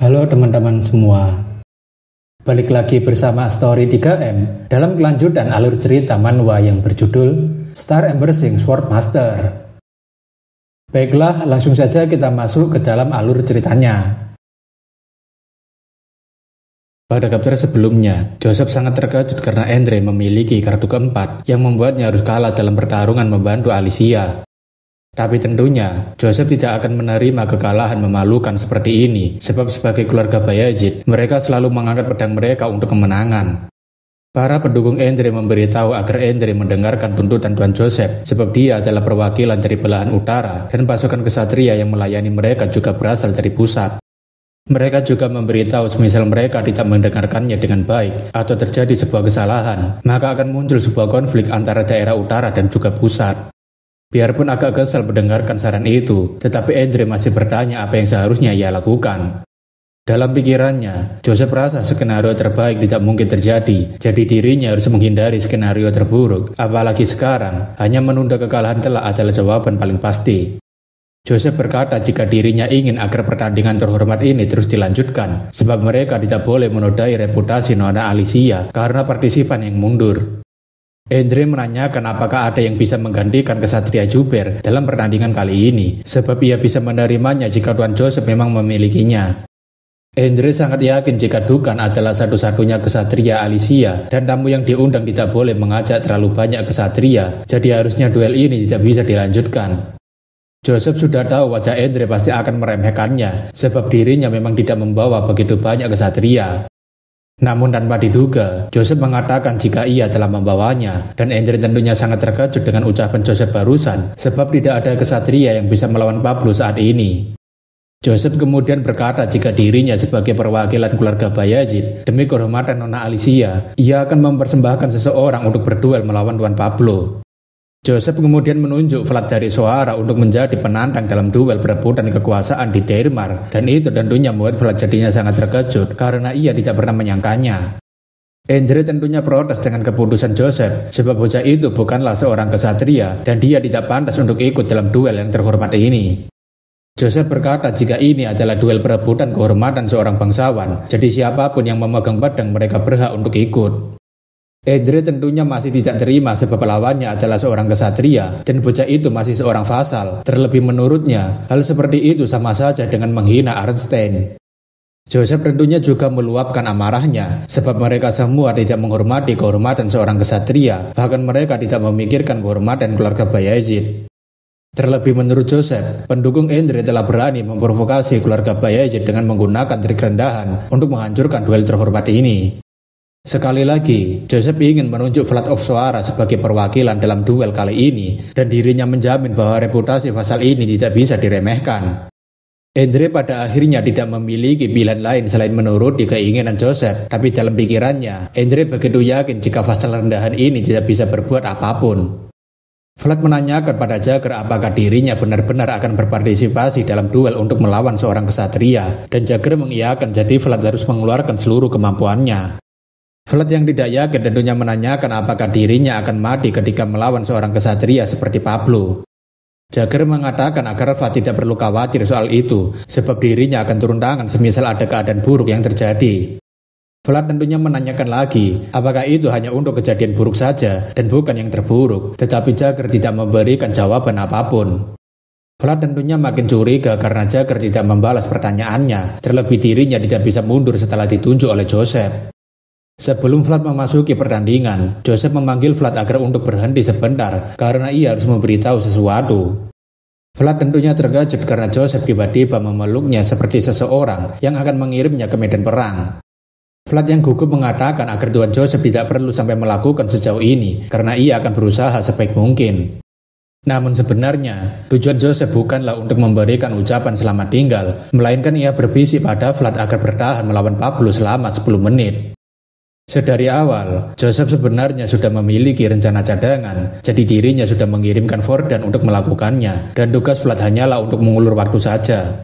Halo teman-teman semua, balik lagi bersama Story 3M dalam kelanjutan alur cerita manhwa yang berjudul Star Embracing Sword Master. Baiklah, langsung saja kita masuk ke dalam alur ceritanya. Pada chapter sebelumnya, Joseph sangat terkejut karena Endre memiliki kartu keempat yang membuatnya harus kalah dalam pertarungan membantu Alicia. Tapi tentunya, Joseph tidak akan menerima kekalahan memalukan seperti ini, sebab sebagai keluarga Bayezid, mereka selalu mengangkat pedang mereka untuk kemenangan. Para pendukung Endre memberitahu agar Endre mendengarkan tuntutan Tuan Joseph, sebab dia adalah perwakilan dari belahan utara, dan pasukan kesatria yang melayani mereka juga berasal dari pusat. Mereka juga memberitahu semisal mereka tidak mendengarkannya dengan baik, atau terjadi sebuah kesalahan, maka akan muncul sebuah konflik antara daerah utara dan juga pusat. Biarpun agak kesal mendengarkan saran itu, tetapi Endre masih bertanya apa yang seharusnya ia lakukan. Dalam pikirannya, Joseph merasa skenario terbaik tidak mungkin terjadi, jadi dirinya harus menghindari skenario terburuk, apalagi sekarang, hanya menunda kekalahan telak adalah jawaban paling pasti. Joseph berkata jika dirinya ingin agar pertandingan terhormat ini terus dilanjutkan, sebab mereka tidak boleh menodai reputasi Nona Alicia karena partisipan yang mundur. Endre menanyakan apakah ada yang bisa menggantikan kesatria Juber dalam pertandingan kali ini, sebab ia bisa menerimanya jika Tuan Joseph memang memilikinya. Endre sangat yakin jika Dukan adalah satu-satunya kesatria Alicia, dan tamu yang diundang tidak boleh mengajak terlalu banyak kesatria, jadi harusnya duel ini tidak bisa dilanjutkan. Joseph sudah tahu wajah Endre pasti akan meremehkannya, sebab dirinya memang tidak membawa begitu banyak kesatria. Namun tanpa diduga, Joseph mengatakan jika ia telah membawanya, dan Endre tentunya sangat terkejut dengan ucapan Joseph barusan, sebab tidak ada kesatria yang bisa melawan Pablo saat ini. Joseph kemudian berkata jika dirinya sebagai perwakilan keluarga Bayezid, demi kehormatan Nona Alicia, ia akan mempersembahkan seseorang untuk berduel melawan Tuan Pablo. Joseph kemudian menunjuk Vlad dari Sohara untuk menjadi penantang dalam duel perebutan kekuasaan di Deirmar, dan itu tentunya membuat Vlad jadinya sangat terkejut karena ia tidak pernah menyangkanya. Endre tentunya protes dengan keputusan Joseph, sebab bocah itu bukanlah seorang kesatria dan dia tidak pantas untuk ikut dalam duel yang terhormat ini. Joseph berkata jika ini adalah duel perebutan kehormatan seorang bangsawan, jadi siapapun yang memegang pedang mereka berhak untuk ikut. Endre tentunya masih tidak terima sebab lawannya adalah seorang kesatria dan bocah itu masih seorang vasal. Terlebih menurutnya, hal seperti itu sama saja dengan menghina Arnstein. Joseph tentunya juga meluapkan amarahnya sebab mereka semua tidak menghormati kehormatan seorang kesatria, bahkan mereka tidak memikirkan kehormatan keluarga Bayezid. Terlebih menurut Joseph, pendukung Endre telah berani memprovokasi keluarga Bayezid dengan menggunakan trik rendahan untuk menghancurkan duel terhormat ini. Sekali lagi, Joseph ingin menunjuk Vlad of Sohara sebagai perwakilan dalam duel kali ini, dan dirinya menjamin bahwa reputasi vasal ini tidak bisa diremehkan. Endre pada akhirnya tidak memiliki pilihan lain selain menuruti keinginan Joseph, tapi dalam pikirannya, Endre begitu yakin jika vasal rendahan ini tidak bisa berbuat apapun. Vlad menanyakan pada Jagger apakah dirinya benar-benar akan berpartisipasi dalam duel untuk melawan seorang kesatria, dan Jagger mengiyakan jadi Vlad harus mengeluarkan seluruh kemampuannya. Vlad yang tidak yakin tentunya menanyakan apakah dirinya akan mati ketika melawan seorang kesatria seperti Pablo. Jagger mengatakan agar Vlad tidak perlu khawatir soal itu, sebab dirinya akan turun tangan semisal ada keadaan buruk yang terjadi. Vlad tentunya menanyakan lagi, apakah itu hanya untuk kejadian buruk saja dan bukan yang terburuk, tetapi Jagger tidak memberikan jawaban apapun. Vlad tentunya makin curiga karena Jagger tidak membalas pertanyaannya, terlebih dirinya tidak bisa mundur setelah ditunjuk oleh Joseph. Sebelum Vlad memasuki pertandingan, Joseph memanggil Vlad agar untuk berhenti sebentar karena ia harus memberitahu sesuatu. Vlad tentunya terkejut karena Joseph tiba-tiba memeluknya seperti seseorang yang akan mengirimnya ke medan perang. Vlad yang gugup mengatakan agar Tuan Joseph tidak perlu sampai melakukan sejauh ini karena ia akan berusaha sebaik mungkin. Namun sebenarnya, tujuan Joseph bukanlah untuk memberikan ucapan selamat tinggal, melainkan ia berbisik pada Vlad agar bertahan melawan Pablo selama 10 menit. Sedari awal, Joseph sebenarnya sudah memiliki rencana cadangan, jadi dirinya sudah mengirimkan Fordan untuk melakukannya, dan tugas Vlad hanyalah untuk mengulur waktu saja.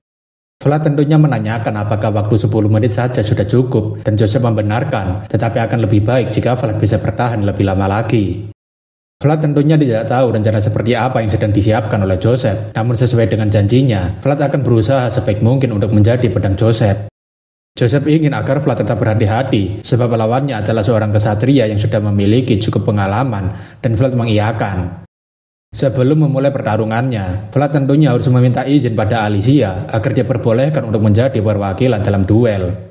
Vlad tentunya menanyakan apakah waktu 10 menit saja sudah cukup, dan Joseph membenarkan, tetapi akan lebih baik jika Vlad bisa bertahan lebih lama lagi. Vlad tentunya tidak tahu rencana seperti apa yang sedang disiapkan oleh Joseph, namun sesuai dengan janjinya, Vlad akan berusaha sebaik mungkin untuk menjadi pedang Joseph. Joseph ingin agar Vlad tetap berhati-hati sebab lawannya adalah seorang kesatria yang sudah memiliki cukup pengalaman dan Vlad mengiyakan. Sebelum memulai pertarungannya, Vlad tentunya harus meminta izin pada Alicia agar dia perbolehkan untuk menjadi perwakilan dalam duel.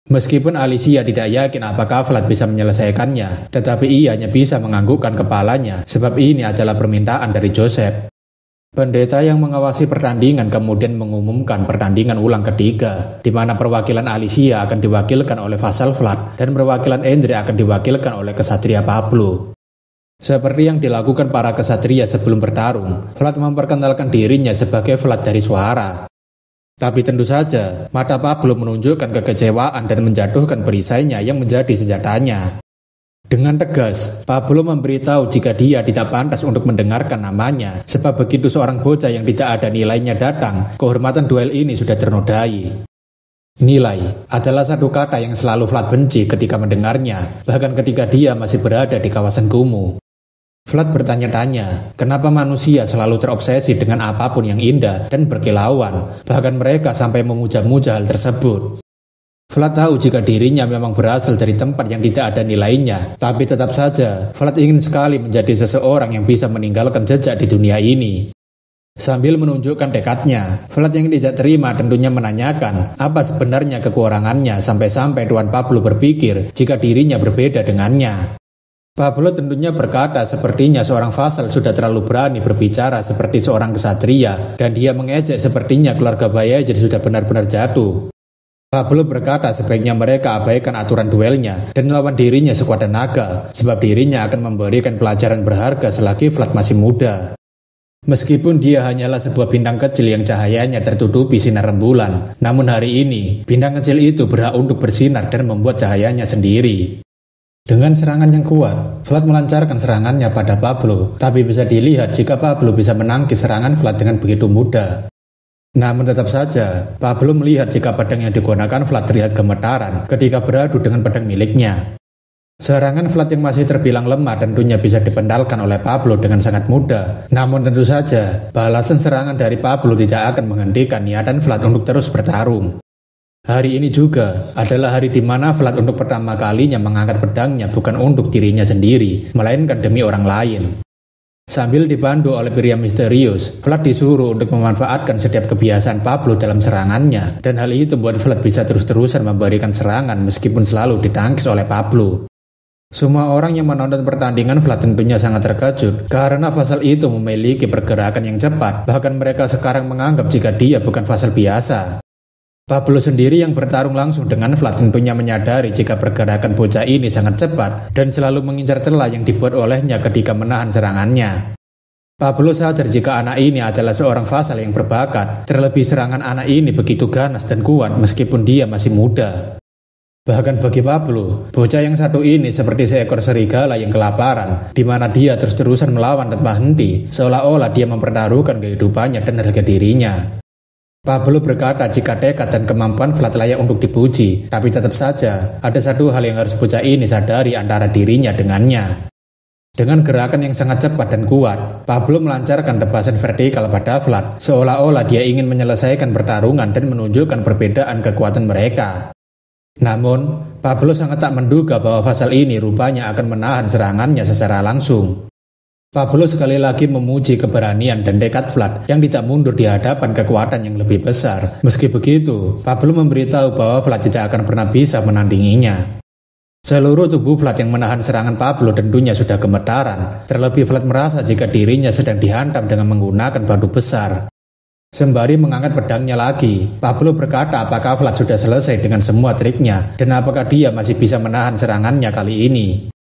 Meskipun Alicia tidak yakin apakah Vlad bisa menyelesaikannya, tetapi ia hanya bisa menganggukkan kepalanya sebab ini adalah permintaan dari Joseph. Pendeta yang mengawasi pertandingan kemudian mengumumkan pertandingan ulang ketiga, di mana perwakilan Alicia akan diwakilkan oleh Vassal Vlad dan perwakilan Endre akan diwakilkan oleh kesatria Pablo. Seperti yang dilakukan para kesatria sebelum bertarung, Vlad memperkenalkan dirinya sebagai Vlad dari suara. Tapi tentu saja, mata Pablo menunjukkan kekecewaan dan menjatuhkan perisainya yang menjadi senjatanya. Dengan tegas, Pablo memberitahu jika dia tidak pantas untuk mendengarkan namanya, sebab begitu seorang bocah yang tidak ada nilainya datang, kehormatan duel ini sudah ternodai. Nilai adalah satu kata yang selalu Vlad benci ketika mendengarnya, bahkan ketika dia masih berada di kawasan kumuh. Vlad bertanya-tanya, kenapa manusia selalu terobsesi dengan apapun yang indah dan berkilauan, bahkan mereka sampai memuja-muja hal tersebut. Vlad tahu jika dirinya memang berasal dari tempat yang tidak ada nilainya, tapi tetap saja Vlad ingin sekali menjadi seseorang yang bisa meninggalkan jejak di dunia ini. Sambil menunjukkan tekadnya, Vlad yang tidak terima tentunya menanyakan apa sebenarnya kekurangannya sampai-sampai Tuan Pablo berpikir jika dirinya berbeda dengannya. Pablo tentunya berkata sepertinya seorang vassal sudah terlalu berani berbicara seperti seorang kesatria dan dia mengejek sepertinya keluarga Bayajer sudah benar-benar jatuh. Pablo berkata sebaiknya mereka abaikan aturan duelnya dan melawan dirinya sekuat tenaga, sebab dirinya akan memberikan pelajaran berharga selagi Vlad masih muda. Meskipun dia hanyalah sebuah bintang kecil yang cahayanya tertutupi sinar rembulan, namun hari ini bintang kecil itu berhak untuk bersinar dan membuat cahayanya sendiri. Dengan serangan yang kuat, Vlad melancarkan serangannya pada Pablo, tapi bisa dilihat jika Pablo bisa menangkis serangan Vlad dengan begitu mudah. Namun tetap saja, Pablo melihat jika pedang yang digunakan Vlad terlihat gemetaran ketika beradu dengan pedang miliknya. Serangan Vlad yang masih terbilang lemah tentunya bisa dipendalkan oleh Pablo dengan sangat mudah. Namun tentu saja, balasan serangan dari Pablo tidak akan menghentikan niatan Vlad untuk terus bertarung. Hari ini juga adalah hari di mana Vlad untuk pertama kalinya mengangkat pedangnya bukan untuk dirinya sendiri, melainkan demi orang lain. Sambil dibantu oleh pria misterius, Vlad disuruh untuk memanfaatkan setiap kebiasaan Pablo dalam serangannya, dan hal itu membuat Vlad bisa terus-terusan memberikan serangan meskipun selalu ditangkis oleh Pablo. Semua orang yang menonton pertandingan Vlad tentunya sangat terkejut karena vassal itu memiliki pergerakan yang cepat, bahkan mereka sekarang menganggap jika dia bukan vassal biasa. Pablo sendiri yang bertarung langsung dengan Vlad tentunya menyadari jika pergerakan bocah ini sangat cepat dan selalu mengincar celah yang dibuat olehnya ketika menahan serangannya. Pablo sadar jika anak ini adalah seorang vassal yang berbakat, terlebih serangan anak ini begitu ganas dan kuat meskipun dia masih muda. Bahkan bagi Pablo, bocah yang satu ini seperti seekor serigala yang kelaparan, di mana dia terus-terusan melawan tanpa henti, seolah-olah dia mempertaruhkan kehidupannya dan harga dirinya. Pablo berkata jika tekad dan kemampuan Vlad layak untuk dipuji, tapi tetap saja ada satu hal yang harus bocah ini sadari antara dirinya dengannya. Dengan gerakan yang sangat cepat dan kuat, Pablo melancarkan tebasan vertikal pada Vlad, seolah-olah dia ingin menyelesaikan pertarungan dan menunjukkan perbedaan kekuatan mereka. Namun, Pablo sangat tak menduga bahwa vassal ini rupanya akan menahan serangannya secara langsung. Pablo sekali lagi memuji keberanian dan tekad Vlad yang tidak mundur di hadapan kekuatan yang lebih besar. Meski begitu, Pablo memberitahu bahwa Vlad tidak akan pernah bisa menandinginya. Seluruh tubuh Vlad yang menahan serangan Pablo tentunya sudah gemetaran. Terlebih Vlad merasa jika dirinya sedang dihantam dengan menggunakan batu besar. Sembari mengangkat pedangnya lagi, Pablo berkata apakah Vlad sudah selesai dengan semua triknya dan apakah dia masih bisa menahan serangannya kali ini.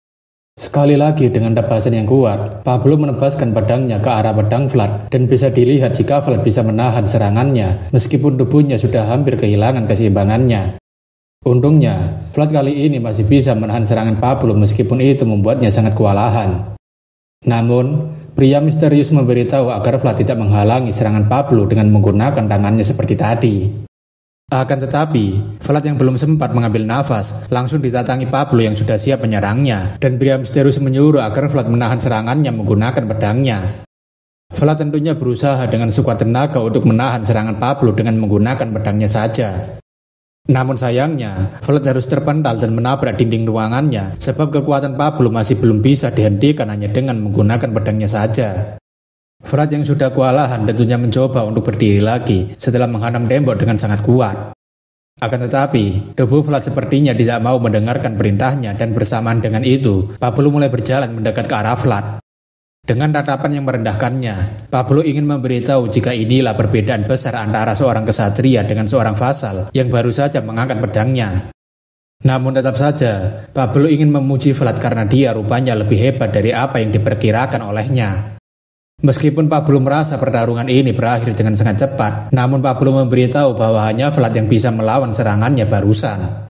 Sekali lagi dengan tebasan yang kuat, Pablo menebaskan pedangnya ke arah pedang Vlad dan bisa dilihat jika Vlad bisa menahan serangannya meskipun tubuhnya sudah hampir kehilangan keseimbangannya. Untungnya, Vlad kali ini masih bisa menahan serangan Pablo meskipun itu membuatnya sangat kewalahan. Namun, pria misterius memberitahu agar Vlad tidak menghalangi serangan Pablo dengan menggunakan tangannya seperti tadi. Akan tetapi, Vlad yang belum sempat mengambil nafas langsung ditatangi Pablo yang sudah siap menyerangnya, dan pria misterius menyuruh agar Vlad menahan serangannya menggunakan pedangnya. Vlad tentunya berusaha dengan sekuat tenaga untuk menahan serangan Pablo dengan menggunakan pedangnya saja. Namun sayangnya, Vlad harus terpental dan menabrak dinding ruangannya sebab kekuatan Pablo masih belum bisa dihentikan hanya dengan menggunakan pedangnya saja. Vlad yang sudah kewalahan tentunya mencoba untuk berdiri lagi setelah menghantam tembok dengan sangat kuat. Akan tetapi, tubuh Vlad sepertinya tidak mau mendengarkan perintahnya dan bersamaan dengan itu, Pablo mulai berjalan mendekat ke arah Vlad. Dengan tatapan yang merendahkannya, Pablo ingin memberitahu jika inilah perbedaan besar antara seorang kesatria dengan seorang vasal yang baru saja mengangkat pedangnya. Namun tetap saja, Pablo ingin memuji Vlad karena dia rupanya lebih hebat dari apa yang diperkirakan olehnya. Meskipun Pablo merasa pertarungan ini berakhir dengan sangat cepat, namun Pablo memberitahu bahwa hanya Vlad yang bisa melawan serangannya barusan.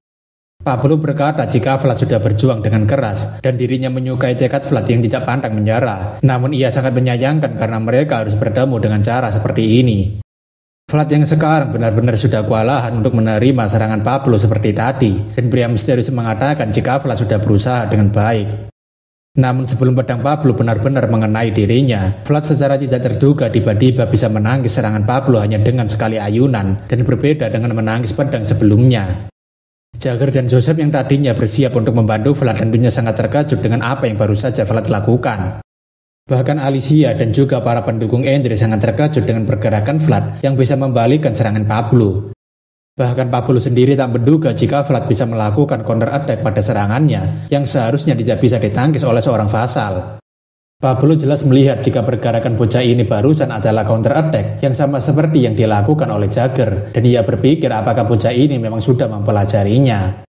Pablo berkata jika Vlad sudah berjuang dengan keras dan dirinya menyukai tekad Vlad yang tidak pantang menyerah, namun ia sangat menyayangkan karena mereka harus bertemu dengan cara seperti ini. Vlad yang sekarang benar-benar sudah kewalahan untuk menerima serangan Pablo seperti tadi, dan pria misterius mengatakan jika Vlad sudah berusaha dengan baik. Namun sebelum pedang Pablo benar-benar mengenai dirinya, Vlad secara tidak terduga tiba-tiba bisa menangkis serangan Pablo hanya dengan sekali ayunan dan berbeda dengan menangkis pedang sebelumnya. Jagger dan Joseph yang tadinya bersiap untuk membantu Vlad tentunya sangat terkejut dengan apa yang baru saja Vlad lakukan. Bahkan Alicia dan juga para pendukung Andre sangat terkejut dengan pergerakan Vlad yang bisa membalikkan serangan Pablo. Bahkan Pablo sendiri tak menduga jika Vlad bisa melakukan counter attack pada serangannya yang seharusnya tidak bisa ditangkis oleh seorang vasal. Pablo jelas melihat jika pergerakan bocah ini barusan adalah counter attack yang sama seperti yang dilakukan oleh Jagger, dan ia berpikir apakah bocah ini memang sudah mempelajarinya.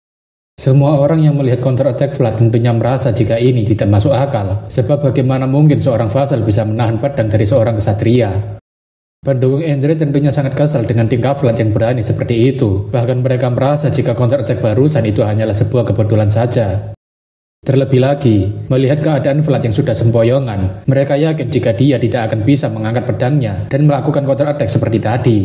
Semua orang yang melihat counter attack Vlad tentunya merasa jika ini tidak masuk akal, sebab bagaimana mungkin seorang vasal bisa menahan pedang dari seorang kesatria. Pendukung Andre tentunya sangat kesal dengan tingkah Vlad yang berani seperti itu, bahkan mereka merasa jika counter attack barusan itu hanyalah sebuah kebetulan saja. Terlebih lagi, melihat keadaan Vlad yang sudah sempoyongan, mereka yakin jika dia tidak akan bisa mengangkat pedangnya dan melakukan counter attack seperti tadi.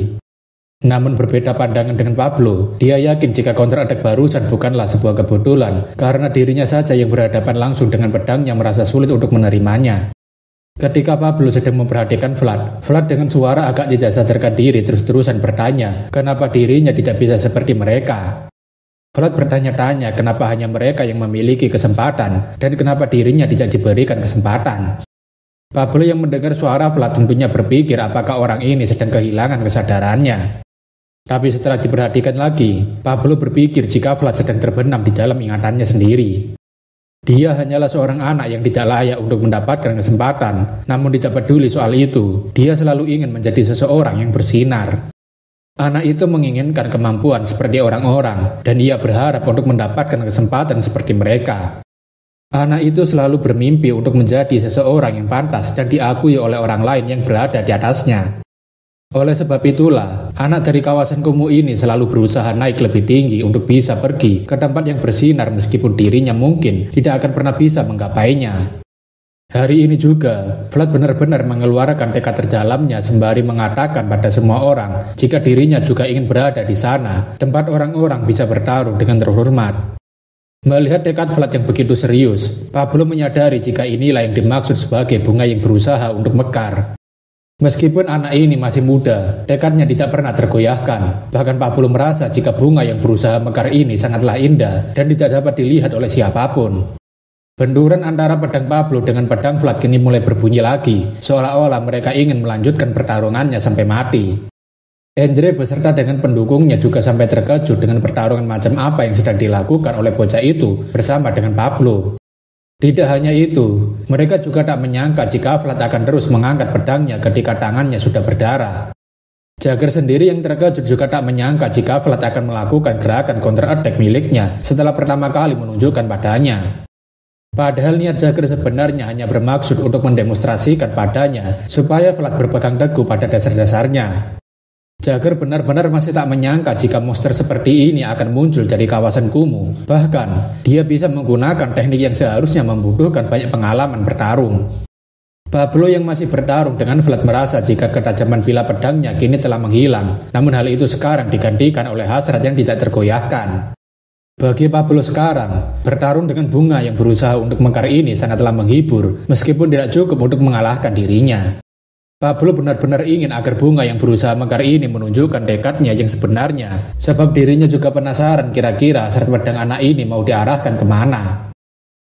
Namun berbeda pandangan dengan Pablo, dia yakin jika counter attack barusan bukanlah sebuah kebetulan, karena dirinya saja yang berhadapan langsung dengan pedangnya merasa sulit untuk menerimanya. Ketika Pablo sedang memperhatikan Vlad dengan suara agak tidak sadarkan diri terus-terusan bertanya, kenapa dirinya tidak bisa seperti mereka. Vlad bertanya-tanya kenapa hanya mereka yang memiliki kesempatan dan kenapa dirinya tidak diberikan kesempatan. Pablo yang mendengar suara Vlad tentunya berpikir apakah orang ini sedang kehilangan kesadarannya. Tapi setelah diperhatikan lagi, Pablo berpikir jika Vlad sedang terbenam di dalam ingatannya sendiri. Dia hanyalah seorang anak yang tidak layak untuk mendapatkan kesempatan, namun tidak peduli soal itu, dia selalu ingin menjadi seseorang yang bersinar. Anak itu menginginkan kemampuan seperti orang-orang, dan ia berharap untuk mendapatkan kesempatan seperti mereka. Anak itu selalu bermimpi untuk menjadi seseorang yang pantas dan diakui oleh orang lain yang berada di atasnya. Oleh sebab itulah, anak dari kawasan kumuh ini selalu berusaha naik lebih tinggi untuk bisa pergi ke tempat yang bersinar meskipun dirinya mungkin tidak akan pernah bisa menggapainya. Hari ini juga, Vlad benar-benar mengeluarkan tekad terdalamnya sembari mengatakan pada semua orang jika dirinya juga ingin berada di sana, tempat orang-orang bisa bertarung dengan terhormat. Melihat tekad Vlad yang begitu serius, Pablo menyadari jika inilah yang dimaksud sebagai bunga yang berusaha untuk mekar. Meskipun anak ini masih muda, tekadnya tidak pernah tergoyahkan. Bahkan Pablo merasa jika bunga yang berusaha mekar ini sangatlah indah dan tidak dapat dilihat oleh siapapun. Benturan antara pedang Pablo dengan pedang Vlad kini mulai berbunyi lagi, seolah-olah mereka ingin melanjutkan pertarungannya sampai mati. Andre beserta dengan pendukungnya juga sampai terkejut dengan pertarungan macam apa yang sedang dilakukan oleh bocah itu bersama dengan Pablo. Tidak hanya itu, mereka juga tak menyangka jika Vlad akan terus mengangkat pedangnya ketika tangannya sudah berdarah. Jagger sendiri yang terkejut juga tak menyangka jika Vlad akan melakukan gerakan counter attack miliknya setelah pertama kali menunjukkan padanya. Padahal niat Jagger sebenarnya hanya bermaksud untuk mendemonstrasikan padanya supaya Vlad berpegang teguh pada dasar-dasarnya. Jagger benar-benar masih tak menyangka jika monster seperti ini akan muncul dari kawasan kumuh. Bahkan, dia bisa menggunakan teknik yang seharusnya membutuhkan banyak pengalaman bertarung. Pablo yang masih bertarung dengan Vlad merasa jika ketajaman bila pedangnya kini telah menghilang, namun hal itu sekarang digantikan oleh hasrat yang tidak tergoyahkan. Bagi Pablo sekarang, bertarung dengan bunga yang berusaha untuk mekar ini sangatlah menghibur, meskipun tidak cukup untuk mengalahkan dirinya. Pablo benar-benar ingin agar bunga yang berusaha mekar ini menunjukkan tekadnya yang sebenarnya, sebab dirinya juga penasaran kira-kira saat pedang anak ini mau diarahkan kemana.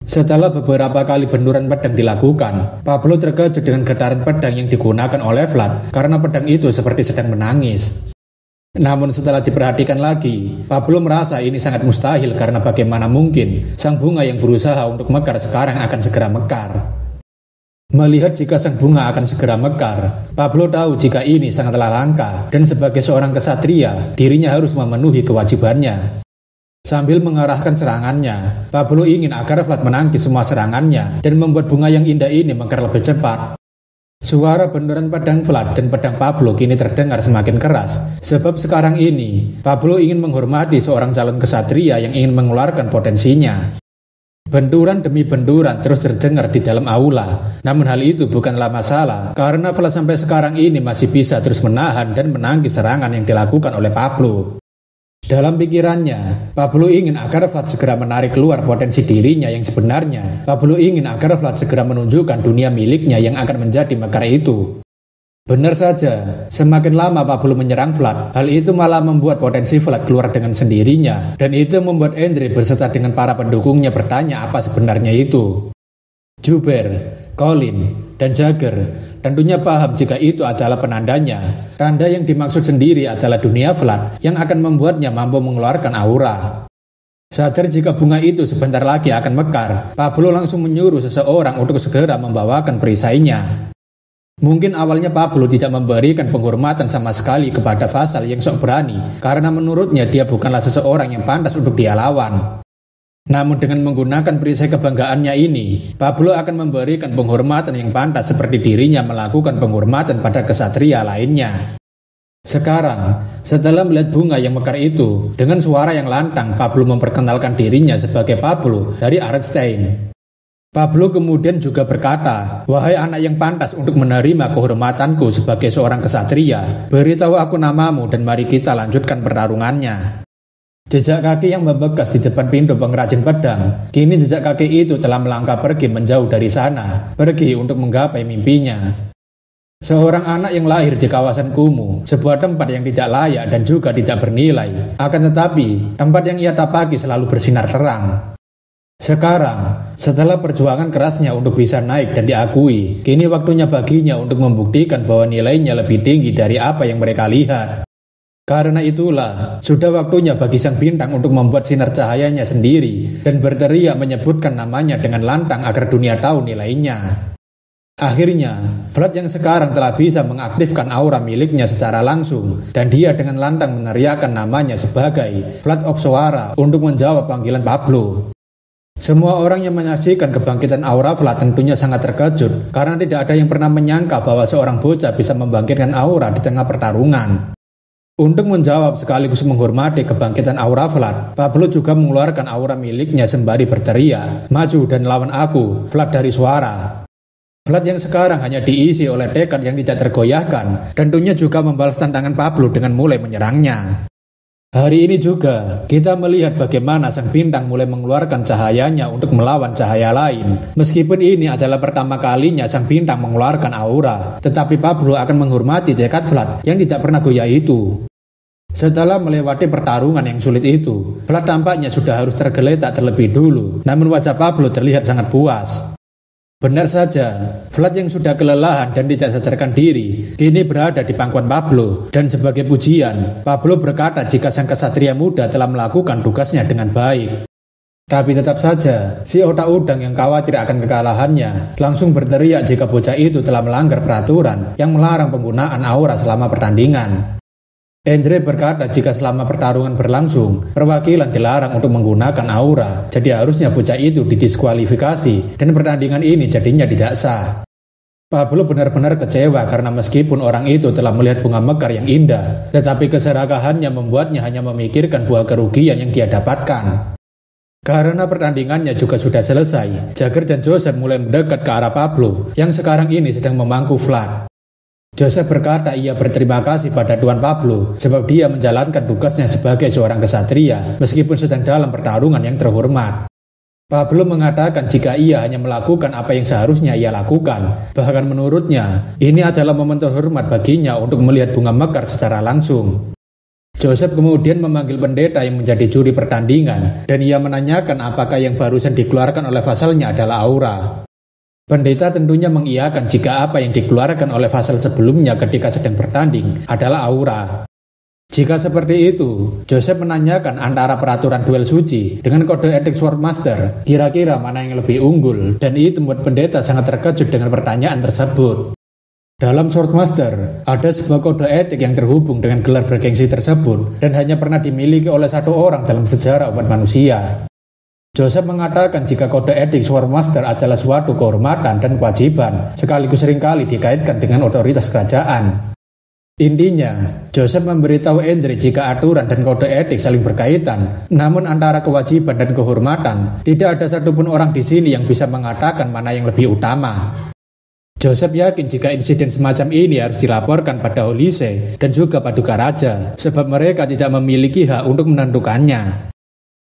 Setelah beberapa kali benturan pedang dilakukan, Pablo terkejut dengan getaran pedang yang digunakan oleh Vlad karena pedang itu seperti sedang menangis. Namun setelah diperhatikan lagi, Pablo merasa ini sangat mustahil karena bagaimana mungkin sang bunga yang berusaha untuk mekar sekarang akan segera mekar. Melihat jika sang bunga akan segera mekar, Pablo tahu jika ini sangatlah langka dan sebagai seorang kesatria, dirinya harus memenuhi kewajibannya. Sambil mengarahkan serangannya, Pablo ingin agar Vlad menangkis semua serangannya dan membuat bunga yang indah ini mekar lebih cepat. Suara benturan pedang Vlad dan pedang Pablo kini terdengar semakin keras, sebab sekarang ini Pablo ingin menghormati seorang calon kesatria yang ingin mengeluarkan potensinya. Benturan demi benturan terus terdengar di dalam aula, namun hal itu bukanlah masalah karena Vlad sampai sekarang ini masih bisa terus menahan dan menangkis serangan yang dilakukan oleh Pablo. Dalam pikirannya, Pablo ingin agar Vlad segera menarik keluar potensi dirinya yang sebenarnya. Pablo ingin agar Vlad segera menunjukkan dunia miliknya yang akan menjadi mekar itu. Benar saja, semakin lama Pablo menyerang Vlad, hal itu malah membuat potensi Vlad keluar dengan sendirinya, dan itu membuat Andre beserta dengan para pendukungnya bertanya apa sebenarnya itu. Juber, Colin, dan Jagger tentunya paham jika itu adalah penandanya. Tanda yang dimaksud sendiri adalah dunia Vlad yang akan membuatnya mampu mengeluarkan aura. Sadar jika bunga itu sebentar lagi akan mekar, Pablo langsung menyuruh seseorang untuk segera membawakan perisainya. Mungkin awalnya Pablo tidak memberikan penghormatan sama sekali kepada Fasal yang sok berani, karena menurutnya dia bukanlah seseorang yang pantas untuk dia lawan. Namun dengan menggunakan perisai kebanggaannya ini, Pablo akan memberikan penghormatan yang pantas seperti dirinya melakukan penghormatan pada kesatria lainnya. Sekarang, setelah melihat bunga yang mekar itu, dengan suara yang lantang Pablo memperkenalkan dirinya sebagai Pablo dari Arenstein. Pablo kemudian juga berkata, "Wahai anak yang pantas untuk menerima kehormatanku sebagai seorang kesatria, beritahu aku namamu dan mari kita lanjutkan pertarungannya." Jejak kaki yang membekas di depan pintu pengrajin pedang, kini jejak kaki itu telah melangkah pergi menjauh dari sana, pergi untuk menggapai mimpinya. Seorang anak yang lahir di kawasan kumuh, sebuah tempat yang tidak layak dan juga tidak bernilai, akan tetapi tempat yang ia tapaki selalu bersinar terang. Sekarang, setelah perjuangan kerasnya untuk bisa naik dan diakui, kini waktunya baginya untuk membuktikan bahwa nilainya lebih tinggi dari apa yang mereka lihat. Karena itulah, sudah waktunya bagi sang bintang untuk membuat sinar cahayanya sendiri dan berteriak menyebutkan namanya dengan lantang agar dunia tahu nilainya. Akhirnya, Vlad yang sekarang telah bisa mengaktifkan aura miliknya secara langsung dan dia dengan lantang meneriakkan namanya sebagai Vlad of Suara untuk menjawab panggilan Pablo. Semua orang yang menyaksikan kebangkitan aura Vlad tentunya sangat terkejut karena tidak ada yang pernah menyangka bahwa seorang bocah bisa membangkitkan aura di tengah pertarungan. Untuk menjawab sekaligus menghormati kebangkitan aura Vlad, Pablo juga mengeluarkan aura miliknya sembari berteriak, "Maju dan lawan aku, Vlad dari Suara." Vlad yang sekarang hanya diisi oleh tekad yang tidak tergoyahkan, tentunya juga membalas tantangan Pablo dengan mulai menyerangnya. Hari ini juga, kita melihat bagaimana sang bintang mulai mengeluarkan cahayanya untuk melawan cahaya lain. Meskipun ini adalah pertama kalinya sang bintang mengeluarkan aura, tetapi Pablo akan menghormati tekad Vlad yang tidak pernah goyah itu. Setelah melewati pertarungan yang sulit itu, Vlad tampaknya sudah harus tergeletak terlebih dulu, namun wajah Pablo terlihat sangat puas. Benar saja, Vlad yang sudah kelelahan dan tidak sadarkan diri, kini berada di pangkuan Pablo. Dan sebagai pujian, Pablo berkata jika sang kesatria muda telah melakukan tugasnya dengan baik. Tapi tetap saja, si otak udang yang khawatir akan kekalahannya, langsung berteriak jika bocah itu telah melanggar peraturan yang melarang penggunaan aura selama pertandingan. Andre berkata jika selama pertarungan berlangsung, perwakilan dilarang untuk menggunakan aura, jadi harusnya bocah itu didiskualifikasi dan pertandingan ini jadinya tidak sah. Pablo benar-benar kecewa karena meskipun orang itu telah melihat bunga mekar yang indah, tetapi keserakahannya membuatnya hanya memikirkan buah kerugian yang dia dapatkan. Karena pertandingannya juga sudah selesai, Jagger dan Joseph mulai mendekat ke arah Pablo yang sekarang ini sedang memangku Vlad. Joseph berkata ia berterima kasih pada Tuan Pablo sebab dia menjalankan tugasnya sebagai seorang kesatria meskipun sedang dalam pertarungan yang terhormat. Pablo mengatakan jika ia hanya melakukan apa yang seharusnya ia lakukan. Bahkan menurutnya, ini adalah momen terhormat baginya untuk melihat bunga mekar secara langsung. Joseph kemudian memanggil pendeta yang menjadi juri pertandingan, dan ia menanyakan apakah yang barusan dikeluarkan oleh vasalnya adalah aura. Pendeta tentunya mengiyakan jika apa yang dikeluarkan oleh vasal sebelumnya ketika sedang bertanding adalah aura. Jika seperti itu, Joseph menanyakan antara peraturan duel suci dengan kode etik Swordmaster, kira-kira mana yang lebih unggul, dan itu membuat pendeta sangat terkejut dengan pertanyaan tersebut. Dalam Swordmaster, ada sebuah kode etik yang terhubung dengan gelar bergengsi tersebut dan hanya pernah dimiliki oleh satu orang dalam sejarah umat manusia. Joseph mengatakan jika kode etik Swordmaster adalah suatu kehormatan dan kewajiban, sekaligus seringkali dikaitkan dengan otoritas kerajaan. Intinya, Joseph memberitahu Andre jika aturan dan kode etik saling berkaitan, namun antara kewajiban dan kehormatan, tidak ada satupun orang di sini yang bisa mengatakan mana yang lebih utama. Joseph yakin jika insiden semacam ini harus dilaporkan pada Olise dan juga Paduka Raja, sebab mereka tidak memiliki hak untuk menentukannya.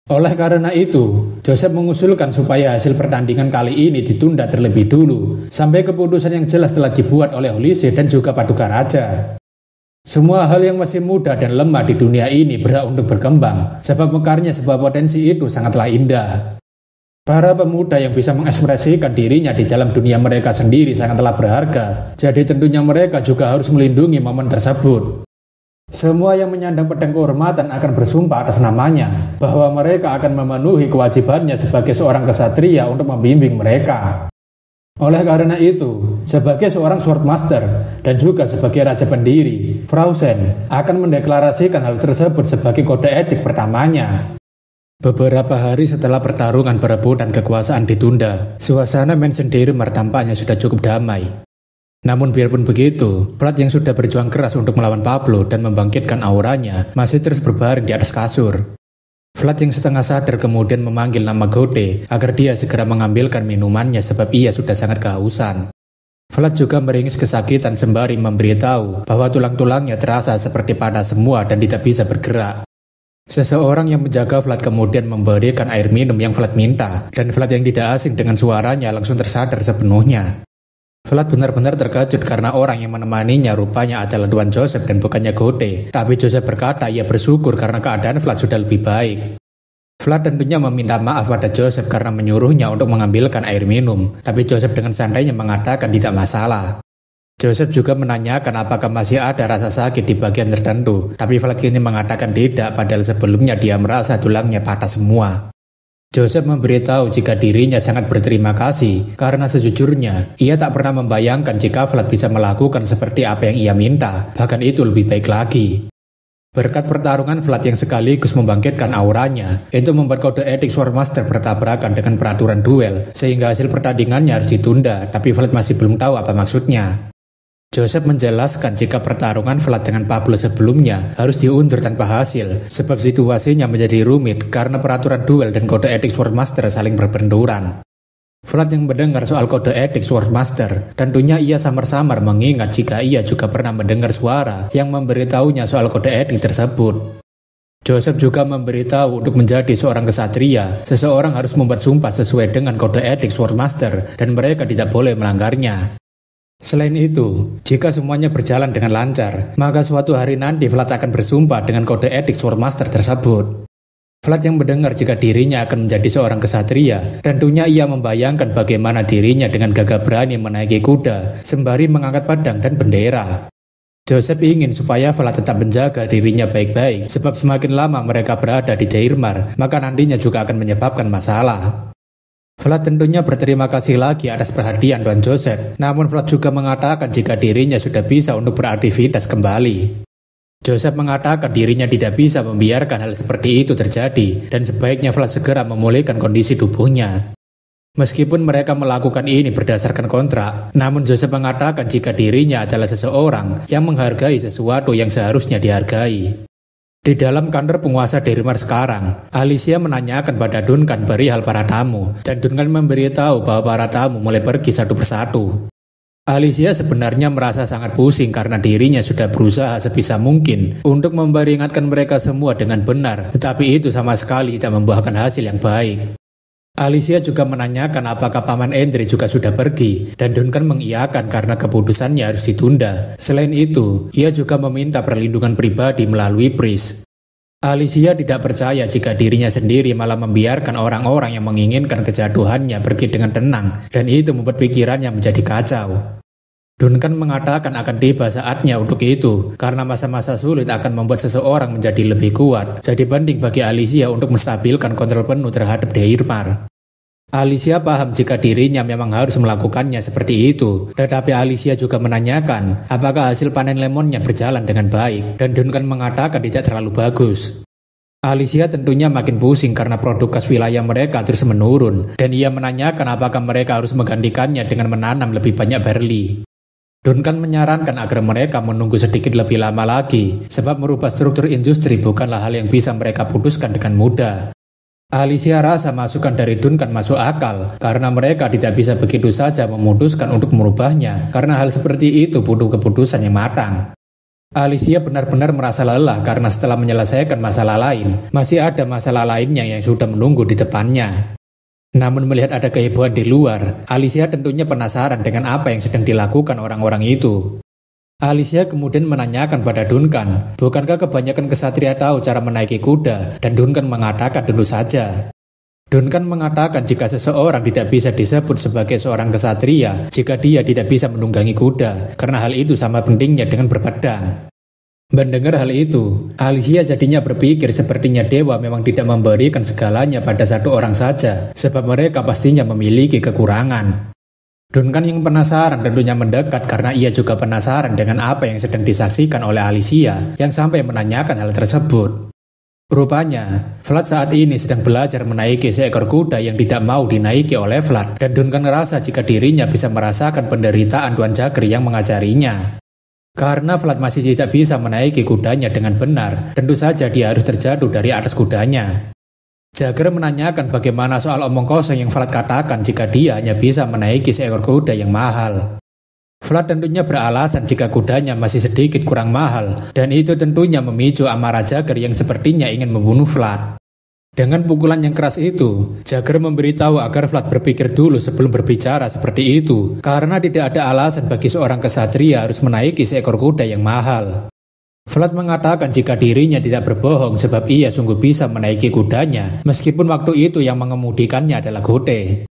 Oleh karena itu, Joseph mengusulkan supaya hasil pertandingan kali ini ditunda terlebih dulu, sampai keputusan yang jelas telah dibuat oleh Olise dan juga Paduka Raja. Semua hal yang masih muda dan lemah di dunia ini berhak untuk berkembang, sebab mekarnya sebuah potensi itu sangatlah indah. Para pemuda yang bisa mengekspresikan dirinya di dalam dunia mereka sendiri sangatlah berharga, jadi tentunya mereka juga harus melindungi momen tersebut. Semua yang menyandang pedang kehormatan akan bersumpah atas namanya, bahwa mereka akan memenuhi kewajibannya sebagai seorang kesatria untuk membimbing mereka. Oleh karena itu, sebagai seorang Swordmaster dan juga sebagai Raja Pendiri, Frausen akan mendeklarasikan hal tersebut sebagai kode etik pertamanya. Beberapa hari setelah pertarungan perebutan kekuasaan ditunda, suasana Mansion Dyrmar tampaknya sudah cukup damai. Namun biarpun begitu, Vlad yang sudah berjuang keras untuk melawan Pablo dan membangkitkan auranya masih terus berbaring di atas kasur. Vlad yang setengah sadar kemudian memanggil nama Gode agar dia segera mengambilkan minumannya sebab ia sudah sangat kehausan. Vlad juga meringis kesakitan sembari memberitahu bahwa tulang-tulangnya terasa seperti patah semua dan tidak bisa bergerak. Seseorang yang menjaga Vlad kemudian memberikan air minum yang Vlad minta, dan Vlad yang tidak asing dengan suaranya langsung tersadar sepenuhnya. Vlad benar-benar terkejut karena orang yang menemaninya rupanya adalah Tuan Joseph dan bukannya Gode. Tapi Joseph berkata ia bersyukur karena keadaan Vlad sudah lebih baik. Vlad tentunya meminta maaf pada Joseph karena menyuruhnya untuk mengambilkan air minum. Tapi Joseph dengan santainya mengatakan tidak masalah. Joseph juga menanyakan apakah masih ada rasa sakit di bagian tertentu. Tapi Vlad kini mengatakan tidak, padahal sebelumnya dia merasa tulangnya patah semua. Joseph memberitahu jika dirinya sangat berterima kasih karena sejujurnya ia tak pernah membayangkan jika Vlad bisa melakukan seperti apa yang ia minta, bahkan itu lebih baik lagi. Berkat pertarungan Vlad yang sekaligus membangkitkan auranya, itu membuat kode etik Swordmaster bertabrakan dengan peraturan duel, sehingga hasil pertandingannya harus ditunda, tapi Vlad masih belum tahu apa maksudnya. Joseph menjelaskan jika pertarungan Vlad dengan Pablo sebelumnya harus diundur tanpa hasil, sebab situasinya menjadi rumit karena peraturan duel dan kode etik Swordmaster saling berbenturan. Vlad yang mendengar soal kode etik Swordmaster, tentunya ia samar-samar mengingat jika ia juga pernah mendengar suara yang memberitahunya soal kode etik tersebut. Joseph juga memberitahu untuk menjadi seorang kesatria, seseorang harus membuat sumpah sesuai dengan kode etik Swordmaster dan mereka tidak boleh melanggarnya. Selain itu, jika semuanya berjalan dengan lancar, maka suatu hari nanti Vlad akan bersumpah dengan kode etik Swordmaster tersebut. Vlad yang mendengar jika dirinya akan menjadi seorang kesatria, tentunya ia membayangkan bagaimana dirinya dengan gagah berani menaiki kuda, sembari mengangkat pedang dan bendera. Joseph ingin supaya Vlad tetap menjaga dirinya baik-baik, sebab semakin lama mereka berada di Dyrmar, maka nantinya juga akan menyebabkan masalah. Vlad tentunya berterima kasih lagi atas perhatian Tuan Joseph, namun Vlad juga mengatakan jika dirinya sudah bisa untuk beraktivitas kembali. Joseph mengatakan dirinya tidak bisa membiarkan hal seperti itu terjadi, dan sebaiknya Vlad segera memulihkan kondisi tubuhnya. Meskipun mereka melakukan ini berdasarkan kontrak, namun Joseph mengatakan jika dirinya adalah seseorang yang menghargai sesuatu yang seharusnya dihargai. Di dalam kantor penguasa Dyrmar sekarang, Alicia menanyakan pada Duncan perihal para tamu, dan Duncan memberitahu bahwa para tamu mulai pergi satu persatu. Alicia sebenarnya merasa sangat pusing karena dirinya sudah berusaha sebisa mungkin untuk memperingatkan mereka semua dengan benar, tetapi itu sama sekali tidak membuahkan hasil yang baik. Alicia juga menanyakan apakah Paman Andre juga sudah pergi, dan Duncan mengiyakan karena keputusannya harus ditunda. Selain itu, ia juga meminta perlindungan pribadi melalui Pris. Alicia tidak percaya jika dirinya sendiri malah membiarkan orang-orang yang menginginkan kejatuhannya pergi dengan tenang, dan itu membuat pikirannya menjadi kacau. Duncan mengatakan akan tiba saatnya untuk itu, karena masa-masa sulit akan membuat seseorang menjadi lebih kuat. Jadi penting bagi Alicia untuk menstabilkan kontrol penuh terhadap Deirmar. Alicia paham jika dirinya memang harus melakukannya seperti itu, tetapi Alicia juga menanyakan apakah hasil panen lemonnya berjalan dengan baik, dan Duncan mengatakan tidak terlalu bagus. Alicia tentunya makin pusing karena produk khas wilayah mereka terus menurun, dan ia menanyakan apakah mereka harus menggantikannya dengan menanam lebih banyak barley. Duncan menyarankan agar mereka menunggu sedikit lebih lama lagi, sebab merubah struktur industri bukanlah hal yang bisa mereka putuskan dengan mudah. Alicia rasa masukan dari Duncan masuk akal, karena mereka tidak bisa begitu saja memutuskan untuk merubahnya, karena hal seperti itu butuh keputusan yang matang. Alicia benar-benar merasa lelah karena setelah menyelesaikan masalah lain, masih ada masalah lainnya yang sudah menunggu di depannya. Namun melihat ada kehebohan di luar, Alicia tentunya penasaran dengan apa yang sedang dilakukan orang-orang itu. Alicia kemudian menanyakan pada Duncan, bukankah kebanyakan kesatria tahu cara menaiki kuda? Dan Duncan mengatakan tentu saja. Duncan mengatakan jika seseorang tidak bisa disebut sebagai seorang kesatria jika dia tidak bisa menunggangi kuda, karena hal itu sama pentingnya dengan berpedang. Mendengar hal itu, Alicia jadinya berpikir sepertinya dewa memang tidak memberikan segalanya pada satu orang saja, sebab mereka pastinya memiliki kekurangan. Duncan yang penasaran tentunya mendekat karena ia juga penasaran dengan apa yang sedang disaksikan oleh Alicia yang sampai menanyakan hal tersebut. Rupanya, Vlad saat ini sedang belajar menaiki seekor kuda yang tidak mau dinaiki oleh Vlad, dan Duncan merasa jika dirinya bisa merasakan penderitaan Tuan Jagger yang mengajarinya. Karena Vlad masih tidak bisa menaiki kudanya dengan benar, tentu saja dia harus terjatuh dari atas kudanya. Jagger menanyakan bagaimana soal omong kosong yang Vlad katakan jika dia hanya bisa menaiki seekor kuda yang mahal. Vlad tentunya beralasan jika kudanya masih sedikit kurang mahal, dan itu tentunya memicu amarah Jagger yang sepertinya ingin membunuh Vlad. Dengan pukulan yang keras itu, Jagger memberitahu agar Vlad berpikir dulu sebelum berbicara seperti itu, karena tidak ada alasan bagi seorang kesatria harus menaiki seekor kuda yang mahal. Vlad mengatakan jika dirinya tidak berbohong sebab ia sungguh bisa menaiki kudanya, meskipun waktu itu yang mengemudikannya adalah Gode.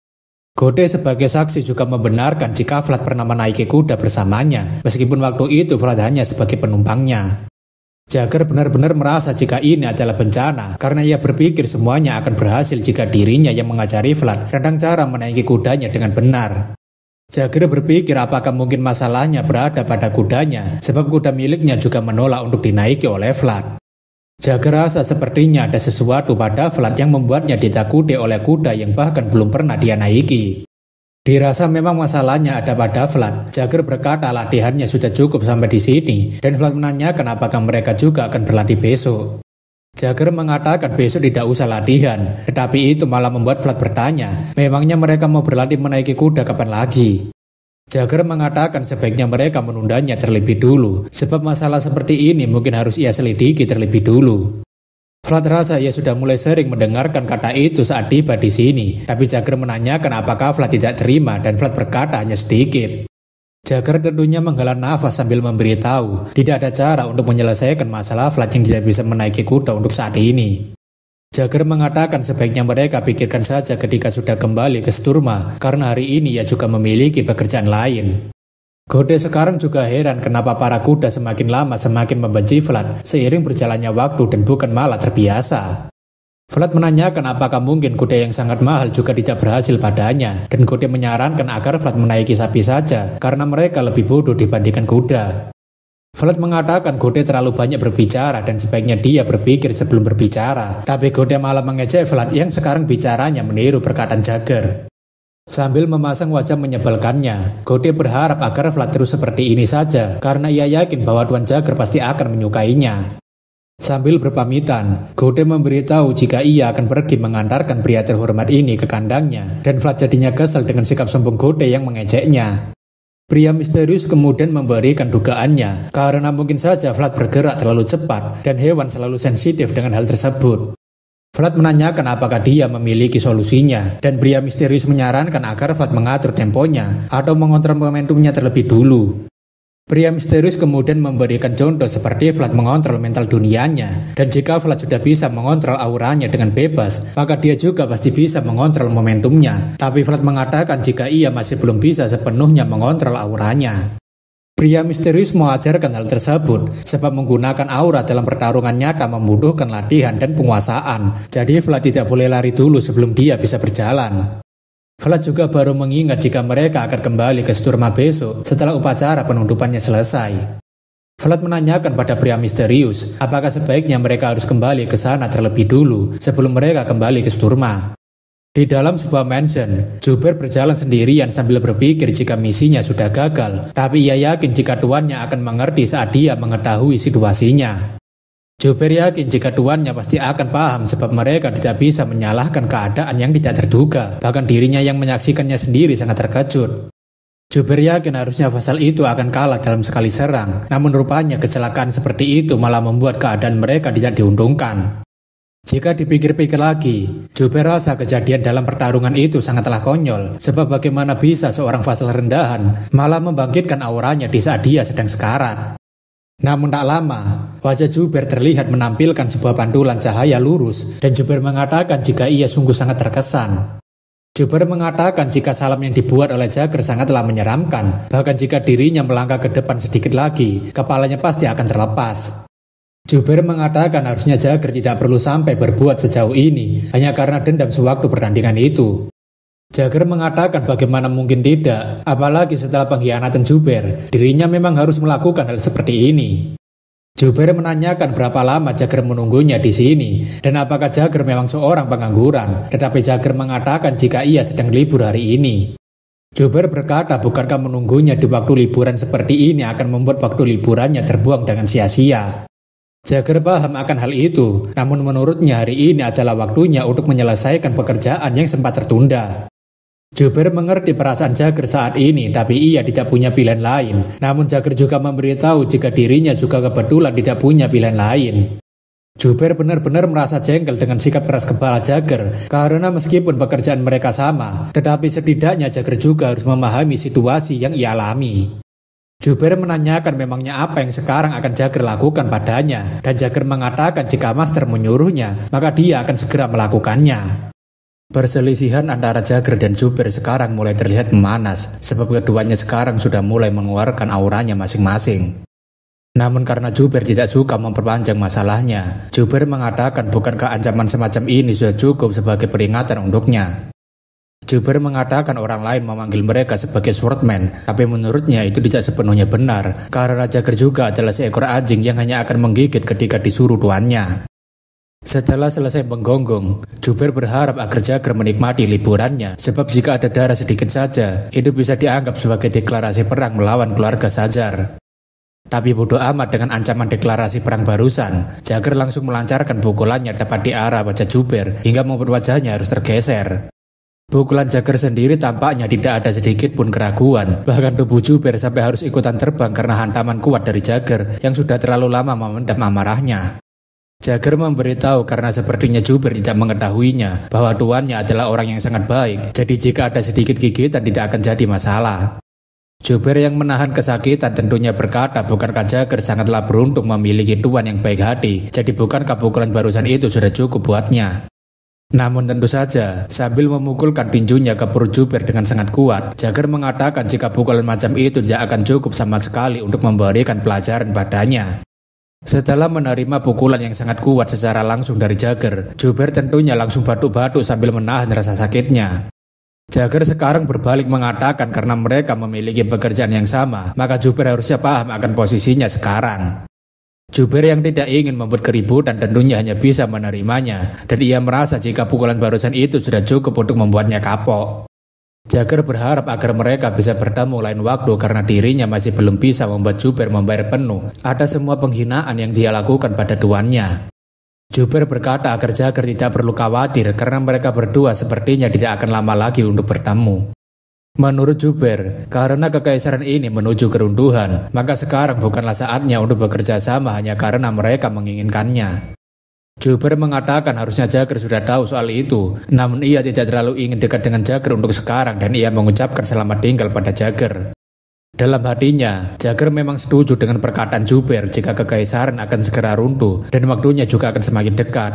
Gode sebagai saksi juga membenarkan jika Vlad pernah menaiki kuda bersamanya, meskipun waktu itu Vlad hanya sebagai penumpangnya. Jagger benar-benar merasa jika ini adalah bencana, karena ia berpikir semuanya akan berhasil jika dirinya yang mengajari Vlad tentang cara menaiki kudanya dengan benar. Jagger berpikir apakah mungkin masalahnya berada pada kudanya, sebab kuda miliknya juga menolak untuk dinaiki oleh Vlad. Jagger rasa sepertinya ada sesuatu pada Vlad yang membuatnya ditakuti oleh kuda yang bahkan belum pernah dia naiki. Dirasa memang masalahnya ada pada Vlad. Jagger berkata latihannya sudah cukup sampai di sini, dan Vlad menanyakan apakah mereka juga akan berlatih besok. Jagger mengatakan besok tidak usah latihan, tetapi itu malah membuat Vlad bertanya, memangnya mereka mau berlatih menaiki kuda kapan lagi? Jagger mengatakan sebaiknya mereka menundanya terlebih dulu, sebab masalah seperti ini mungkin harus ia selidiki terlebih dulu. Vlad rasa ia sudah mulai sering mendengarkan kata itu saat tiba di sini, tapi Jagger menanyakan apakah Vlad tidak terima, dan Vlad berkata hanya sedikit. Jagger tentunya menghela nafas sambil memberitahu tidak ada cara untuk menyelesaikan masalah Vlad yang tidak bisa menaiki kuda untuk saat ini. Jagger mengatakan sebaiknya mereka pikirkan saja ketika sudah kembali ke Sturma, karena hari ini ia juga memiliki pekerjaan lain. Gode sekarang juga heran kenapa para kuda semakin lama semakin membenci Vlad seiring berjalannya waktu dan bukan malah terbiasa. Vlad menanyakan apakah mungkin kuda yang sangat mahal juga tidak berhasil padanya, dan Gode menyarankan agar Vlad menaiki sapi saja karena mereka lebih bodoh dibandingkan kuda. Vlad mengatakan Gode terlalu banyak berbicara dan sebaiknya dia berpikir sebelum berbicara, tapi Gode malah mengejek Vlad yang sekarang bicaranya meniru perkataan Jagger. Sambil memasang wajah menyebalkannya, Gode berharap agar Vlad terus seperti ini saja karena ia yakin bahwa Tuan Jagger pasti akan menyukainya. Sambil berpamitan, Gode memberitahu jika ia akan pergi mengantarkan pria terhormat ini ke kandangnya, dan Vlad jadinya kesal dengan sikap sombong Gode yang mengejeknya. Pria misterius kemudian memberikan dugaannya karena mungkin saja Vlad bergerak terlalu cepat dan hewan selalu sensitif dengan hal tersebut. Vlad menanyakan apakah dia memiliki solusinya, dan pria misterius menyarankan agar Vlad mengatur temponya atau mengontrol momentumnya terlebih dulu. Pria misterius kemudian memberikan contoh seperti Vlad mengontrol mental dunianya, dan jika Vlad sudah bisa mengontrol auranya dengan bebas, maka dia juga pasti bisa mengontrol momentumnya. Tapi Vlad mengatakan jika ia masih belum bisa sepenuhnya mengontrol auranya. Pria misterius mengajarkan hal tersebut, sebab menggunakan aura dalam pertarungan nyata membutuhkan latihan dan penguasaan. Jadi Vlad tidak boleh lari dulu sebelum dia bisa berjalan. Vlad juga baru mengingat jika mereka akan kembali ke Sturma besok setelah upacara penutupannya selesai. Vlad menanyakan pada pria misterius, apakah sebaiknya mereka harus kembali ke sana terlebih dulu sebelum mereka kembali ke Sturma. Di dalam sebuah mansion, Juber berjalan sendirian sambil berpikir jika misinya sudah gagal, tapi ia yakin jika tuannya akan mengerti saat dia mengetahui situasinya. Juber yakin jika tuannya pasti akan paham sebab mereka tidak bisa menyalahkan keadaan yang tidak terduga, bahkan dirinya yang menyaksikannya sendiri sangat terkejut. Juber yakin harusnya Vassal itu akan kalah dalam sekali serang, namun rupanya kecelakaan seperti itu malah membuat keadaan mereka tidak diuntungkan. Jika dipikir-pikir lagi, Juber rasa kejadian dalam pertarungan itu sangatlah konyol, sebab bagaimana bisa seorang Vassal rendahan malah membangkitkan auranya di saat dia sedang sekarat. Namun tak lama, wajah Juber terlihat menampilkan sebuah pantulan cahaya lurus dan Juber mengatakan jika ia sungguh sangat terkesan. Juber mengatakan jika salam yang dibuat oleh Jagger sangatlah menyeramkan, bahkan jika dirinya melangkah ke depan sedikit lagi, kepalanya pasti akan terlepas. Juber mengatakan harusnya Jagger tidak perlu sampai berbuat sejauh ini, hanya karena dendam sewaktu pertandingan itu. Jagger mengatakan bagaimana mungkin tidak, apalagi setelah pengkhianatan Juber, dirinya memang harus melakukan hal seperti ini. Juber menanyakan berapa lama Jagger menunggunya di sini, dan apakah Jagger memang seorang pengangguran, tetapi Jagger mengatakan jika ia sedang libur hari ini. Juber berkata bukankah menunggunya di waktu liburan seperti ini akan membuat waktu liburannya terbuang dengan sia-sia. Jagger paham akan hal itu, namun menurutnya hari ini adalah waktunya untuk menyelesaikan pekerjaan yang sempat tertunda. Juber mengerti perasaan Jagger saat ini, tapi ia tidak punya pilihan lain. Namun Jagger juga memberitahu jika dirinya juga kebetulan tidak punya pilihan lain. Juber benar-benar merasa jengkel dengan sikap keras kepala Jagger, karena meskipun pekerjaan mereka sama, tetapi setidaknya Jagger juga harus memahami situasi yang ia alami. Juber menanyakan memangnya apa yang sekarang akan Jagger lakukan padanya, dan Jagger mengatakan jika Master menyuruhnya, maka dia akan segera melakukannya. Perselisihan antara Jagger dan Juber sekarang mulai terlihat memanas, sebab keduanya sekarang sudah mulai mengeluarkan auranya masing-masing. Namun karena Juber tidak suka memperpanjang masalahnya, Juber mengatakan bukankah ancaman semacam ini sudah cukup sebagai peringatan untuknya. Juber mengatakan orang lain memanggil mereka sebagai swordman, tapi menurutnya itu tidak sepenuhnya benar, karena Jagger juga adalah seekor anjing yang hanya akan menggigit ketika disuruh tuannya. Setelah selesai menggonggong, Juber berharap agar Jagger menikmati liburannya, sebab jika ada darah sedikit saja, itu bisa dianggap sebagai deklarasi perang melawan keluarga Sazar. Tapi bodoh amat dengan ancaman deklarasi perang barusan, Jagger langsung melancarkan pukulannya tepat di arah wajah Juber hingga membuat wajahnya harus tergeser. Pukulan Jagger sendiri tampaknya tidak ada sedikit pun keraguan, bahkan tubuh Juber sampai harus ikutan terbang karena hantaman kuat dari Jagger yang sudah terlalu lama memendam amarahnya. Jagger memberitahu karena sepertinya Juber tidak mengetahuinya bahwa tuannya adalah orang yang sangat baik, jadi jika ada sedikit gigitan tidak akan jadi masalah. Juber yang menahan kesakitan tentunya berkata bukankah Jagger sangatlah beruntung memiliki tuan yang baik hati, jadi bukankah pukulan barusan itu sudah cukup buatnya. Namun tentu saja, sambil memukulkan tinjunya ke perut Juber dengan sangat kuat, Jagger mengatakan jika pukulan macam itu tidak akan cukup sama sekali untuk memberikan pelajaran padanya. Setelah menerima pukulan yang sangat kuat secara langsung dari Jagger, Juber tentunya langsung batuk-batuk sambil menahan rasa sakitnya. Jagger sekarang berbalik mengatakan karena mereka memiliki pekerjaan yang sama, maka Juber harusnya paham akan posisinya sekarang. Juber yang tidak ingin membuat keributan tentunya hanya bisa menerimanya, dan ia merasa jika pukulan barusan itu sudah cukup untuk membuatnya kapok. Jagger berharap agar mereka bisa bertemu lain waktu karena dirinya masih belum bisa membuat Juber membayar penuh atas semua penghinaan yang dia lakukan pada tuannya. Juber berkata agar Jagger tidak perlu khawatir karena mereka berdua sepertinya tidak akan lama lagi untuk bertemu. Menurut Juber, karena kekaisaran ini menuju keruntuhan, maka sekarang bukanlah saatnya untuk bekerja sama hanya karena mereka menginginkannya. Juber mengatakan harusnya Jagger sudah tahu soal itu, namun ia tidak terlalu ingin dekat dengan Jagger untuk sekarang dan ia mengucapkan selamat tinggal pada Jagger. Dalam hatinya, Jagger memang setuju dengan perkataan Juber jika kekaisaran akan segera runtuh dan waktunya juga akan semakin dekat.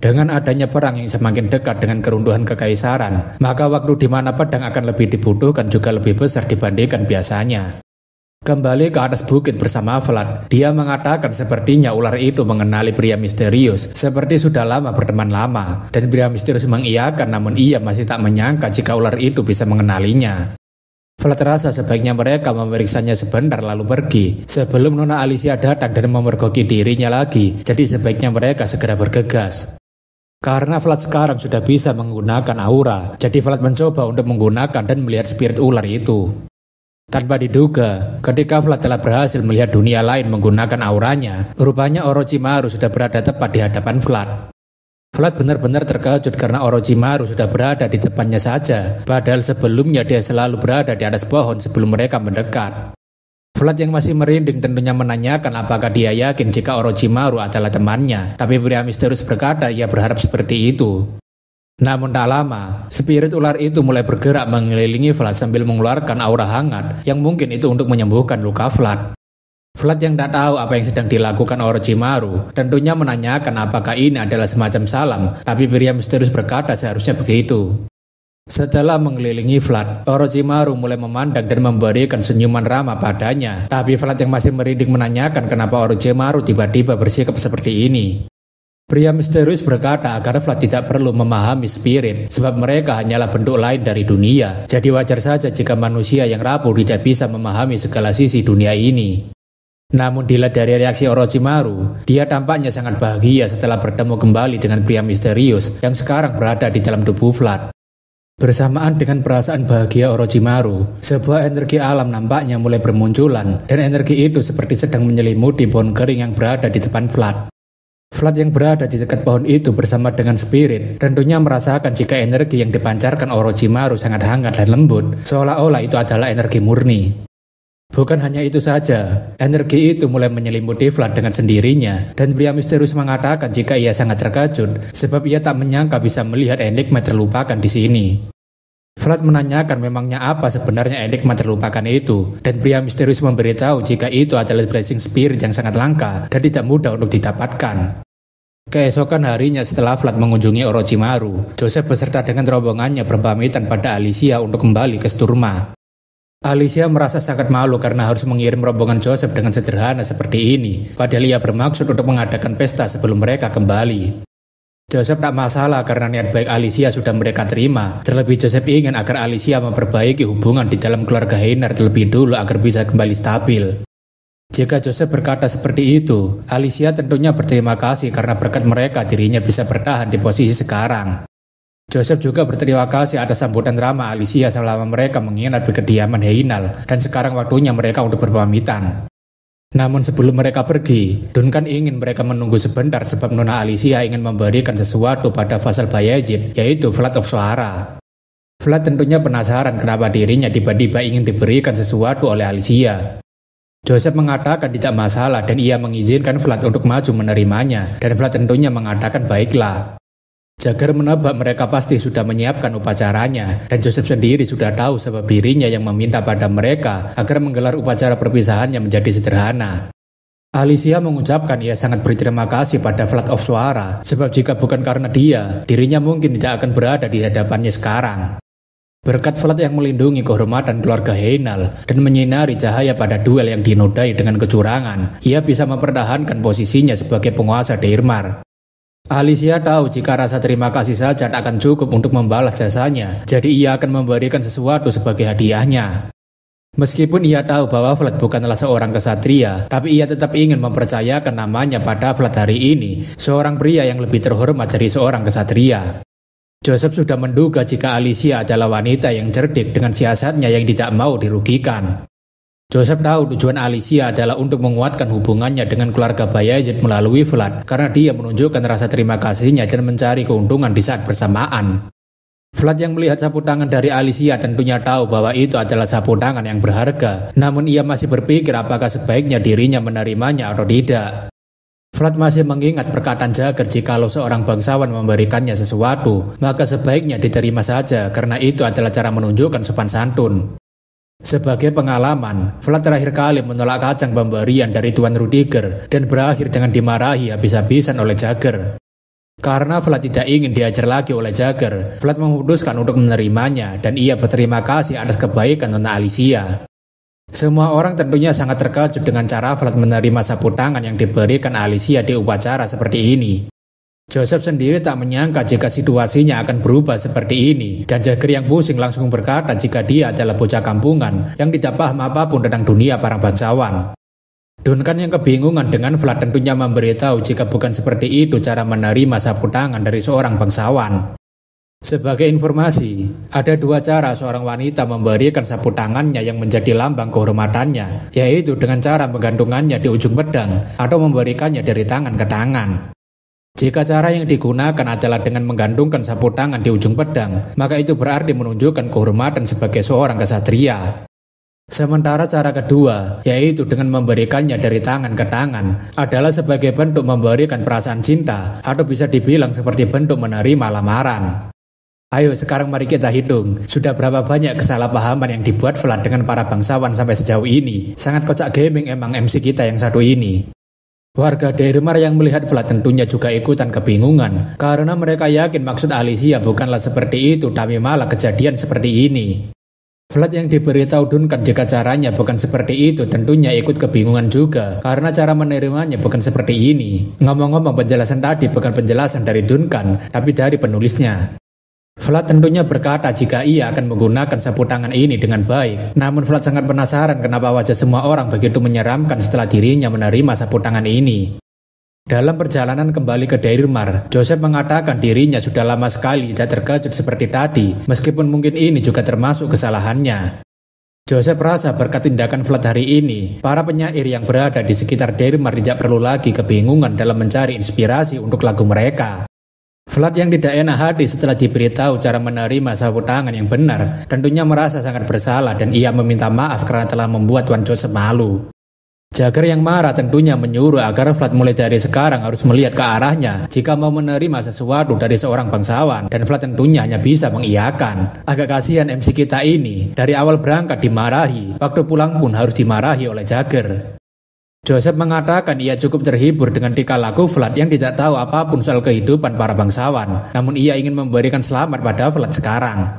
Dengan adanya perang yang semakin dekat dengan keruntuhan kekaisaran, maka waktu di mana pedang akan lebih dibutuhkan juga lebih besar dibandingkan biasanya. Kembali ke atas bukit bersama Vlad, dia mengatakan sepertinya ular itu mengenali pria misterius, seperti sudah lama berteman lama, dan pria misterius mengiyakan namun ia masih tak menyangka jika ular itu bisa mengenalinya. Vlad rasa sebaiknya mereka memeriksanya sebentar lalu pergi, sebelum Nona Alicia datang dan memergoki dirinya lagi, jadi sebaiknya mereka segera bergegas. Karena Vlad sekarang sudah bisa menggunakan aura, jadi Vlad mencoba untuk menggunakan dan melihat spirit ular itu. Tanpa diduga, ketika Vlad telah berhasil melihat dunia lain menggunakan auranya, rupanya Orochimaru sudah berada tepat di hadapan Vlad. Vlad benar-benar terkejut karena Orochimaru sudah berada di depannya saja, padahal sebelumnya dia selalu berada di atas pohon sebelum mereka mendekat. Vlad yang masih merinding tentunya menanyakan apakah dia yakin jika Orochimaru adalah temannya, tapi pria misterius berkata ia berharap seperti itu. Namun tak lama, spirit ular itu mulai bergerak mengelilingi Vlad sambil mengeluarkan aura hangat yang mungkin itu untuk menyembuhkan luka Vlad. Vlad yang tak tahu apa yang sedang dilakukan Orochimaru tentunya menanyakan apakah ini adalah semacam salam, tapi pria misterius berkata seharusnya begitu. Setelah mengelilingi Vlad, Orochimaru mulai memandang dan memberikan senyuman ramah padanya, tapi Vlad yang masih merinding menanyakan kenapa Orochimaru tiba-tiba bersikap seperti ini. Pria misterius berkata agar Vlad tidak perlu memahami spirit, sebab mereka hanyalah bentuk lain dari dunia, jadi wajar saja jika manusia yang rapuh tidak bisa memahami segala sisi dunia ini. Namun dilihat dari reaksi Orochimaru, dia tampaknya sangat bahagia setelah bertemu kembali dengan pria misterius yang sekarang berada di dalam tubuh Vlad. Bersamaan dengan perasaan bahagia Orochimaru, sebuah energi alam nampaknya mulai bermunculan, dan energi itu seperti sedang menyelimuti pohon kering yang berada di depan Vlad. Vlad yang berada di dekat pohon itu bersama dengan spirit tentunya merasakan jika energi yang dipancarkan Orochimaru sangat hangat dan lembut, seolah-olah itu adalah energi murni. Bukan hanya itu saja, energi itu mulai menyelimuti Vlad dengan sendirinya, dan pria misterius mengatakan jika ia sangat terkejut sebab ia tak menyangka bisa melihat enigma terlupakan di sini. Vlad menanyakan memangnya apa sebenarnya enigma terlupakan itu, dan pria misterius memberitahu jika itu adalah blessing spirit yang sangat langka dan tidak mudah untuk didapatkan. Keesokan harinya setelah Vlad mengunjungi Orochimaru, Joseph beserta dengan rombongannya berpamitan pada Alicia untuk kembali ke Sturma. Alicia merasa sangat malu karena harus mengirim rombongan Joseph dengan sederhana seperti ini, padahal ia bermaksud untuk mengadakan pesta sebelum mereka kembali. Joseph tak masalah karena niat baik Alicia sudah mereka terima, terlebih Joseph ingin agar Alicia memperbaiki hubungan di dalam keluarga Heiner terlebih dulu agar bisa kembali stabil. Jika Joseph berkata seperti itu, Alicia tentunya berterima kasih karena berkat mereka dirinya bisa bertahan di posisi sekarang. Joseph juga berterima kasih atas sambutan ramah Alicia selama mereka menginap di kediaman Heinal, dan sekarang waktunya mereka untuk berpamitan. Namun sebelum mereka pergi, Duncan ingin mereka menunggu sebentar sebab Nona Alicia ingin memberikan sesuatu pada Vassal Bayezid, yaitu Vlad of Zohara. Vlad tentunya penasaran kenapa dirinya tiba-tiba ingin diberikan sesuatu oleh Alicia. Joseph mengatakan tidak masalah dan ia mengizinkan Vlad untuk maju menerimanya, dan Vlad tentunya mengatakan baiklah. Jagger menebak mereka pasti sudah menyiapkan upacaranya, dan Joseph sendiri sudah tahu sebab dirinya yang meminta pada mereka agar menggelar upacara perpisahannya menjadi sederhana. Alicia mengucapkan ia sangat berterima kasih pada Vlad of Zohara, sebab jika bukan karena dia, dirinya mungkin tidak akan berada di hadapannya sekarang. Berkat Vlad yang melindungi kehormatan keluarga Heinal dan menyinari cahaya pada duel yang dinodai dengan kecurangan, ia bisa mempertahankan posisinya sebagai penguasa Deirmar. Alicia tahu jika rasa terima kasih saja tak akan cukup untuk membalas jasanya, jadi ia akan memberikan sesuatu sebagai hadiahnya. Meskipun ia tahu bahwa Vlad bukanlah seorang kesatria, tapi ia tetap ingin mempercayakan namanya pada Vlad hari ini, seorang pria yang lebih terhormat dari seorang kesatria. Joseph sudah menduga jika Alicia adalah wanita yang cerdik dengan siasatnya yang tidak mau dirugikan. Joseph tahu tujuan Alicia adalah untuk menguatkan hubungannya dengan keluarga Bayezid melalui Vlad karena dia menunjukkan rasa terima kasihnya dan mencari keuntungan di saat bersamaan. Vlad yang melihat sapu tangan dari Alicia tentunya tahu bahwa itu adalah sapu tangan yang berharga, namun ia masih berpikir apakah sebaiknya dirinya menerimanya atau tidak. Flat masih mengingat perkataan Jagger jikalau seorang bangsawan memberikannya sesuatu, maka sebaiknya diterima saja karena itu adalah cara menunjukkan sopan santun. Sebagai pengalaman, Flat terakhir kali menolak kacang pemberian dari Tuan Rudiger dan berakhir dengan dimarahi habis-habisan oleh Jagger. Karena Flat tidak ingin diajar lagi oleh Jagger, Flat memutuskan untuk menerimanya dan ia berterima kasih atas kebaikan Nona Alicia. Semua orang tentunya sangat terkejut dengan cara Flat menerima sapu tangan yang diberikan Alicia di upacara seperti ini. Joseph sendiri tak menyangka jika situasinya akan berubah seperti ini, dan Jagger yang pusing langsung berkata jika dia adalah bocah kampungan yang tidak paham apapun tentang dunia para bangsawan. Duncan yang kebingungan dengan Flat tentunya memberitahu jika bukan seperti itu cara menerima sapu tangan dari seorang bangsawan. Sebagai informasi, ada dua cara seorang wanita memberikan sapu tangannya yang menjadi lambang kehormatannya, yaitu dengan cara menggantungannya di ujung pedang atau memberikannya dari tangan ke tangan. Jika cara yang digunakan adalah dengan menggantungkan sapu tangan di ujung pedang, maka itu berarti menunjukkan kehormatan sebagai seorang kesatria. Sementara cara kedua, yaitu dengan memberikannya dari tangan ke tangan, adalah sebagai bentuk memberikan perasaan cinta atau bisa dibilang seperti bentuk menerima lamaran. Ayo sekarang mari kita hitung, sudah berapa banyak kesalahpahaman yang dibuat Flat dengan para bangsawan sampai sejauh ini. Sangat kocak gaming emang MC kita yang satu ini. Warga Deirmar yang melihat Flat tentunya juga ikutan kebingungan, karena mereka yakin maksud Alicia bukanlah seperti itu tapi malah kejadian seperti ini. Flat yang diberitahu Duncan jika caranya bukan seperti itu tentunya ikut kebingungan juga, karena cara menerimanya bukan seperti ini. Ngomong-ngomong, penjelasan tadi bukan penjelasan dari Duncan, tapi dari penulisnya. Flat tentunya berkata jika ia akan menggunakan sapu tangan ini dengan baik. Namun Flat sangat penasaran kenapa wajah semua orang begitu menyeramkan setelah dirinya menerima sapu tangan ini. Dalam perjalanan kembali ke Deirmar, Joseph mengatakan dirinya sudah lama sekali tidak terkejut seperti tadi, meskipun mungkin ini juga termasuk kesalahannya. Joseph merasa berkat tindakan Flat hari ini, para penyair yang berada di sekitar Deirmar tidak perlu lagi kebingungan dalam mencari inspirasi untuk lagu mereka. Flat yang tidak enak hati setelah diberitahu cara menerima sapu tangan yang benar, tentunya merasa sangat bersalah dan ia meminta maaf karena telah membuat Tuan Joseph malu. Jagger yang marah tentunya menyuruh agar Flat mulai dari sekarang harus melihat ke arahnya jika mau menerima sesuatu dari seorang bangsawan, dan Flat tentunya hanya bisa mengiyakan. Agak kasihan MC kita ini, dari awal berangkat dimarahi, waktu pulang pun harus dimarahi oleh Jagger. Joseph mengatakan ia cukup terhibur dengan tingkah laku Flat yang tidak tahu apapun soal kehidupan para bangsawan, namun ia ingin memberikan selamat pada Flat sekarang.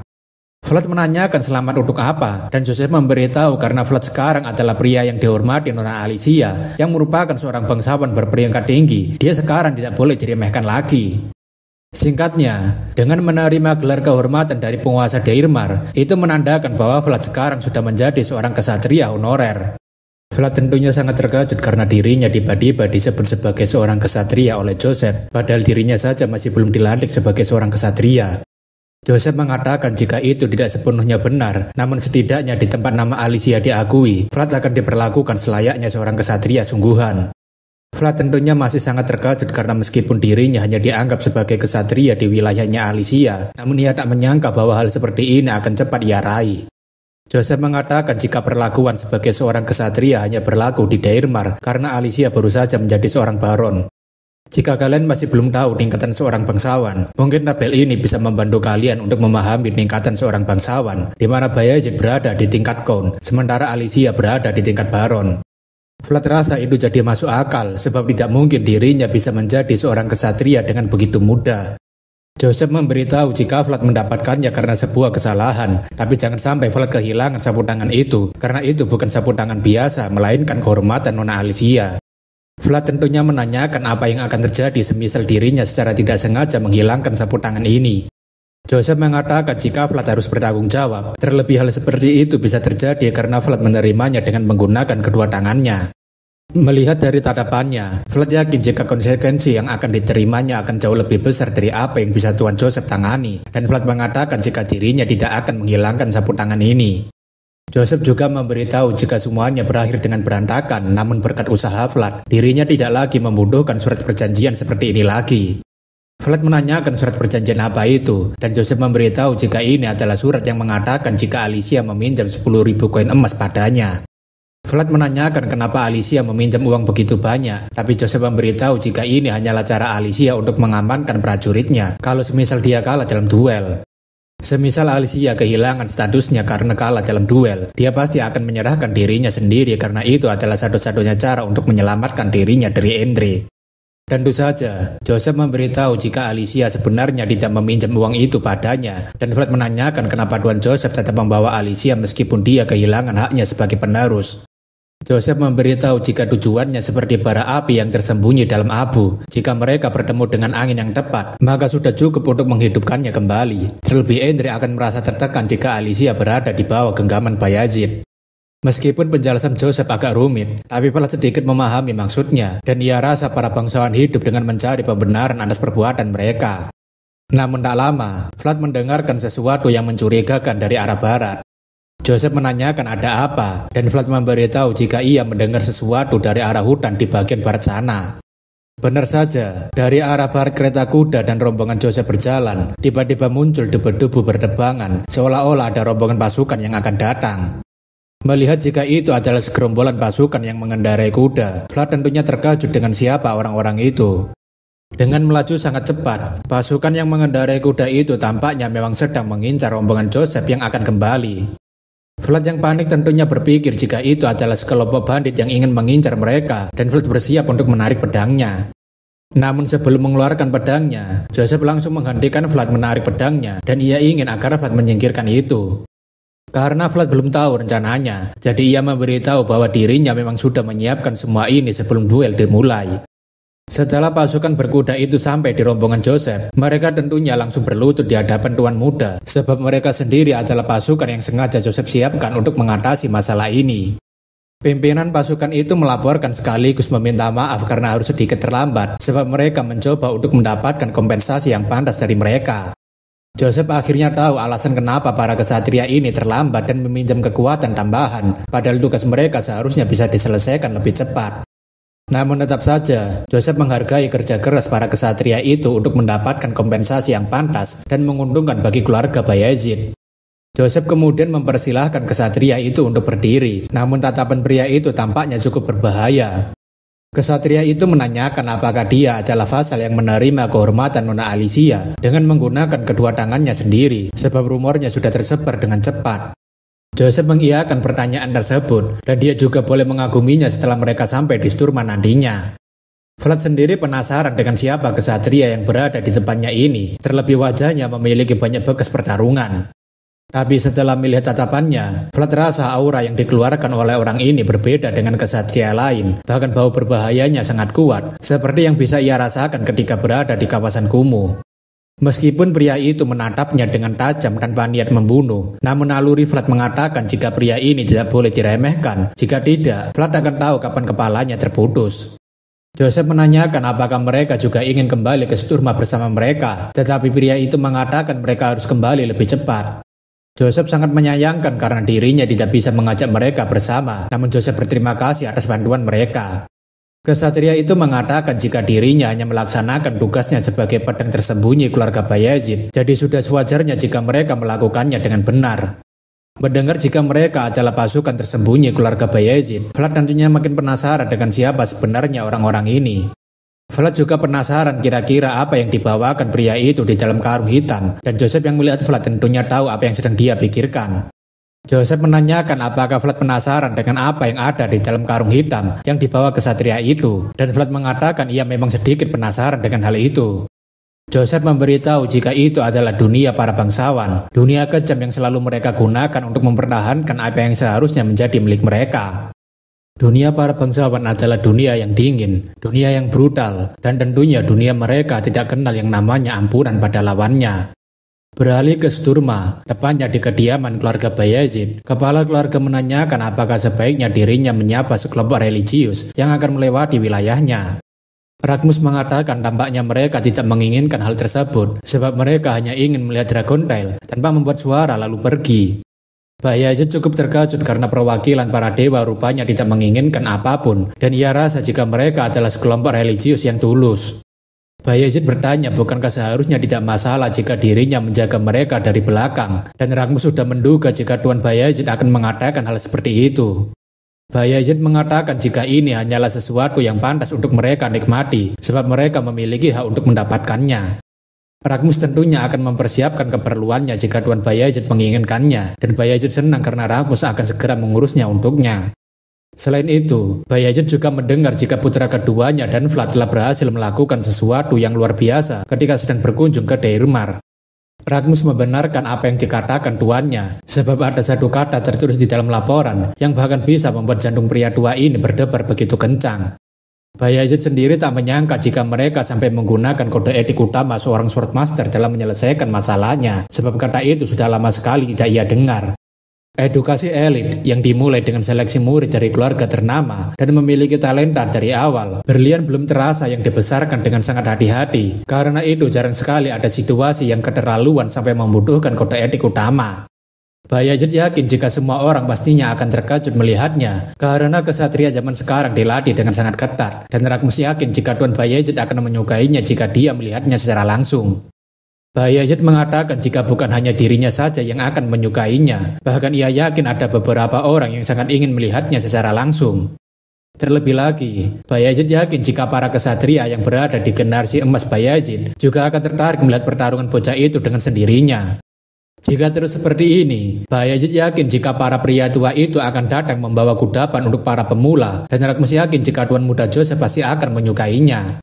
Flat menanyakan selamat untuk apa, dan Joseph memberitahu karena Flat sekarang adalah pria yang dihormati Nona Alicia, yang merupakan seorang bangsawan berperingkat tinggi. Dia sekarang tidak boleh diremehkan lagi. Singkatnya, dengan menerima gelar kehormatan dari penguasa Deirmar, itu menandakan bahwa Flat sekarang sudah menjadi seorang kesatria honorer. Flat tentunya sangat terkejut karena dirinya tiba-tiba disebut sebagai seorang kesatria oleh Joseph, padahal dirinya saja masih belum dilantik sebagai seorang kesatria. Joseph mengatakan jika itu tidak sepenuhnya benar, namun setidaknya di tempat nama Alicia diakui, Flat akan diperlakukan selayaknya seorang kesatria sungguhan. Flat tentunya masih sangat terkejut karena meskipun dirinya hanya dianggap sebagai kesatria di wilayahnya Alicia, namun ia tak menyangka bahwa hal seperti ini akan cepat ia raih. Joseph mengatakan jika perlakuan sebagai seorang kesatria hanya berlaku di Deirmar karena Alicia baru saja menjadi seorang baron. Jika kalian masih belum tahu tingkatan seorang bangsawan, mungkin tabel ini bisa membantu kalian untuk memahami tingkatan seorang bangsawan, di mana Bayezid berada di tingkat Count, sementara Alicia berada di tingkat baron. Flat rasa itu jadi masuk akal, sebab tidak mungkin dirinya bisa menjadi seorang kesatria dengan begitu mudah. Joseph memberitahu jika Flat mendapatkannya karena sebuah kesalahan, tapi jangan sampai Flat kehilangan sapu tangan itu, karena itu bukan sapu tangan biasa, melainkan kehormatan Nona Alicia. Flat tentunya menanyakan apa yang akan terjadi semisal dirinya secara tidak sengaja menghilangkan sapu tangan ini. Joseph mengatakan jika Flat harus bertanggung jawab, terlebih hal seperti itu bisa terjadi karena Flat menerimanya dengan menggunakan kedua tangannya. Melihat dari tatapannya, Flat yakin jika konsekuensi yang akan diterimanya akan jauh lebih besar dari apa yang bisa Tuan Joseph tangani, dan Flat mengatakan jika dirinya tidak akan menghilangkan sapu tangan ini. Joseph juga memberitahu jika semuanya berakhir dengan berantakan, namun berkat usaha Flat, dirinya tidak lagi membutuhkan surat perjanjian seperti ini lagi. Flat menanyakan surat perjanjian apa itu, dan Joseph memberitahu jika ini adalah surat yang mengatakan jika Alicia meminjam 10.000 koin emas padanya. Vlad menanyakan kenapa Alicia meminjam uang begitu banyak, tapi Joseph memberitahu jika ini hanyalah cara Alicia untuk mengamankan prajuritnya kalau semisal dia kalah dalam duel. Semisal Alicia kehilangan statusnya karena kalah dalam duel, dia pasti akan menyerahkan dirinya sendiri karena itu adalah satu-satunya cara untuk menyelamatkan dirinya dari Endre. Tentu saja, Joseph memberitahu jika Alicia sebenarnya tidak meminjam uang itu padanya, dan Vlad menanyakan kenapa Tuan Joseph tetap membawa Alicia meskipun dia kehilangan haknya sebagai penerus. Joseph memberitahu jika tujuannya seperti bara api yang tersembunyi dalam abu. Jika mereka bertemu dengan angin yang tepat, maka sudah cukup untuk menghidupkannya kembali. Terlebih Endre akan merasa tertekan jika Alicia berada di bawah genggaman Bayezid. Meskipun penjelasan Joseph agak rumit, tapi Vlad sedikit memahami maksudnya, dan ia rasa para bangsawan hidup dengan mencari pembenaran atas perbuatan mereka. Namun tak lama, Vlad mendengarkan sesuatu yang mencurigakan dari arah barat. Joseph menanyakan ada apa, dan Vlad memberitahu jika ia mendengar sesuatu dari arah hutan di bagian barat sana. Benar saja, dari arah barat kereta kuda dan rombongan Joseph berjalan, tiba-tiba muncul debu-debu bertebangan, seolah-olah ada rombongan pasukan yang akan datang. Melihat jika itu adalah segerombolan pasukan yang mengendarai kuda, Vlad tentunya terkejut dengan siapa orang-orang itu. Dengan melaju sangat cepat, pasukan yang mengendarai kuda itu tampaknya memang sedang mengincar rombongan Joseph yang akan kembali. Vlad yang panik tentunya berpikir jika itu adalah sekelompok bandit yang ingin mengincar mereka, dan Vlad bersiap untuk menarik pedangnya. Namun sebelum mengeluarkan pedangnya, Joseph langsung menghentikan Vlad menarik pedangnya, dan ia ingin agar Vlad menyingkirkan itu. Karena Vlad belum tahu rencananya, jadi ia memberitahu bahwa dirinya memang sudah menyiapkan semua ini sebelum duel dimulai. Setelah pasukan berkuda itu sampai di rombongan Joseph, mereka tentunya langsung berlutut di hadapan Tuan Muda, sebab mereka sendiri adalah pasukan yang sengaja Joseph siapkan untuk mengatasi masalah ini. Pimpinan pasukan itu melaporkan sekaligus meminta maaf karena harus sedikit terlambat, sebab mereka mencoba untuk mendapatkan kompensasi yang pantas dari mereka. Joseph akhirnya tahu alasan kenapa para kesatria ini terlambat dan meminjam kekuatan tambahan, padahal tugas mereka seharusnya bisa diselesaikan lebih cepat. Namun tetap saja, Joseph menghargai kerja keras para kesatria itu untuk mendapatkan kompensasi yang pantas dan menguntungkan bagi keluarga Bayezid. Joseph kemudian mempersilahkan kesatria itu untuk berdiri, namun tatapan pria itu tampaknya cukup berbahaya. Kesatria itu menanyakan apakah dia adalah vassal yang menerima kehormatan Nona Alicia dengan menggunakan kedua tangannya sendiri, sebab rumornya sudah tersebar dengan cepat. Joseph mengiyakan pertanyaan tersebut, dan dia juga boleh mengaguminya setelah mereka sampai di Sturma nantinya. Vlad sendiri penasaran dengan siapa kesatria yang berada di tempatnya ini, terlebih wajahnya memiliki banyak bekas pertarungan. Tapi setelah melihat tatapannya, Vlad rasa aura yang dikeluarkan oleh orang ini berbeda dengan kesatria lain, bahkan bau berbahayanya sangat kuat, seperti yang bisa ia rasakan ketika berada di kawasan kumuh. Meskipun pria itu menatapnya dengan tajam tanpa niat membunuh, namun naluri Vlad mengatakan jika pria ini tidak boleh diremehkan. Jika tidak, Vlad akan tahu kapan kepalanya terputus. Joseph menanyakan apakah mereka juga ingin kembali ke Sturma bersama mereka, tetapi pria itu mengatakan mereka harus kembali lebih cepat. Joseph sangat menyayangkan karena dirinya tidak bisa mengajak mereka bersama, namun Joseph berterima kasih atas bantuan mereka. Kesatria itu mengatakan jika dirinya hanya melaksanakan tugasnya sebagai pedang tersembunyi keluarga Bayezid, jadi sudah sewajarnya jika mereka melakukannya dengan benar. Mendengar jika mereka adalah pasukan tersembunyi keluarga Bayezid, Vlad tentunya makin penasaran dengan siapa sebenarnya orang-orang ini. Vlad juga penasaran kira-kira apa yang dibawakan pria itu di dalam karung hitam, dan Joseph yang melihat Vlad tentunya tahu apa yang sedang dia pikirkan. Joseph menanyakan apakah Vlad penasaran dengan apa yang ada di dalam karung hitam yang dibawa kesatria itu, dan Vlad mengatakan ia memang sedikit penasaran dengan hal itu. Joseph memberitahu jika itu adalah dunia para bangsawan, dunia kejam yang selalu mereka gunakan untuk mempertahankan apa yang seharusnya menjadi milik mereka. Dunia para bangsawan adalah dunia yang dingin, dunia yang brutal, dan tentunya dunia mereka tidak kenal yang namanya ampunan pada lawannya. Beralih ke Sturma, tepatnya di kediaman keluarga Bayezid, kepala keluarga menanyakan apakah sebaiknya dirinya menyapa sekelompok religius yang akan melewati wilayahnya. Ragmus mengatakan tampaknya mereka tidak menginginkan hal tersebut, sebab mereka hanya ingin melihat Dragontail tanpa membuat suara lalu pergi. Bayezid cukup terkejut karena perwakilan para dewa rupanya tidak menginginkan apapun, dan ia rasa jika mereka adalah sekelompok religius yang tulus. Bayezid bertanya bukankah seharusnya tidak masalah jika dirinya menjaga mereka dari belakang, dan Ragmus sudah menduga jika Tuan Bayezid akan mengatakan hal seperti itu. Bayezid mengatakan jika ini hanyalah sesuatu yang pantas untuk mereka nikmati, sebab mereka memiliki hak untuk mendapatkannya. Rakmus tentunya akan mempersiapkan keperluannya jika Tuan Bayezid menginginkannya, dan Bayezid senang karena Rakmus akan segera mengurusnya untuknya. Selain itu, Bayezid juga mendengar jika putra keduanya dan Vlad telah berhasil melakukan sesuatu yang luar biasa ketika sedang berkunjung ke Deirmar. Rakmus membenarkan apa yang dikatakan tuannya, sebab ada satu kata tertulis di dalam laporan yang bahkan bisa membuat jantung pria tua ini berdebar begitu kencang. Bayezid sendiri tak menyangka jika mereka sampai menggunakan kode etik utama seorang swordmaster dalam menyelesaikan masalahnya, sebab kata itu sudah lama sekali tidak ia dengar. Edukasi elit yang dimulai dengan seleksi murid dari keluarga ternama dan memiliki talenta dari awal, berlian belum terasa yang dibesarkan dengan sangat hati-hati. Karena itu jarang sekali ada situasi yang keterlaluan sampai membutuhkan kode etik utama. Bayezid yakin jika semua orang pastinya akan terkejut melihatnya, karena kesatria zaman sekarang dilatih dengan sangat ketat, dan Rakmus yakin jika Tuan Bayezid akan menyukainya jika dia melihatnya secara langsung. Bayezid mengatakan jika bukan hanya dirinya saja yang akan menyukainya, bahkan ia yakin ada beberapa orang yang sangat ingin melihatnya secara langsung. Terlebih lagi, Bayezid yakin jika para kesatria yang berada di generasi emas Bayezid juga akan tertarik melihat pertarungan bocah itu dengan sendirinya. Jika terus seperti ini, Bayezid yakin jika para pria tua itu akan datang membawa kudapan untuk para pemula, dan Rakmus yakin jika Tuan Muda Joseph pasti akan menyukainya.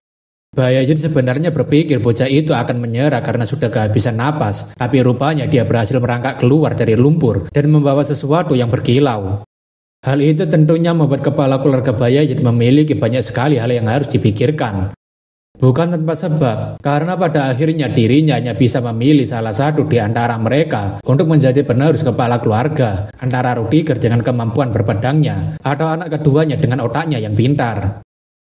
Bayezid sebenarnya berpikir bocah itu akan menyerah karena sudah kehabisan napas, tapi rupanya dia berhasil merangkak keluar dari lumpur dan membawa sesuatu yang berkilau. Hal itu tentunya membuat kepala keluarga Bayezid memiliki banyak sekali hal yang harus dipikirkan. Bukan tanpa sebab, karena pada akhirnya dirinya hanya bisa memilih salah satu di antara mereka untuk menjadi penerus kepala keluarga, antara Rudiger dengan kemampuan berpedangnya, atau anak keduanya dengan otaknya yang pintar.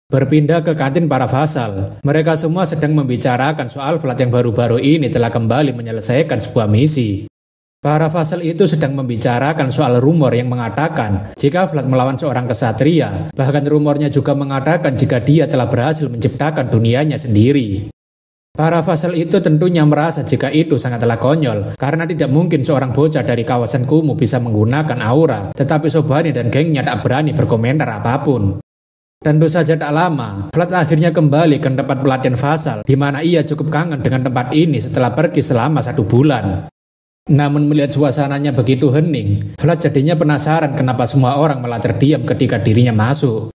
Berpindah ke kantin para vasal, mereka semua sedang membicarakan soal Vlad yang baru-baru ini telah kembali menyelesaikan sebuah misi. Para vasal itu sedang membicarakan soal rumor yang mengatakan jika Vlad melawan seorang kesatria, bahkan rumornya juga mengatakan jika dia telah berhasil menciptakan dunianya sendiri. Para vasal itu tentunya merasa jika itu sangatlah konyol, karena tidak mungkin seorang bocah dari kawasan kumuh bisa menggunakan aura, tetapi Sobani dan gengnya tak berani berkomentar apapun. Tentu saja tak lama, Vlad akhirnya kembali ke tempat pelatihan vasal, di mana ia cukup kangen dengan tempat ini setelah pergi selama 1 bulan. Namun melihat suasananya begitu hening, Vlad jadinya penasaran kenapa semua orang malah terdiam ketika dirinya masuk.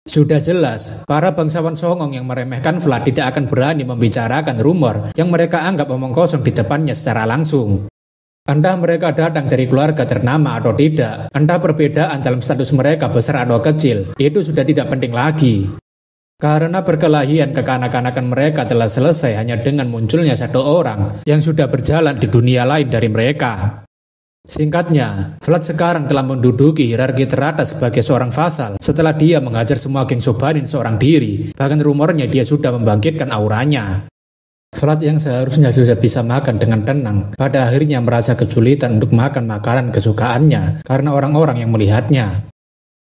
Sudah jelas, para bangsawan songong yang meremehkan Vlad tidak akan berani membicarakan rumor yang mereka anggap omong kosong di depannya secara langsung. Entah mereka datang dari keluarga ternama atau tidak, entah perbedaan dalam status mereka besar atau kecil, itu sudah tidak penting lagi. Karena perkelahian kekanak-kanakan mereka telah selesai hanya dengan munculnya satu orang yang sudah berjalan di dunia lain dari mereka. Singkatnya, Vlad sekarang telah menduduki hierarki teratas sebagai seorang vasal setelah dia menghajar semua geng Sobanin seorang diri, bahkan rumornya dia sudah membangkitkan auranya. Vlad yang seharusnya sudah bisa makan dengan tenang, pada akhirnya merasa kesulitan untuk makan makanan kesukaannya karena orang-orang yang melihatnya.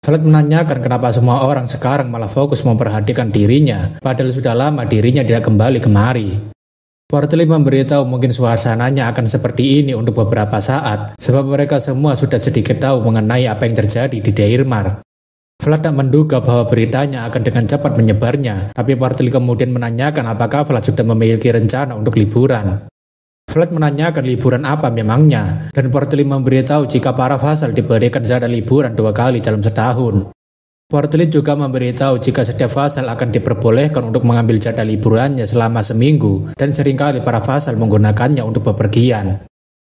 Vlad menanyakan kenapa semua orang sekarang malah fokus memperhatikan dirinya, padahal sudah lama dirinya tidak kembali kemari. Portly memberitahu mungkin suasananya akan seperti ini untuk beberapa saat, sebab mereka semua sudah sedikit tahu mengenai apa yang terjadi di Deirmar. Vlad tak menduga bahwa beritanya akan dengan cepat menyebarnya, tapi Portly kemudian menanyakan apakah Vlad sudah memiliki rencana untuk liburan. Vlad menanyakan liburan apa memangnya, dan Portly memberitahu jika para vasal diberikan jatah liburan 2 kali dalam setahun. Portly juga memberitahu jika setiap vasal akan diperbolehkan untuk mengambil jatah liburannya selama seminggu, dan seringkali para vasal menggunakannya untuk bepergian.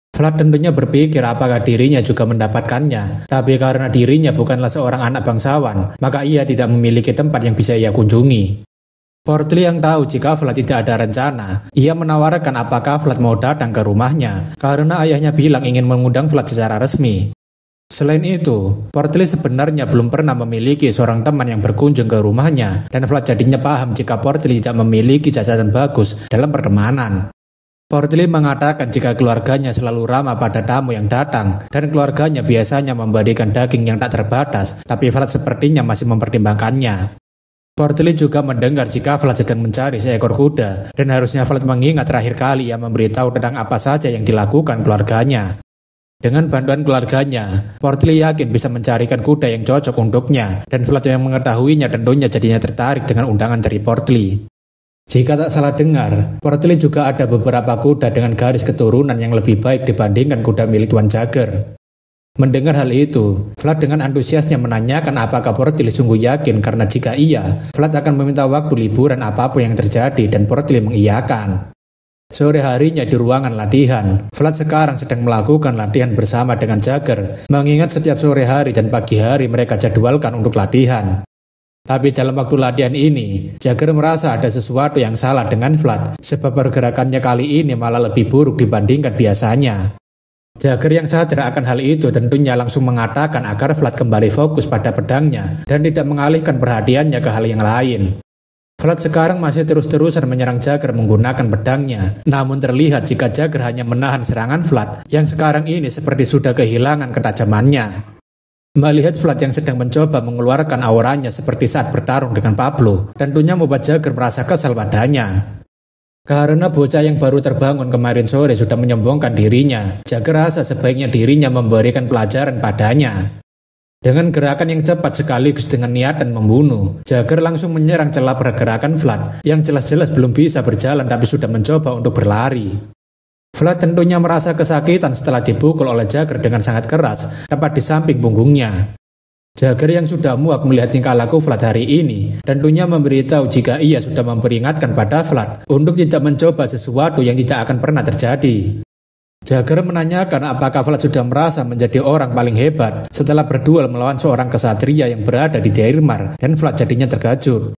Vlad tentunya berpikir apakah dirinya juga mendapatkannya, tapi karena dirinya bukanlah seorang anak bangsawan, maka ia tidak memiliki tempat yang bisa ia kunjungi. Portly yang tahu jika Vlad tidak ada rencana, ia menawarkan apakah Vlad mau datang ke rumahnya, karena ayahnya bilang ingin mengundang Vlad secara resmi. Selain itu, Portly sebenarnya belum pernah memiliki seorang teman yang berkunjung ke rumahnya, dan Vlad jadinya paham jika Portly tidak memiliki catatan bagus dalam pertemanan. Portly mengatakan jika keluarganya selalu ramah pada tamu yang datang, dan keluarganya biasanya memberikan daging yang tak terbatas, tapi Vlad sepertinya masih mempertimbangkannya. Portly juga mendengar jika Vlad sedang mencari seekor kuda, dan harusnya Vlad mengingat terakhir kali ia memberitahu tentang apa saja yang dilakukan keluarganya. Dengan bantuan keluarganya, Portly yakin bisa mencarikan kuda yang cocok untuknya, dan Vlad yang mengetahuinya tentunya jadinya tertarik dengan undangan dari Portly. Jika tak salah dengar, Portly juga ada beberapa kuda dengan garis keturunan yang lebih baik dibandingkan kuda milik Tuan Jagger. Mendengar hal itu, Vlad dengan antusiasnya menanyakan apakah Portly sungguh yakin karena jika iya, Vlad akan meminta waktu liburan apapun yang terjadi dan Portly mengiyakan. Sore harinya di ruangan latihan, Vlad sekarang sedang melakukan latihan bersama dengan Jagger, mengingat setiap sore hari dan pagi hari mereka jadwalkan untuk latihan. Tapi dalam waktu latihan ini, Jagger merasa ada sesuatu yang salah dengan Vlad, sebab pergerakannya kali ini malah lebih buruk dibandingkan biasanya. Jagger yang sadar akan hal itu tentunya langsung mengatakan agar Vlad kembali fokus pada pedangnya dan tidak mengalihkan perhatiannya ke hal yang lain. Vlad sekarang masih terus-terusan menyerang Jagger menggunakan pedangnya, namun terlihat jika Jagger hanya menahan serangan Vlad yang sekarang ini seperti sudah kehilangan ketajamannya. Melihat Vlad yang sedang mencoba mengeluarkan auranya seperti saat bertarung dengan Pablo, tentunya membuat Jagger merasa kesal padanya. Karena bocah yang baru terbangun kemarin sore sudah menyombongkan dirinya, Jagger rasa sebaiknya dirinya memberikan pelajaran padanya. Dengan gerakan yang cepat sekaligus dengan niatan membunuh, Jagger langsung menyerang celah pergerakan Vlad yang jelas-jelas belum bisa berjalan tapi sudah mencoba untuk berlari. Vlad tentunya merasa kesakitan setelah dipukul oleh Jagger dengan sangat keras tepat di samping punggungnya. Jagger yang sudah muak melihat tingkah laku Vlad hari ini tentunya memberitahu jika ia sudah memperingatkan pada Vlad untuk tidak mencoba sesuatu yang tidak akan pernah terjadi. Jagger menanyakan apakah Vlad sudah merasa menjadi orang paling hebat setelah berduel melawan seorang kesatria yang berada di Deirmar, dan Vlad jadinya terkejut.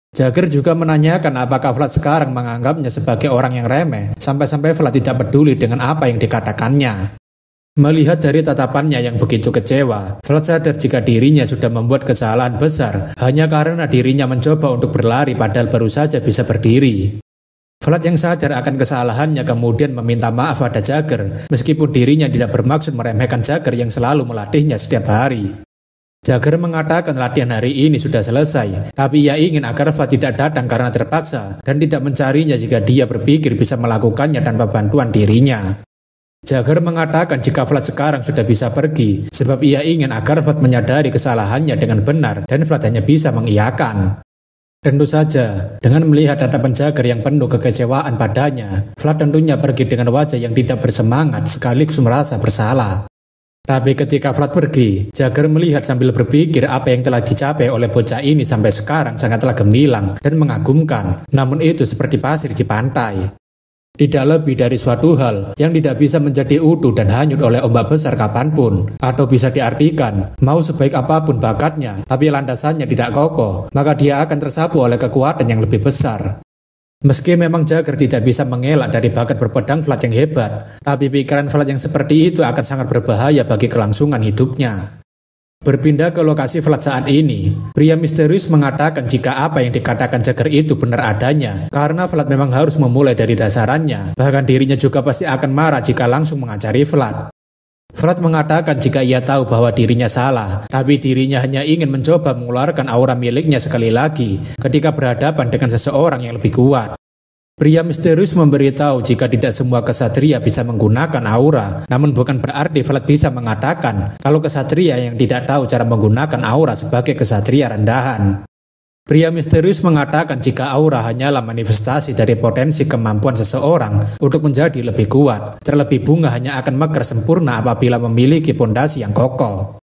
Jagger juga menanyakan apakah Vlad sekarang menganggapnya sebagai orang yang remeh, sampai-sampai Vlad tidak peduli dengan apa yang dikatakannya. Melihat dari tatapannya yang begitu kecewa, Vlad sadar jika dirinya sudah membuat kesalahan besar hanya karena dirinya mencoba untuk berlari padahal baru saja bisa berdiri. Vlad yang sadar akan kesalahannya kemudian meminta maaf pada Jagger, meskipun dirinya tidak bermaksud meremehkan Jagger yang selalu melatihnya setiap hari. Jagger mengatakan latihan hari ini sudah selesai, tapi ia ingin agar Vlad tidak datang karena terpaksa dan tidak mencarinya jika dia berpikir bisa melakukannya tanpa bantuan dirinya. Jagger mengatakan jika Vlad sekarang sudah bisa pergi, sebab ia ingin agar Vlad menyadari kesalahannya dengan benar dan Vlad hanya bisa mengiyakan. Tentu saja, dengan melihat tatapan Jagger yang penuh kekecewaan padanya, Vlad tentunya pergi dengan wajah yang tidak bersemangat sekaligus merasa bersalah. Tapi ketika Vlad pergi, Jagger melihat sambil berpikir apa yang telah dicapai oleh bocah ini sampai sekarang sangatlah gemilang dan mengagumkan, namun itu seperti pasir di pantai. Tidak lebih dari suatu hal yang tidak bisa menjadi utuh dan hanyut oleh ombak besar kapanpun. Atau bisa diartikan, mau sebaik apapun bakatnya, tapi landasannya tidak kokoh, maka dia akan tersapu oleh kekuatan yang lebih besar. Meski memang Jagger tidak bisa mengelak dari bakat berpedang Vlad yang hebat, tapi pikiran Vlad yang seperti itu akan sangat berbahaya bagi kelangsungan hidupnya. Berpindah ke lokasi Vlad saat ini, pria misterius mengatakan jika apa yang dikatakan Jagger itu benar adanya, karena Vlad memang harus memulai dari dasarannya, bahkan dirinya juga pasti akan marah jika langsung mengajari Vlad. Vlad mengatakan jika ia tahu bahwa dirinya salah, tapi dirinya hanya ingin mencoba mengeluarkan aura miliknya sekali lagi ketika berhadapan dengan seseorang yang lebih kuat. Pria misterius memberitahu jika tidak semua kesatria bisa menggunakan aura, namun bukan berarti Vlad bisa mengatakan kalau kesatria yang tidak tahu cara menggunakan aura sebagai kesatria rendahan. Pria misterius mengatakan jika aura hanyalah manifestasi dari potensi kemampuan seseorang untuk menjadi lebih kuat, terlebih bunga hanya akan mekar sempurna apabila memiliki pondasi yang kokoh.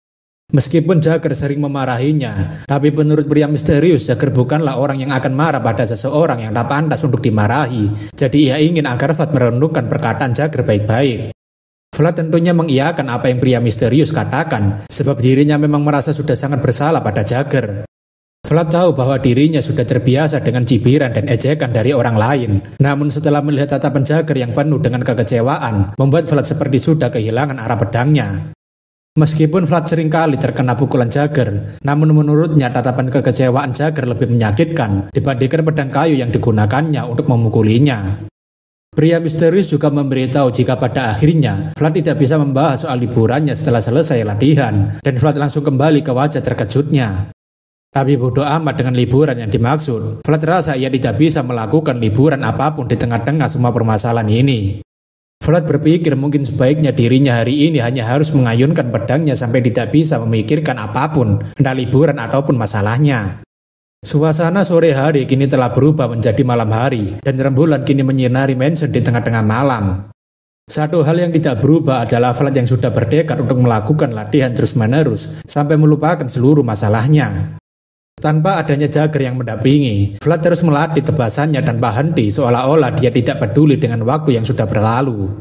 Meskipun Jagger sering memarahinya, tapi menurut pria misterius, Jagger bukanlah orang yang akan marah pada seseorang yang tak pantas untuk dimarahi. Jadi ia ingin agar Vlad merenungkan perkataan Jagger baik-baik. Vlad tentunya mengiyakan apa yang pria misterius katakan, sebab dirinya memang merasa sudah sangat bersalah pada Jagger. Vlad tahu bahwa dirinya sudah terbiasa dengan cibiran dan ejekan dari orang lain. Namun setelah melihat tatapan Jagger yang penuh dengan kekecewaan, membuat Vlad seperti sudah kehilangan arah pedangnya. Meskipun Vlad seringkali terkena pukulan Jagger, namun menurutnya tatapan kekecewaan Jagger lebih menyakitkan dibandingkan pedang kayu yang digunakannya untuk memukulinya. Pria misterius juga memberitahu jika pada akhirnya Vlad tidak bisa membahas soal liburannya setelah selesai latihan, dan Vlad langsung kembali ke wajah terkejutnya. Tapi bodoh amat dengan liburan yang dimaksud. Vlad rasa ia tidak bisa melakukan liburan apapun di tengah-tengah semua permasalahan ini. Vlad berpikir mungkin sebaiknya dirinya hari ini hanya harus mengayunkan pedangnya sampai tidak bisa memikirkan apapun, entah liburan ataupun masalahnya. Suasana sore hari kini telah berubah menjadi malam hari, dan rembulan kini menyinari mansion di tengah-tengah malam. Satu hal yang tidak berubah adalah Vlad yang sudah bertekad untuk melakukan latihan terus-menerus sampai melupakan seluruh masalahnya. Tanpa adanya Jagger yang mendampingi, Vlad terus melatih tebasannya tanpa henti seolah-olah dia tidak peduli dengan waktu yang sudah berlalu.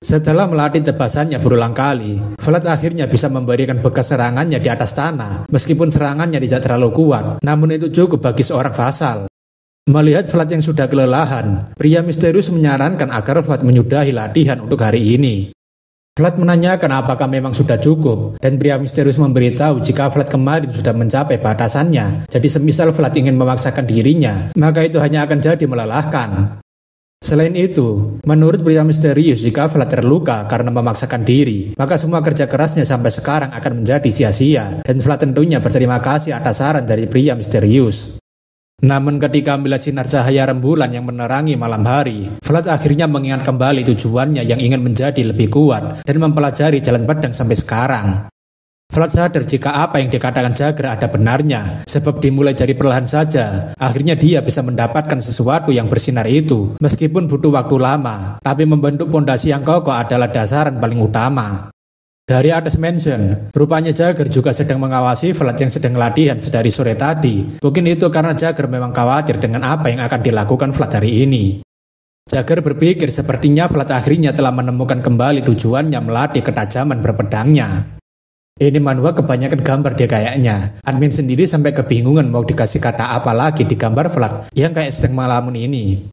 Setelah melatih tebasannya berulang kali, Vlad akhirnya bisa memberikan bekas serangannya di atas tanah meskipun serangannya tidak terlalu kuat, namun itu cukup bagi seorang vasal. Melihat Vlad yang sudah kelelahan, pria misterius menyarankan agar Vlad menyudahi latihan untuk hari ini. Vlad menanyakan apakah memang sudah cukup, dan pria misterius memberitahu jika Vlad kemarin sudah mencapai batasannya, jadi semisal Vlad ingin memaksakan dirinya, maka itu hanya akan jadi melelahkan. Selain itu, menurut pria misterius jika Vlad terluka karena memaksakan diri, maka semua kerja kerasnya sampai sekarang akan menjadi sia-sia, dan Vlad tentunya berterima kasih atas saran dari pria misterius. Namun ketika melihat sinar cahaya rembulan yang menerangi malam hari, Vlad akhirnya mengingat kembali tujuannya yang ingin menjadi lebih kuat dan mempelajari jalan pedang sampai sekarang. Vlad sadar jika apa yang dikatakan Jagger ada benarnya, sebab dimulai dari perlahan saja, akhirnya dia bisa mendapatkan sesuatu yang bersinar itu, meskipun butuh waktu lama, tapi membentuk pondasi yang kokoh adalah dasaran paling utama. Dari atas mansion, rupanya Jagger juga sedang mengawasi Vlad yang sedang latihan sedari sore tadi. Mungkin itu karena Jagger memang khawatir dengan apa yang akan dilakukan Vlad hari ini. Jagger berpikir sepertinya Vlad akhirnya telah menemukan kembali tujuannya melatih ketajaman berpedangnya. Ini manhwa kebanyakan gambar dia kayaknya. Admin sendiri sampai kebingungan mau dikasih kata apa lagi di gambar Vlad yang kayak sedang melamun ini.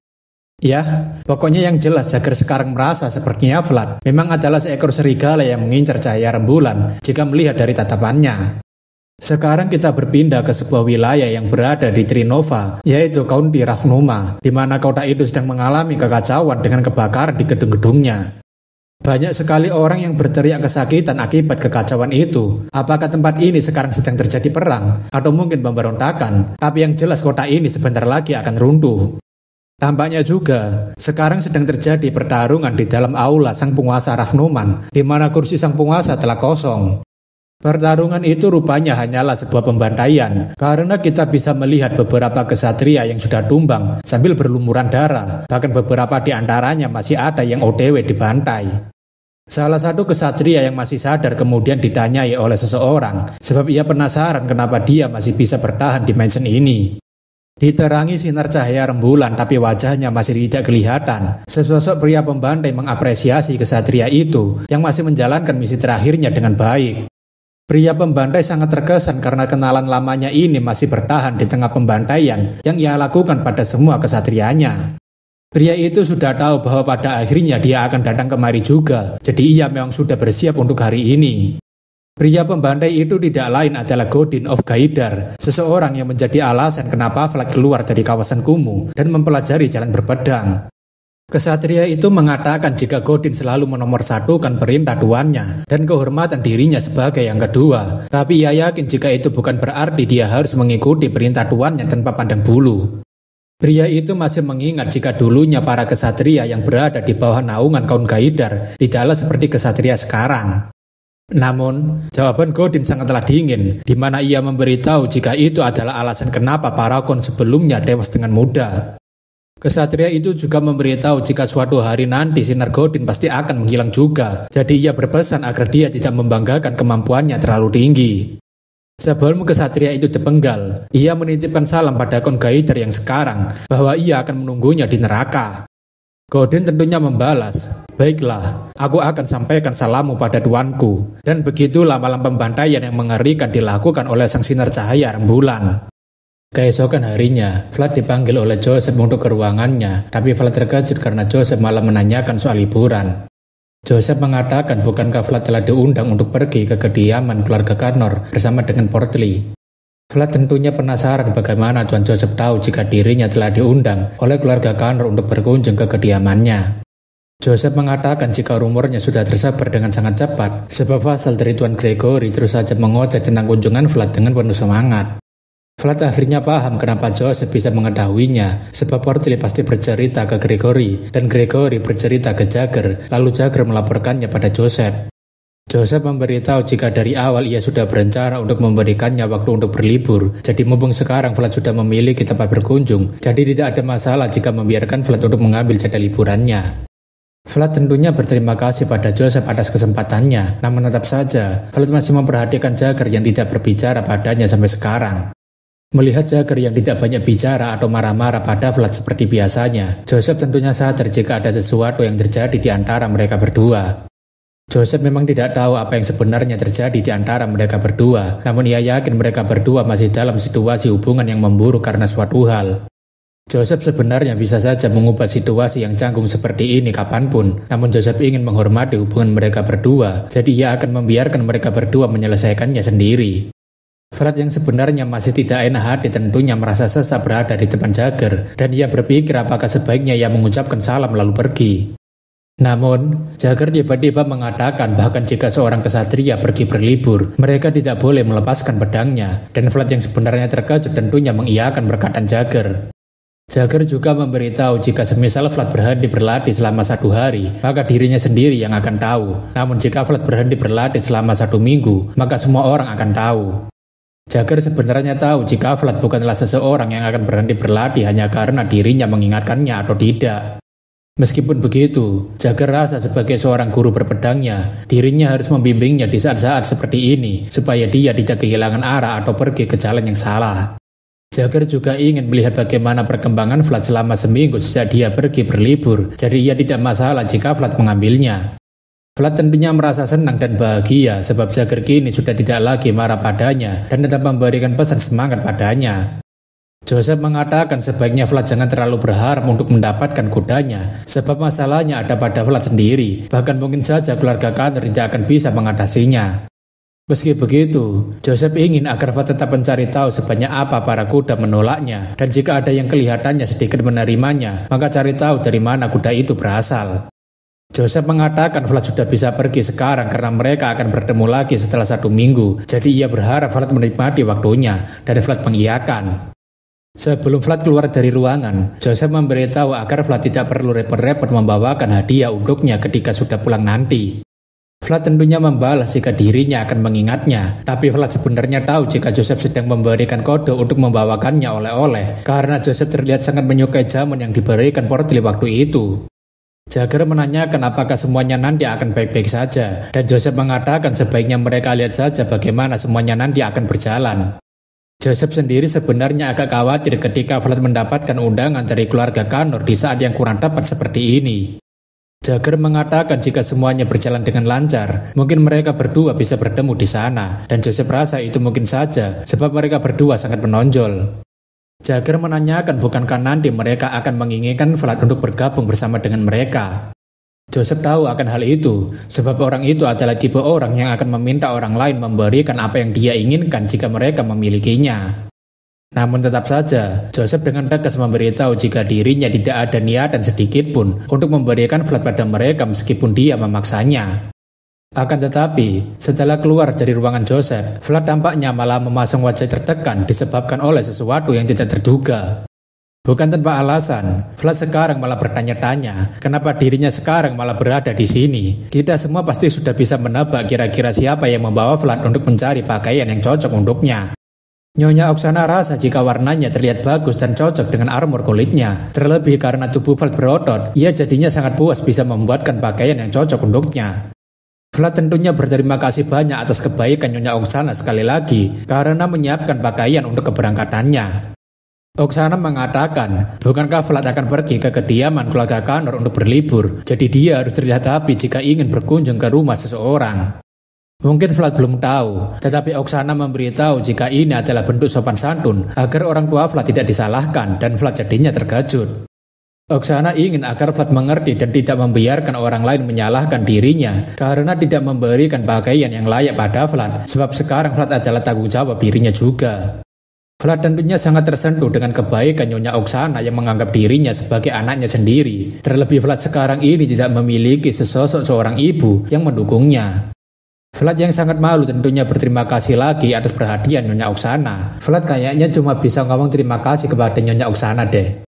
Ya, pokoknya yang jelas Jagger sekarang merasa sepertinya Vlad memang adalah seekor serigala yang mengincar cahaya rembulan jika melihat dari tatapannya. Sekarang kita berpindah ke sebuah wilayah yang berada di Trinova, yaitu County Ravnuma, di mana kota itu sedang mengalami kekacauan dengan kebakaran di gedung-gedungnya. Banyak sekali orang yang berteriak kesakitan akibat kekacauan itu. Apakah tempat ini sekarang sedang terjadi perang, atau mungkin pemberontakan? Tapi yang jelas kota ini sebentar lagi akan runtuh. Tampaknya juga, sekarang sedang terjadi pertarungan di dalam aula sang penguasa Ravnuman, di mana kursi sang penguasa telah kosong. Pertarungan itu rupanya hanyalah sebuah pembantaian, karena kita bisa melihat beberapa kesatria yang sudah tumbang sambil berlumuran darah, bahkan beberapa di antaranya masih ada yang OTW dibantai. Salah satu kesatria yang masih sadar kemudian ditanyai oleh seseorang, sebab ia penasaran kenapa dia masih bisa bertahan di mansion ini. Diterangi sinar cahaya rembulan tapi wajahnya masih tidak kelihatan. Sesosok pria pembantai mengapresiasi kesatria itu yang masih menjalankan misi terakhirnya dengan baik. Pria pembantai sangat terkesan karena kenalan lamanya ini masih bertahan di tengah pembantaian yang ia lakukan pada semua kesatrianya. Pria itu sudah tahu bahwa pada akhirnya dia akan datang kemari juga, jadi ia memang sudah bersiap untuk hari ini. Pria pembantai itu tidak lain adalah Godin of Gaidar, seseorang yang menjadi alasan kenapa Vlad keluar dari kawasan kumuh dan mempelajari jalan berpedang. Kesatria itu mengatakan jika Godin selalu menomorsatukan perintah tuannya dan kehormatan dirinya sebagai yang kedua, tapi ia yakin jika itu bukan berarti dia harus mengikuti perintah tuannya tanpa pandang bulu. Pria itu masih mengingat jika dulunya para kesatria yang berada di bawah naungan kaum Gaidar tidaklah seperti kesatria sekarang. Namun, jawaban Godin sangatlah dingin, di mana ia memberitahu jika itu adalah alasan kenapa para kon sebelumnya tewas dengan mudah. Kesatria itu juga memberitahu jika suatu hari nanti sinar Godin pasti akan menghilang juga, jadi ia berpesan agar dia tidak membanggakan kemampuannya terlalu tinggi. Sebelum kesatria itu dipenggal, ia menitipkan salam pada kon Gaidar yang sekarang, bahwa ia akan menunggunya di neraka. Godin tentunya membalas, "Baiklah, aku akan sampaikan salammu pada tuanku." Dan begitulah malam pembantaian yang mengerikan dilakukan oleh sang sinar cahaya rembulan. Keesokan harinya, Vlad dipanggil oleh Joseph untuk ke ruangannya, tapi Vlad terkejut karena Joseph malah menanyakan soal liburan. Joseph mengatakan bukankah Vlad telah diundang untuk pergi ke kediaman keluarga Connor bersama dengan Portley. Vlad tentunya penasaran bagaimana Tuan Joseph tahu jika dirinya telah diundang oleh keluarga Connor untuk berkunjung ke kediamannya. Joseph mengatakan jika rumornya sudah tersebar dengan sangat cepat, sebab vasal dari Tuan Gregory terus saja mengoceh tentang kunjungan Vlad dengan penuh semangat. Flat akhirnya paham kenapa Joseph bisa mengetahuinya, sebab Portley pasti bercerita ke Gregory, dan Gregory bercerita ke Jagger, lalu Jagger melaporkannya pada Joseph. Joseph memberitahu jika dari awal ia sudah berencana untuk memberikannya waktu untuk berlibur, jadi mumpung sekarang Flat sudah memiliki tempat berkunjung, jadi tidak ada masalah jika membiarkan Flat untuk mengambil jadwal liburannya. Flat tentunya berterima kasih pada Joseph atas kesempatannya, namun tetap saja, Flat masih memperhatikan Jagger yang tidak berbicara padanya sampai sekarang. Melihat Jagger yang tidak banyak bicara atau marah-marah pada Flat seperti biasanya, Joseph tentunya sadar jika ada sesuatu yang terjadi di antara mereka berdua. Joseph memang tidak tahu apa yang sebenarnya terjadi di antara mereka berdua, namun ia yakin mereka berdua masih dalam situasi hubungan yang memburuk karena suatu hal. Joseph sebenarnya bisa saja mengubah situasi yang canggung seperti ini kapanpun, namun Joseph ingin menghormati hubungan mereka berdua, jadi ia akan membiarkan mereka berdua menyelesaikannya sendiri. Flat yang sebenarnya masih tidak enak hati tentunya merasa sesak berada di depan Jagger, dan ia berpikir apakah sebaiknya ia mengucapkan salam lalu pergi. Namun, Jagger tiba-tiba mengatakan bahkan jika seorang kesatria pergi berlibur, mereka tidak boleh melepaskan pedangnya, dan Flat yang sebenarnya terkejut tentunya mengiyakan perkataan Jagger. Jagger juga memberitahu jika semisal Flat berhenti berlatih selama 1 hari, maka dirinya sendiri yang akan tahu. Namun jika Flat berhenti berlatih selama 1 minggu, maka semua orang akan tahu. Jagger sebenarnya tahu jika Flat bukanlah seseorang yang akan berhenti berlatih hanya karena dirinya mengingatkannya atau tidak. Meskipun begitu, Jagger rasa sebagai seorang guru berpedangnya, dirinya harus membimbingnya di saat-saat seperti ini supaya dia tidak kehilangan arah atau pergi ke jalan yang salah. Jagger juga ingin melihat bagaimana perkembangan Flat selama seminggu sejak dia pergi berlibur, jadi ia tidak masalah jika Flat mengambilnya. Flat tentunya merasa senang dan bahagia sebab Jagger kini sudah tidak lagi marah padanya dan tetap memberikan pesan semangat padanya. Joseph mengatakan sebaiknya Flat jangan terlalu berharap untuk mendapatkan kudanya, sebab masalahnya ada pada Flat sendiri, bahkan mungkin saja keluarga Connor tidak akan bisa mengatasinya. Meski begitu, Joseph ingin agar Flat tetap mencari tahu sebanyak apa para kuda menolaknya, dan jika ada yang kelihatannya sedikit menerimanya, maka cari tahu dari mana kuda itu berasal. Joseph mengatakan Flat sudah bisa pergi sekarang karena mereka akan bertemu lagi setelah 1 minggu, jadi ia berharap Flat menikmati waktunya, dan Flat mengiyakan. Sebelum Flat keluar dari ruangan, Joseph memberitahu agar Flat tidak perlu repot-repot membawakan hadiah untuknya ketika sudah pulang nanti. Flat tentunya membalas jika dirinya akan mengingatnya, tapi Flat sebenarnya tahu jika Joseph sedang memberikan kode untuk membawakannya oleh-oleh, karena Joseph terlihat sangat menyukai jamun yang diberikan Portley waktu itu. Jagger menanyakan apakah semuanya nanti akan baik-baik saja, dan Joseph mengatakan sebaiknya mereka lihat saja bagaimana semuanya nanti akan berjalan. Joseph sendiri sebenarnya agak khawatir ketika Flat mendapatkan undangan dari keluarga Connor di saat yang kurang tepat seperti ini. Jagger mengatakan jika semuanya berjalan dengan lancar, mungkin mereka berdua bisa bertemu di sana, dan Joseph rasa itu mungkin saja sebab mereka berdua sangat menonjol. Jagger menanyakan bukankah nanti mereka akan menginginkan Flat untuk bergabung bersama dengan mereka. Joseph tahu akan hal itu, sebab orang itu adalah tipe orang yang akan meminta orang lain memberikan apa yang dia inginkan jika mereka memilikinya. Namun tetap saja, Joseph dengan tegas memberitahu jika dirinya tidak ada niatan sedikit pun untuk memberikan Flat pada mereka meskipun dia memaksanya. Akan tetapi, setelah keluar dari ruangan Joseph, Flat tampaknya malah memasang wajah tertekan disebabkan oleh sesuatu yang tidak terduga. Bukan tanpa alasan, Flat sekarang malah bertanya-tanya, kenapa dirinya sekarang malah berada di sini. Kita semua pasti sudah bisa menebak kira-kira siapa yang membawa Flat untuk mencari pakaian yang cocok untuknya. Nyonya Oksana rasa jika warnanya terlihat bagus dan cocok dengan armor kulitnya. Terlebih karena tubuh Flat berotot, ia jadinya sangat puas bisa membuatkan pakaian yang cocok untuknya. Flat tentunya berterima kasih banyak atas kebaikan Nyonya Oksana sekali lagi, karena menyiapkan pakaian untuk keberangkatannya. Oksana mengatakan, bukankah Flat akan pergi ke kediaman keluarga Connor untuk berlibur, jadi dia harus terlihat rapi jika ingin berkunjung ke rumah seseorang. Mungkin Flat belum tahu, tetapi Oksana memberitahu jika ini adalah bentuk sopan santun agar orang tua Flat tidak disalahkan dan Flat jadinya terkejut. Oksana ingin agar Flat mengerti dan tidak membiarkan orang lain menyalahkan dirinya karena tidak memberikan pakaian yang layak pada Flat, sebab sekarang Flat adalah tanggung jawab dirinya juga. Flat tentunya sangat tersentuh dengan kebaikan Nyonya Oksana yang menganggap dirinya sebagai anaknya sendiri. Terlebih Flat sekarang ini tidak memiliki sesosok seorang ibu yang mendukungnya. Vlad yang sangat malu tentunya berterima kasih lagi atas perhatian Nyonya Oksana. Vlad kayaknya cuma bisa ngomong terima kasih kepada Nyonya Oksana deh.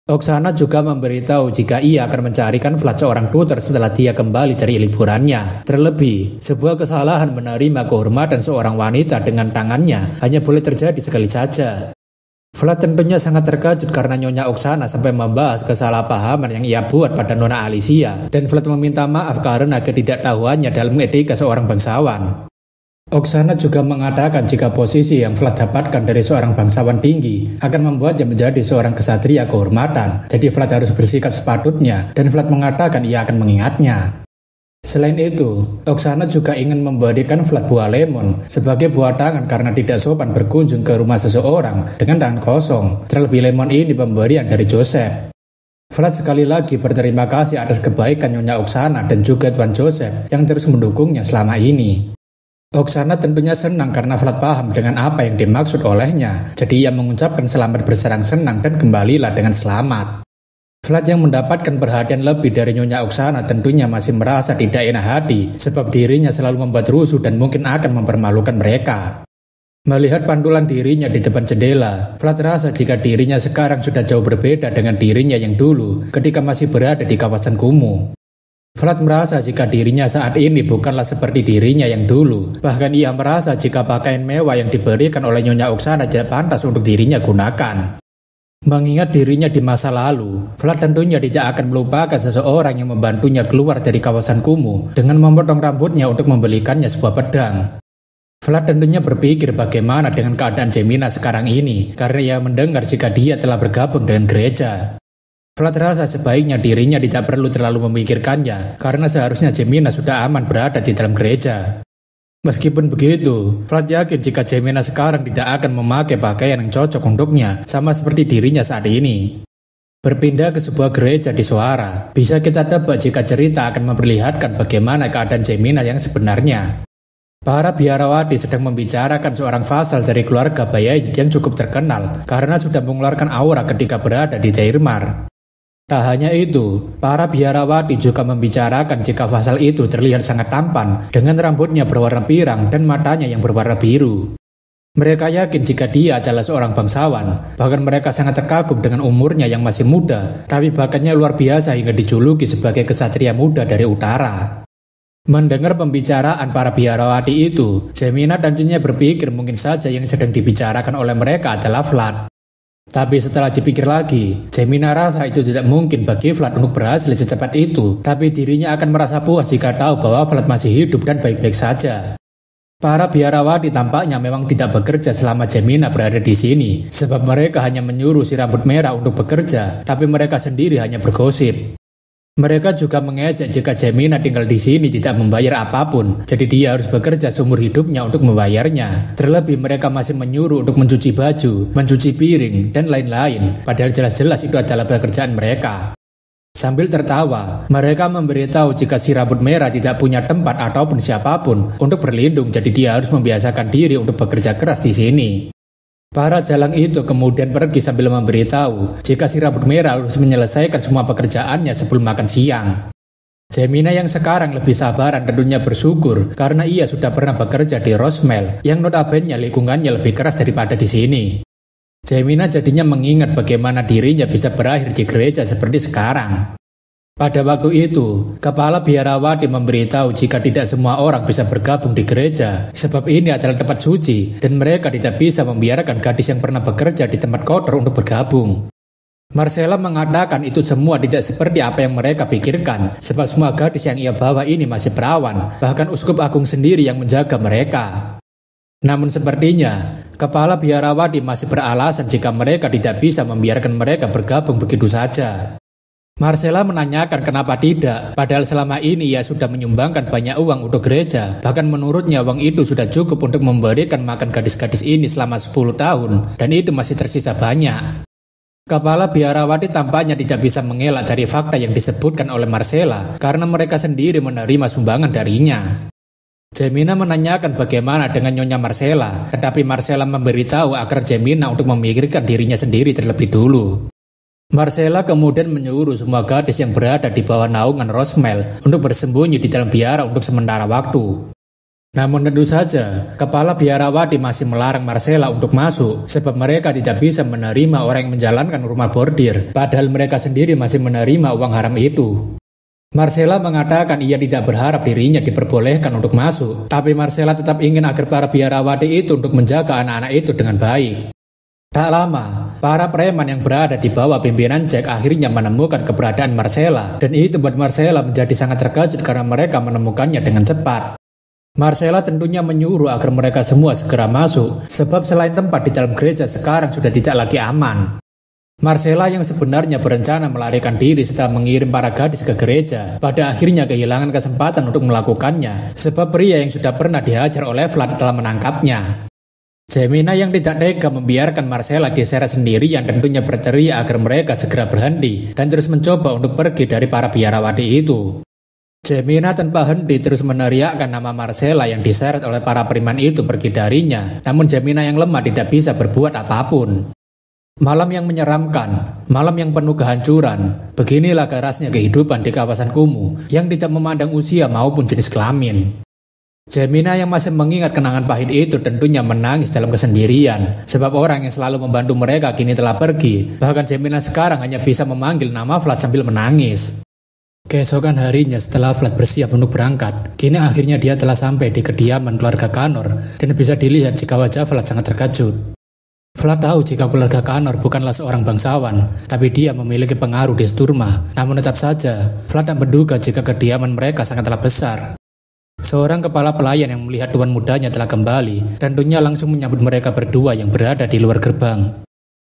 Oksana juga memberitahu jika ia akan mencarikan Vlad seorang tutor setelah dia kembali dari liburannya. Terlebih, sebuah kesalahan menerima kehormatan seorang wanita dengan tangannya hanya boleh terjadi sekali saja. Vlad tentunya sangat terkejut karena Nyonya Oksana sampai membahas kesalahpahaman yang ia buat pada Nona Alicia, dan Vlad meminta maaf karena ketidaktahuannya dalam etika seorang bangsawan. Oksana juga mengatakan jika posisi yang Vlad dapatkan dari seorang bangsawan tinggi akan membuatnya menjadi seorang kesatria kehormatan. Jadi Vlad harus bersikap sepatutnya, dan Vlad mengatakan ia akan mengingatnya. Selain itu, Oksana juga ingin memberikan Vlad buah lemon sebagai buah tangan karena tidak sopan berkunjung ke rumah seseorang dengan tangan kosong. Terlebih lemon ini pemberian dari Joseph. Vlad sekali lagi berterima kasih atas kebaikan Nyonya Oksana dan juga Tuan Joseph yang terus mendukungnya selama ini. Oksana tentunya senang karena Vlad paham dengan apa yang dimaksud olehnya. Jadi ia mengucapkan selamat bersenang-senang dan kembalilah dengan selamat. Vlad yang mendapatkan perhatian lebih dari Nyonya Oksana tentunya masih merasa tidak enak hati sebab dirinya selalu membuat rusuh dan mungkin akan mempermalukan mereka. Melihat pantulan dirinya di depan jendela, Vlad rasa jika dirinya sekarang sudah jauh berbeda dengan dirinya yang dulu ketika masih berada di kawasan kumuh. Vlad merasa jika dirinya saat ini bukanlah seperti dirinya yang dulu. Bahkan ia merasa jika pakaian mewah yang diberikan oleh Nyonya Oksana tidak pantas untuk dirinya gunakan. Mengingat dirinya di masa lalu, Vlad tentunya tidak akan melupakan seseorang yang membantunya keluar dari kawasan kumuh dengan memotong rambutnya untuk membelikannya sebuah pedang. Vlad tentunya berpikir bagaimana dengan keadaan Jemina sekarang ini karena ia mendengar jika dia telah bergabung dengan gereja. Vlad rasa sebaiknya dirinya tidak perlu terlalu memikirkannya karena seharusnya Jemina sudah aman berada di dalam gereja. Meskipun begitu, Vlad yakin jika Jemina sekarang tidak akan memakai pakaian yang cocok untuknya sama seperti dirinya saat ini. Berpindah ke sebuah gereja di Sohara, bisa kita tebak jika cerita akan memperlihatkan bagaimana keadaan Jemina yang sebenarnya. Para biarawati sedang membicarakan seorang fasal dari keluarga Bayezid yang cukup terkenal karena sudah mengeluarkan aura ketika berada di Deirmar. Tak hanya itu, para biarawati juga membicarakan jika fasal itu terlihat sangat tampan dengan rambutnya berwarna pirang dan matanya yang berwarna biru. Mereka yakin jika dia adalah seorang bangsawan, bahkan mereka sangat terkagum dengan umurnya yang masih muda, tapi bakatnya luar biasa hingga dijuluki sebagai kesatria muda dari utara. Mendengar pembicaraan para biarawati itu, Jemina tentunya berpikir mungkin saja yang sedang dibicarakan oleh mereka adalah Vlad. Tapi setelah dipikir lagi, Jemina rasa itu tidak mungkin bagi Vlad untuk berhasil secepat itu, tapi dirinya akan merasa puas jika tahu bahwa Vlad masih hidup dan baik-baik saja. Para biarawati tampaknya memang tidak bekerja selama Jemina berada di sini, sebab mereka hanya menyuruh si rambut merah untuk bekerja, tapi mereka sendiri hanya bergosip. Mereka juga mengejek jika Jemina tinggal di sini tidak membayar apapun, jadi dia harus bekerja seumur hidupnya untuk membayarnya. Terlebih mereka masih menyuruh untuk mencuci baju, mencuci piring, dan lain-lain, padahal jelas-jelas itu adalah pekerjaan mereka. Sambil tertawa, mereka memberitahu jika si rambut merah tidak punya tempat ataupun siapapun untuk berlindung, jadi dia harus membiasakan diri untuk bekerja keras di sini. Para jalang itu kemudian pergi sambil memberitahu jika si rambut merah harus menyelesaikan semua pekerjaannya sebelum makan siang. Jemina yang sekarang lebih sabaran tentunya bersyukur karena ia sudah pernah bekerja di Rosmel yang notabene lingkungannya lebih keras daripada di sini. Jemina jadinya mengingat bagaimana dirinya bisa berakhir di gereja seperti sekarang. Pada waktu itu, kepala biarawati memberitahu jika tidak semua orang bisa bergabung di gereja, sebab ini adalah tempat suci dan mereka tidak bisa membiarkan gadis yang pernah bekerja di tempat kotor untuk bergabung. Marcella mengatakan itu semua tidak seperti apa yang mereka pikirkan, sebab semua gadis yang ia bawa ini masih perawan, bahkan uskup agung sendiri yang menjaga mereka. Namun sepertinya, kepala biarawati masih beralasan jika mereka tidak bisa membiarkan mereka bergabung begitu saja. Marcella menanyakan kenapa tidak, padahal selama ini ia sudah menyumbangkan banyak uang untuk gereja, bahkan menurutnya uang itu sudah cukup untuk memberikan makan gadis-gadis ini selama 10 tahun, dan itu masih tersisa banyak. Kepala biarawati tampaknya tidak bisa mengelak dari fakta yang disebutkan oleh Marcella, karena mereka sendiri menerima sumbangan darinya. Jemina menanyakan bagaimana dengan Nyonya Marcella, tetapi Marcella memberitahu agar Jemina untuk memikirkan dirinya sendiri terlebih dulu. Marcella kemudian menyuruh semua gadis yang berada di bawah naungan Rosmel untuk bersembunyi di dalam biara untuk sementara waktu. Namun tentu saja, kepala biarawati masih melarang Marcella untuk masuk sebab mereka tidak bisa menerima orang yang menjalankan rumah bordir, padahal mereka sendiri masih menerima uang haram itu. Marcella mengatakan ia tidak berharap dirinya diperbolehkan untuk masuk, tapi Marcella tetap ingin agar para biarawati itu untuk menjaga anak-anak itu dengan baik. Tak lama, para preman yang berada di bawah pimpinan Jack akhirnya menemukan keberadaan Marcella, dan itu membuat Marcella menjadi sangat terkejut karena mereka menemukannya dengan cepat. Marcella tentunya menyuruh agar mereka semua segera masuk, sebab selain tempat di dalam gereja sekarang sudah tidak lagi aman. Marcella yang sebenarnya berencana melarikan diri setelah mengirim para gadis ke gereja, pada akhirnya kehilangan kesempatan untuk melakukannya, sebab pria yang sudah pernah dihajar oleh Vlad telah menangkapnya. Gemina yang tidak tega membiarkan Marcella diseret sendirian tentunya berteriak agar mereka segera berhenti dan terus mencoba untuk pergi dari para biarawati itu. Gemina tanpa henti terus meneriakkan nama Marcella yang diseret oleh para preman itu pergi darinya, namun Gemina yang lemah tidak bisa berbuat apapun. Malam yang menyeramkan, malam yang penuh kehancuran, beginilah kerasnya kehidupan di kawasan kumuh yang tidak memandang usia maupun jenis kelamin. Gemina yang masih mengingat kenangan pahit itu tentunya menangis dalam kesendirian, sebab orang yang selalu membantu mereka kini telah pergi, bahkan Gemina sekarang hanya bisa memanggil nama Vlad sambil menangis. Keesokan harinya setelah Vlad bersiap untuk berangkat, kini akhirnya dia telah sampai di kediaman keluarga Connor dan bisa dilihat jika wajah Vlad sangat terkejut. Vlad tahu jika keluarga Connor bukanlah seorang bangsawan, tapi dia memiliki pengaruh di Sturma. Namun tetap saja, Vlad tak menduga jika kediaman mereka sangatlah besar. Seorang kepala pelayan yang melihat tuan mudanya telah kembali, tentunya langsung menyambut mereka berdua yang berada di luar gerbang.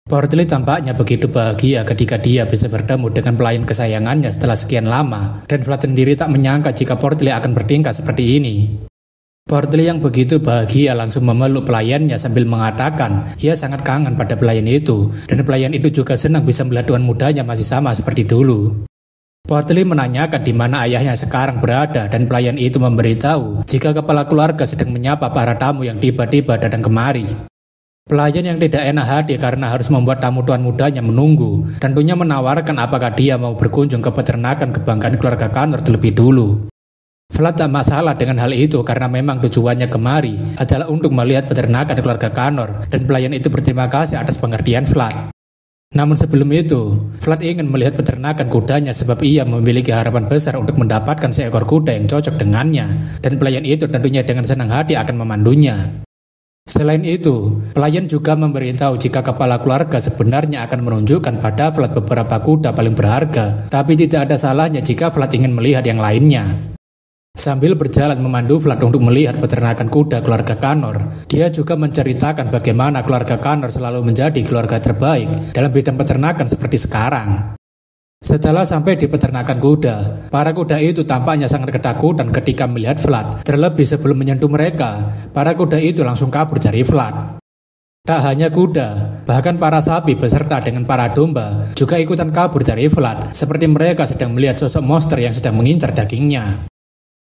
Portley tampaknya begitu bahagia ketika dia bisa bertemu dengan pelayan kesayangannya setelah sekian lama, dan Vlad sendiri tak menyangka jika Portley akan bertingkah seperti ini. Portley yang begitu bahagia langsung memeluk pelayannya sambil mengatakan ia sangat kangen pada pelayan itu, dan pelayan itu juga senang bisa melihat tuan mudanya masih sama seperti dulu. Portley menanyakan di mana ayahnya sekarang berada, dan pelayan itu memberitahu jika kepala keluarga sedang menyapa para tamu yang tiba-tiba datang kemari. Pelayan yang tidak enak hati karena harus membuat tamu tuan mudanya menunggu, tentunya menawarkan apakah dia mau berkunjung ke peternakan kebanggaan keluarga Connor terlebih dulu. Vlad tak masalah dengan hal itu karena memang tujuannya kemari adalah untuk melihat peternakan keluarga Connor, dan pelayan itu berterima kasih atas pengertian Vlad. Namun sebelum itu, Vlad ingin melihat peternakan kudanya sebab ia memiliki harapan besar untuk mendapatkan seekor kuda yang cocok dengannya, dan pelayan itu tentunya dengan senang hati akan memandunya. Selain itu, pelayan juga memberitahu jika kepala keluarga sebenarnya akan menunjukkan pada Vlad beberapa kuda paling berharga, tapi tidak ada salahnya jika Vlad ingin melihat yang lainnya. Sambil berjalan memandu Vlad untuk melihat peternakan kuda keluarga Connor, dia juga menceritakan bagaimana keluarga Connor selalu menjadi keluarga terbaik dalam bidang peternakan seperti sekarang. Setelah sampai di peternakan kuda, para kuda itu tampaknya sangat ketakutan ketika melihat Vlad. Terlebih sebelum menyentuh mereka, para kuda itu langsung kabur dari Vlad. Tak hanya kuda, bahkan para sapi beserta dengan para domba juga ikutan kabur dari Vlad, seperti mereka sedang melihat sosok monster yang sedang mengincar dagingnya.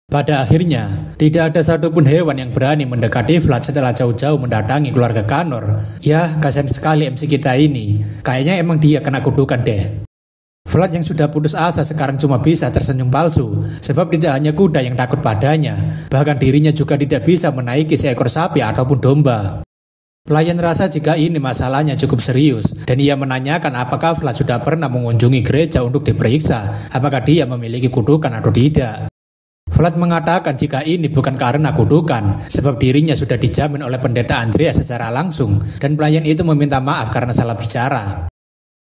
Pada akhirnya, tidak ada satupun hewan yang berani mendekati Vlad setelah jauh-jauh mendatangi keluarga Connor. Ya, kasihan sekali MC kita ini. Kayaknya emang dia kena kutukan deh. Vlad yang sudah putus asa sekarang cuma bisa tersenyum palsu, sebab tidak hanya kuda yang takut padanya, bahkan dirinya juga tidak bisa menaiki seekor sapi ataupun domba. Pelayan rasa jika ini masalahnya cukup serius, dan ia menanyakan apakah Vlad sudah pernah mengunjungi gereja untuk diperiksa, apakah dia memiliki kutukan atau tidak. Vlad mengatakan jika ini bukan karena kutukan, sebab dirinya sudah dijamin oleh pendeta Andreas secara langsung, dan pelayan itu meminta maaf karena salah bicara.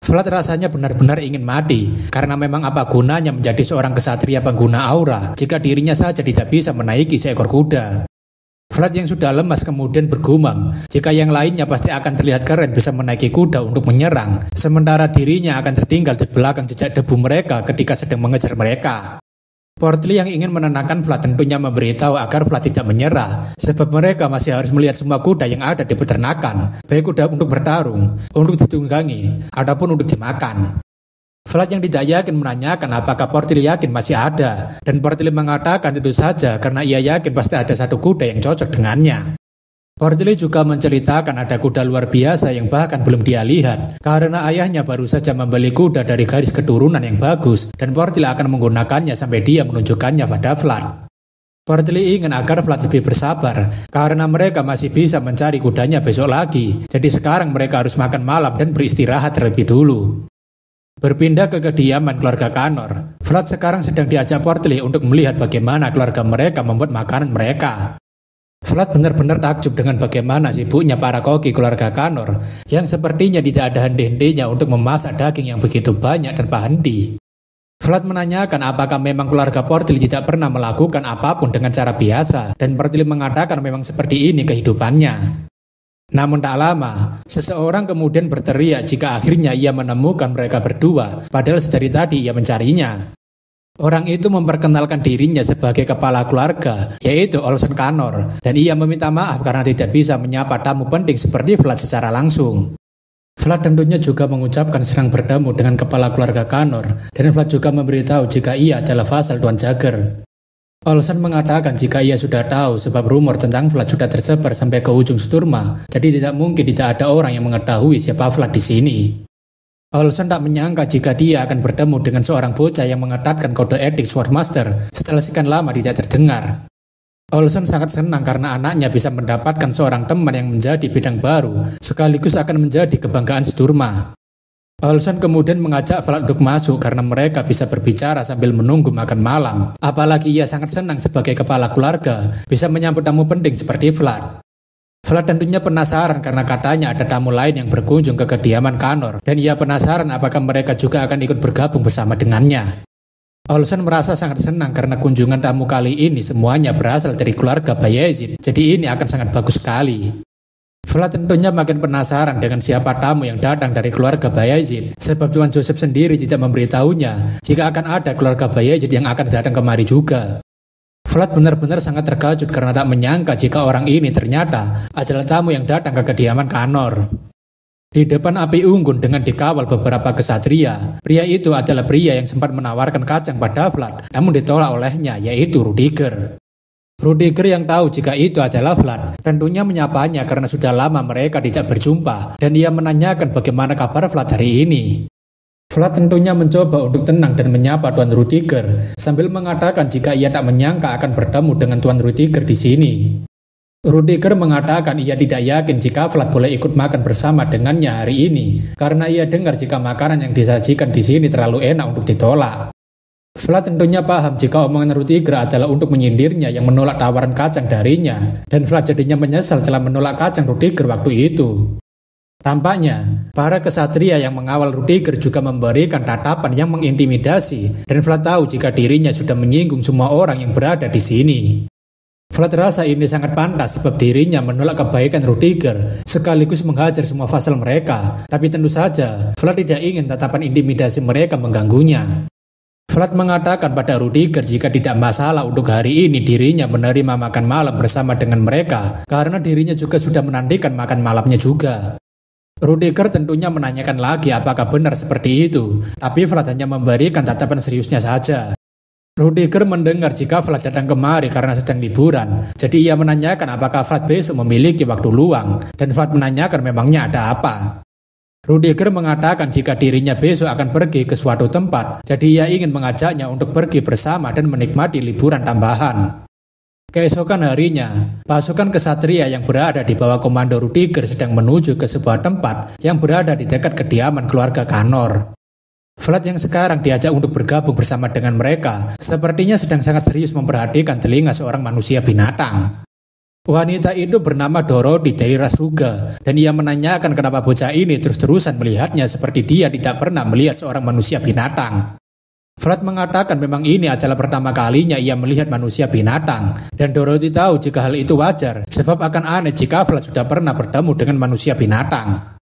Vlad rasanya benar-benar ingin mati, karena memang apa gunanya menjadi seorang kesatria pengguna aura jika dirinya saja tidak bisa menaiki seekor kuda. Vlad yang sudah lemas kemudian bergumam jika yang lainnya pasti akan terlihat keren bisa menaiki kuda untuk menyerang, sementara dirinya akan tertinggal di belakang jejak debu mereka ketika sedang mengejar mereka. Portley yang ingin menenangkan Vlad tentunya memberitahu agar Vlad tidak menyerah, sebab mereka masih harus melihat semua kuda yang ada di peternakan, baik kuda untuk bertarung, untuk ditunggangi, ataupun untuk dimakan. Vlad yang tidak yakin menanyakan apakah Portley yakin masih ada, dan Portley mengatakan tentu saja karena ia yakin pasti ada satu kuda yang cocok dengannya. Portley juga menceritakan ada kuda luar biasa yang bahkan belum dia lihat, karena ayahnya baru saja membeli kuda dari garis keturunan yang bagus, dan Portley akan menggunakannya sampai dia menunjukkannya pada Vlad. Portly ingin agar Vlad lebih bersabar, karena mereka masih bisa mencari kudanya besok lagi. Jadi sekarang mereka harus makan malam dan beristirahat terlebih dulu. Berpindah ke kediaman keluarga Connor, Vlad sekarang sedang diajak Portly untuk melihat bagaimana keluarga mereka membuat makanan mereka. Vlad benar-benar takjub dengan bagaimana sibuknya para koki keluarga Connor, yang sepertinya tidak ada henti-hentinya untuk memasak daging yang begitu banyak tanpa henti. Vlad menanyakan apakah memang keluarga Portly tidak pernah melakukan apapun dengan cara biasa, dan Portly mengatakan memang seperti ini kehidupannya. Namun tak lama, seseorang kemudian berteriak jika akhirnya ia menemukan mereka berdua, padahal sedari tadi ia mencarinya. Orang itu memperkenalkan dirinya sebagai kepala keluarga, yaitu Olson Connor, dan ia meminta maaf karena tidak bisa menyapa tamu penting seperti Vlad secara langsung. Vlad tentunya juga mengucapkan senang bertemu dengan kepala keluarga Connor, dan Vlad juga memberitahu jika ia adalah vassal Tuan Jagger. Olson mengatakan jika ia sudah tahu sebab rumor tentang Vlad sudah tersebar sampai ke ujung Sturma, jadi tidak mungkin tidak ada orang yang mengetahui siapa Vlad di sini. Olson tak menyangka jika dia akan bertemu dengan seorang bocah yang mengetatkan kode etik Swordmaster setelah sekian lama tidak terdengar. Olson sangat senang karena anaknya bisa mendapatkan seorang teman yang menjadi bidang baru, sekaligus akan menjadi kebanggaan Sturma. Olson kemudian mengajak Vlad untuk masuk karena mereka bisa berbicara sambil menunggu makan malam. Apalagi ia sangat senang sebagai kepala keluarga, bisa menyambut tamu penting seperti Vlad. Vlad tentunya penasaran karena katanya ada tamu lain yang berkunjung ke kediaman Connor, dan ia penasaran apakah mereka juga akan ikut bergabung bersama dengannya. Olson merasa sangat senang karena kunjungan tamu kali ini semuanya berasal dari keluarga Bayezid, jadi ini akan sangat bagus sekali. Vlad tentunya makin penasaran dengan siapa tamu yang datang dari keluarga Bayezid, sebab Tuan Joseph sendiri tidak memberitahunya jika akan ada keluarga Bayezid yang akan datang kemari juga. Vlad benar-benar sangat terkejut karena tak menyangka jika orang ini ternyata adalah tamu yang datang ke kediaman Connor. Di depan api unggun dengan dikawal beberapa kesatria, pria itu adalah pria yang sempat menawarkan kacang pada Vlad, namun ditolak olehnya, yaitu Rudiger. Rudiger yang tahu jika itu adalah Vlad, tentunya menyapanya karena sudah lama mereka tidak berjumpa, dan ia menanyakan bagaimana kabar Vlad hari ini. Vlad tentunya mencoba untuk tenang dan menyapa Tuan Rudiger, sambil mengatakan jika ia tak menyangka akan bertemu dengan Tuan Rudiger di sini. Rudiger mengatakan ia tidak yakin jika Vlad boleh ikut makan bersama dengannya hari ini, karena ia dengar jika makanan yang disajikan di sini terlalu enak untuk ditolak. Vlad tentunya paham jika omongan Rudiger adalah untuk menyindirnya yang menolak tawaran kacang darinya, dan Vlad jadinya menyesal setelah menolak kacang Rudiger waktu itu. Tampaknya, para kesatria yang mengawal Rudiger juga memberikan tatapan yang mengintimidasi, dan Vlad tahu jika dirinya sudah menyinggung semua orang yang berada di sini. Vlad rasa ini sangat pantas sebab dirinya menolak kebaikan Rudiger, sekaligus menghajar semua vassal mereka, tapi tentu saja Vlad tidak ingin tatapan intimidasi mereka mengganggunya. Vlad mengatakan pada Rudiger jika tidak masalah untuk hari ini dirinya menerima makan malam bersama dengan mereka, karena dirinya juga sudah menantikan makan malamnya juga. Rudiger tentunya menanyakan lagi apakah benar seperti itu, tapi Vlad hanya memberikan tatapan seriusnya saja. Rudiger mendengar jika Vlad datang kemari karena sedang liburan, jadi ia menanyakan apakah Vlad besok memiliki waktu luang, dan Vlad menanyakan memangnya ada apa. Rudiger mengatakan jika dirinya besok akan pergi ke suatu tempat, jadi ia ingin mengajaknya untuk pergi bersama dan menikmati liburan tambahan. Keesokan harinya, pasukan kesatria yang berada di bawah komando Rudiger sedang menuju ke sebuah tempat yang berada di dekat kediaman keluarga Connor. Vlad yang sekarang diajak untuk bergabung bersama dengan mereka, sepertinya sedang sangat serius memperhatikan telinga seorang manusia binatang. Wanita itu bernama Dorothy dari ras Ruga, dan ia menanyakan kenapa bocah ini terus-terusan melihatnya seperti dia tidak pernah melihat seorang manusia binatang. Vlad mengatakan memang ini adalah pertama kalinya ia melihat manusia binatang, dan Dorothy tahu jika hal itu wajar, sebab akan aneh jika Vlad sudah pernah bertemu dengan manusia binatang.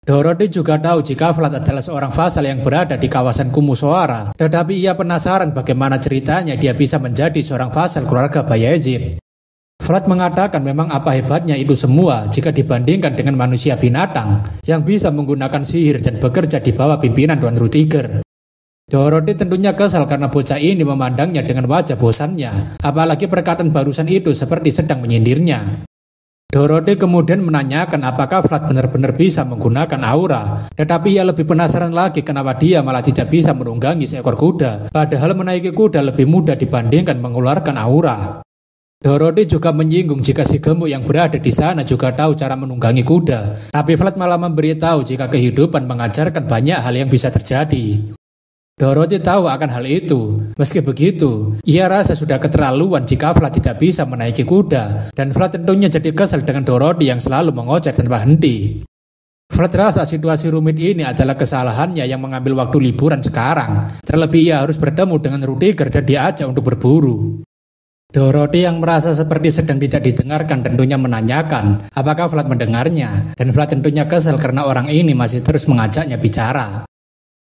Dorothy juga tahu jika Vlad adalah seorang vassal yang berada di kawasan Kumusoara, tetapi ia penasaran bagaimana ceritanya dia bisa menjadi seorang vassal keluarga Bayezid. Vlad mengatakan memang apa hebatnya itu semua jika dibandingkan dengan manusia binatang yang bisa menggunakan sihir dan bekerja di bawah pimpinan Tuan Rudiger. Dorothy tentunya kesal karena bocah ini memandangnya dengan wajah bosannya, apalagi perkataan barusan itu seperti sedang menyindirnya. Dorothy kemudian menanyakan apakah Vlad benar-benar bisa menggunakan aura, tetapi ia lebih penasaran lagi kenapa dia malah tidak bisa menunggangi seekor kuda, padahal menaiki kuda lebih mudah dibandingkan mengeluarkan aura. Dorothy juga menyinggung jika si gemuk yang berada di sana juga tahu cara menunggangi kuda. Tapi Vlad malah memberitahu jika kehidupan mengajarkan banyak hal yang bisa terjadi. Dorothy tahu akan hal itu. Meski begitu, ia rasa sudah keterlaluan jika Vlad tidak bisa menaiki kuda. Dan Vlad tentunya jadi kesal dengan Dorothy yang selalu mengoceh tanpa henti. Vlad rasa situasi rumit ini adalah kesalahannya yang mengambil waktu liburan sekarang. Terlebih ia harus bertemu dengan Rudiger dan diajak untuk berburu. Dorothy yang merasa seperti sedang tidak didengarkan tentunya menanyakan apakah Vlad mendengarnya. Dan Vlad tentunya kesal karena orang ini masih terus mengajaknya bicara.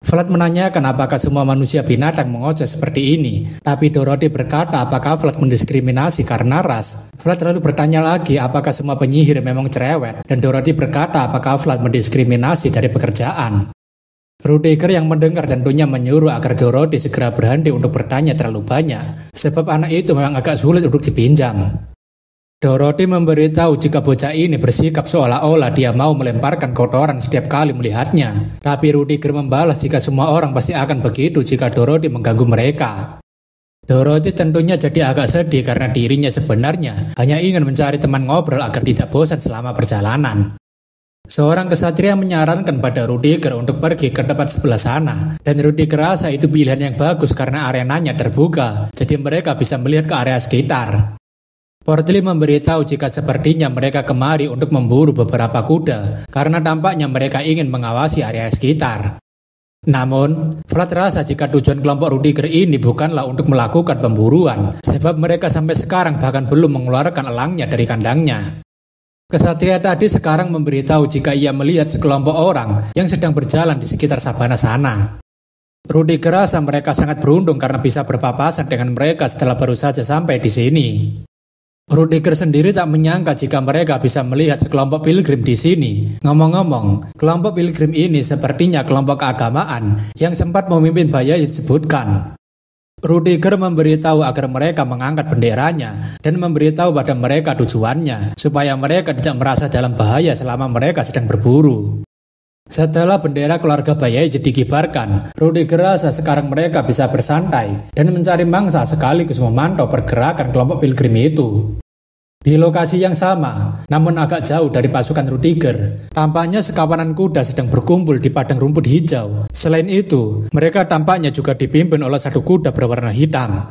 Vlad menanyakan apakah semua manusia binatang mengoceh seperti ini, tapi Dorothy berkata apakah Vlad mendiskriminasi karena ras. Vlad lalu bertanya lagi apakah semua penyihir memang cerewet, dan Dorothy berkata apakah Vlad mendiskriminasi dari pekerjaan. Rudiger yang mendengar tentunya menyuruh agar Dorothy segera berhenti untuk bertanya terlalu banyak, sebab anak itu memang agak sulit untuk dipinjam. Dorothy memberitahu jika bocah ini bersikap seolah-olah dia mau melemparkan kotoran setiap kali melihatnya. Tapi Rudiger membalas jika semua orang pasti akan begitu jika Dorothy mengganggu mereka. Dorothy tentunya jadi agak sedih karena dirinya sebenarnya hanya ingin mencari teman ngobrol agar tidak bosan selama perjalanan. Seorang kesatria menyarankan pada Rudiger untuk pergi ke tempat sebelah sana. Dan Rudiger rasa itu pilihan yang bagus karena arenanya terbuka, jadi mereka bisa melihat ke area sekitar. Portly memberitahu jika sepertinya mereka kemari untuk memburu beberapa kuda karena tampaknya mereka ingin mengawasi area sekitar. Namun, Vlad rasa jika tujuan kelompok Rudiger ini bukanlah untuk melakukan pemburuan, sebab mereka sampai sekarang bahkan belum mengeluarkan elangnya dari kandangnya. Kesatria tadi sekarang memberitahu jika ia melihat sekelompok orang yang sedang berjalan di sekitar sabana sana. Rudiger rasa mereka sangat beruntung karena bisa berpapasan dengan mereka setelah baru saja sampai di sini. Rudiger sendiri tak menyangka jika mereka bisa melihat sekelompok pilgrim di sini. Ngomong-ngomong, kelompok pilgrim ini sepertinya kelompok keagamaan yang sempat memimpin Bayezid disebutkan. Rudiger memberitahu agar mereka mengangkat benderanya dan memberitahu pada mereka tujuannya supaya mereka tidak merasa dalam bahaya selama mereka sedang berburu. Setelah bendera keluarga Bayezid dikibarkan, Rudiger rasa sekarang mereka bisa bersantai dan mencari mangsa sekaligus memantau pergerakan kelompok pilgrim itu. Di lokasi yang sama, namun agak jauh dari pasukan Rudiger, tampaknya sekawanan kuda sedang berkumpul di padang rumput hijau. Selain itu, mereka tampaknya juga dipimpin oleh satu kuda berwarna hitam.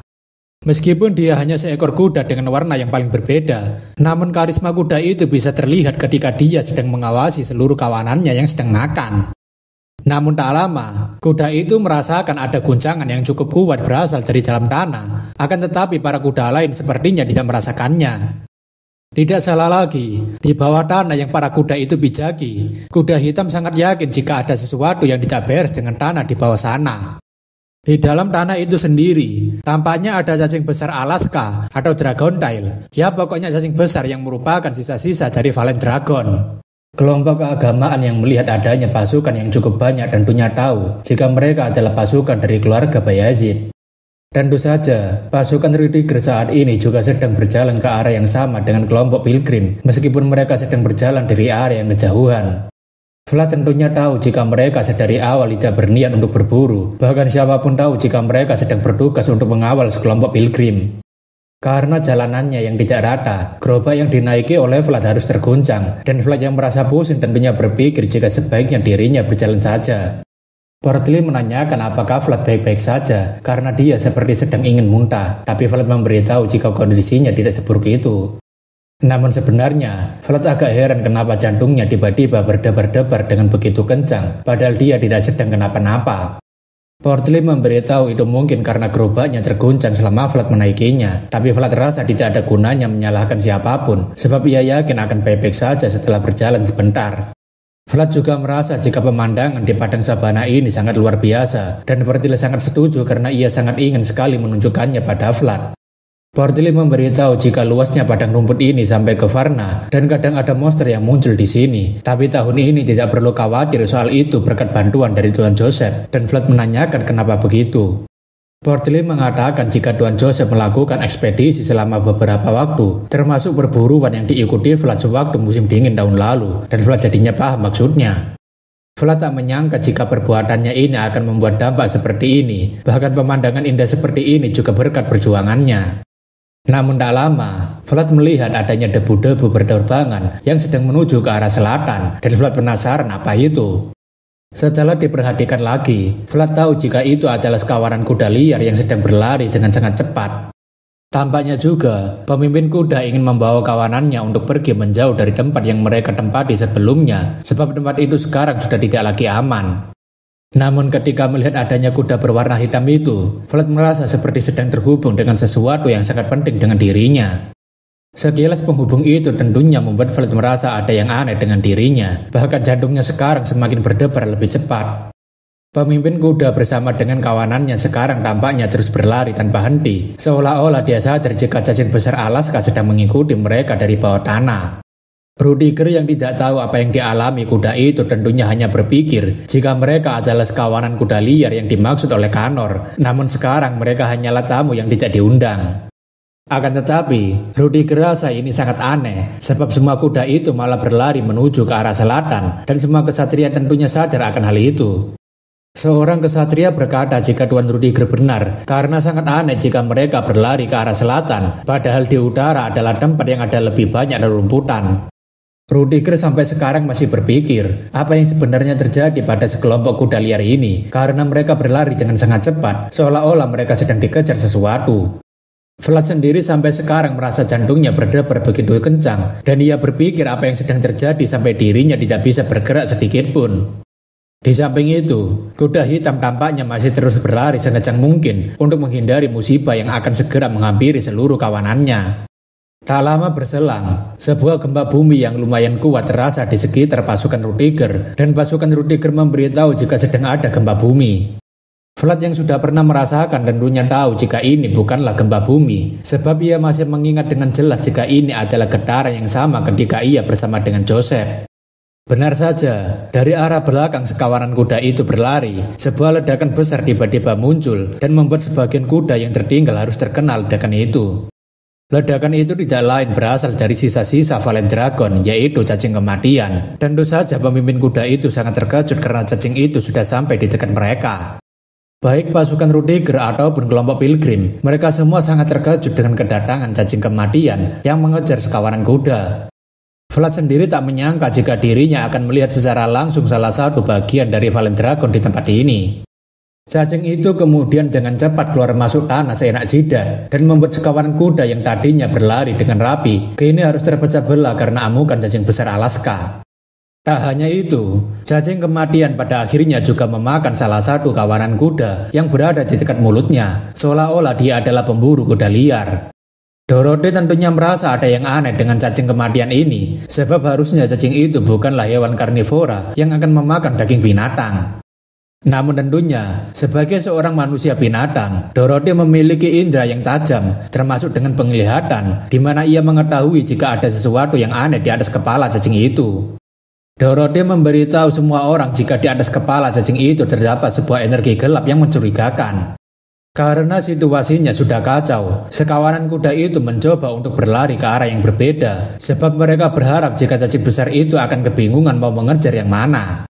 Meskipun dia hanya seekor kuda dengan warna yang paling berbeda, namun karisma kuda itu bisa terlihat ketika dia sedang mengawasi seluruh kawanannya yang sedang makan. Namun tak lama, kuda itu merasakan ada guncangan yang cukup kuat berasal dari dalam tanah. Akan tetapi para kuda lain sepertinya tidak merasakannya. Tidak salah lagi, di bawah tanah yang para kuda itu bijaki, kuda hitam sangat yakin jika ada sesuatu yang tidak beres dengan tanah di bawah sana. Di dalam tanah itu sendiri, tampaknya ada cacing besar Alaska atau Dragon Tail. Ya pokoknya cacing besar yang merupakan sisa-sisa dari Valen Dragon. Kelompok keagamaan yang melihat adanya pasukan yang cukup banyak tentunya tahu jika mereka adalah pasukan dari keluarga Bayezid. Tentu saja, pasukan Rudiger saat ini juga sedang berjalan ke arah yang sama dengan kelompok pilgrim, meskipun mereka sedang berjalan dari area yang kejauhan. Vlad tentunya tahu jika mereka sedari awal tidak berniat untuk berburu, bahkan siapapun tahu jika mereka sedang bertugas untuk mengawal sekelompok pilgrim. Karena jalanannya yang tidak rata, gerobak yang dinaiki oleh Vlad harus terguncang, dan Vlad yang merasa pusing tentunya berpikir jika sebaiknya dirinya berjalan saja. Portly menanyakan apakah Vlad baik-baik saja karena dia seperti sedang ingin muntah, tapi Vlad memberitahu jika kondisinya tidak seburuk itu. Namun sebenarnya, Vlad agak heran kenapa jantungnya tiba-tiba berdebar-debar dengan begitu kencang, padahal dia tidak sedang kenapa-napa. Portly memberitahu itu mungkin karena gerobaknya terguncang selama Vlad menaikinya, tapi Vlad rasa tidak ada gunanya menyalahkan siapapun, sebab ia yakin akan baik-baik saja setelah berjalan sebentar. Vlad juga merasa jika pemandangan di padang sabana ini sangat luar biasa, dan Portly sangat setuju karena ia sangat ingin sekali menunjukkannya pada Vlad. Portly memberitahu jika luasnya padang rumput ini sampai ke Varna, dan kadang ada monster yang muncul di sini. Tapi tahun ini tidak perlu khawatir soal itu berkat bantuan dari Tuan Joseph, dan Vlad menanyakan kenapa begitu. Portly mengatakan jika Tuan Joseph melakukan ekspedisi selama beberapa waktu, termasuk perburuan yang diikuti Vlad sewaktu musim dingin tahun lalu, dan Vlad jadinya paham maksudnya. Vlad tak menyangka jika perbuatannya ini akan membuat dampak seperti ini, bahkan pemandangan indah seperti ini juga berkat perjuangannya. Namun tak lama, Vlad melihat adanya debu-debu berterbangan yang sedang menuju ke arah selatan dan Vlad penasaran apa itu. Setelah diperhatikan lagi, Vlad tahu jika itu adalah sekawanan kuda liar yang sedang berlari dengan sangat cepat. Tampaknya juga, pemimpin kuda ingin membawa kawanannya untuk pergi menjauh dari tempat yang mereka tempati sebelumnya, sebab tempat itu sekarang sudah tidak lagi aman. Namun ketika melihat adanya kuda berwarna hitam itu, Vlad merasa seperti sedang terhubung dengan sesuatu yang sangat penting dengan dirinya. Sekilas penghubung itu tentunya membuat Vlad merasa ada yang aneh dengan dirinya, bahkan jantungnya sekarang semakin berdebar lebih cepat. Pemimpin kuda bersama dengan kawanannya sekarang tampaknya terus berlari tanpa henti, seolah-olah dia sadar jika cacing besar Alaska sedang mengikuti mereka dari bawah tanah. Rudiger yang tidak tahu apa yang dialami kuda itu tentunya hanya berpikir jika mereka adalah sekawanan kuda liar yang dimaksud oleh Connor, namun sekarang mereka hanyalah tamu yang tidak diundang. Akan tetapi, Rudiger rasa ini sangat aneh, sebab semua kuda itu malah berlari menuju ke arah selatan, dan semua kesatria tentunya sadar akan hal itu. Seorang kesatria berkata jika Tuan Rudiger benar, karena sangat aneh jika mereka berlari ke arah selatan, padahal di utara adalah tempat yang ada lebih banyak rerumputan. Rudiger sampai sekarang masih berpikir apa yang sebenarnya terjadi pada sekelompok kuda liar ini, karena mereka berlari dengan sangat cepat, seolah-olah mereka sedang dikejar sesuatu. Vlad sendiri sampai sekarang merasa jantungnya berdebar begitu kencang, dan ia berpikir apa yang sedang terjadi sampai dirinya tidak bisa bergerak sedikit pun. Di samping itu, kuda hitam tampaknya masih terus berlari sekencang mungkin untuk menghindari musibah yang akan segera menghampiri seluruh kawanannya. Tak lama berselang, sebuah gempa bumi yang lumayan kuat terasa di sekitar pasukan Rudiger, dan pasukan Rudiger memberitahu jika sedang ada gempa bumi. Vlad yang sudah pernah merasakan tentunya tahu jika ini bukanlah gempa bumi, sebab ia masih mengingat dengan jelas jika ini adalah getaran yang sama ketika ia bersama dengan Joseph. Benar saja, dari arah belakang sekawanan kuda itu berlari, sebuah ledakan besar tiba-tiba muncul dan membuat sebagian kuda yang tertinggal harus terkena ledakan itu. Ledakan itu tidak lain berasal dari sisa-sisa Valen Dragon, yaitu cacing kematian. Tentu saja pemimpin kuda itu sangat terkejut karena cacing itu sudah sampai di dekat mereka. Baik pasukan Rudiger ataupun kelompok Pilgrim, mereka semua sangat terkejut dengan kedatangan cacing kematian yang mengejar sekawanan kuda. Vlad sendiri tak menyangka jika dirinya akan melihat secara langsung salah satu bagian dari Valen Dragon di tempat ini. Cacing itu kemudian dengan cepat keluar masuk tanah seenak jidat dan membuat sekawanan kuda yang tadinya berlari dengan rapi kini harus terpecah belah karena amukan cacing besar Alaska. Tak hanya itu, cacing kematian pada akhirnya juga memakan salah satu kawanan kuda yang berada di dekat mulutnya, seolah-olah dia adalah pemburu kuda liar. Dorothy tentunya merasa ada yang aneh dengan cacing kematian ini, sebab harusnya cacing itu bukanlah hewan karnivora yang akan memakan daging binatang. Namun tentunya, sebagai seorang manusia binatang, Dorothy memiliki indera yang tajam, termasuk dengan penglihatan, di mana ia mengetahui jika ada sesuatu yang aneh di atas kepala cacing itu. Dorothy memberitahu semua orang jika di atas kepala cacing itu terdapat sebuah energi gelap yang mencurigakan. Karena situasinya sudah kacau, sekawanan kuda itu mencoba untuk berlari ke arah yang berbeda, sebab mereka berharap jika cacing besar itu akan kebingungan mau mengejar yang mana.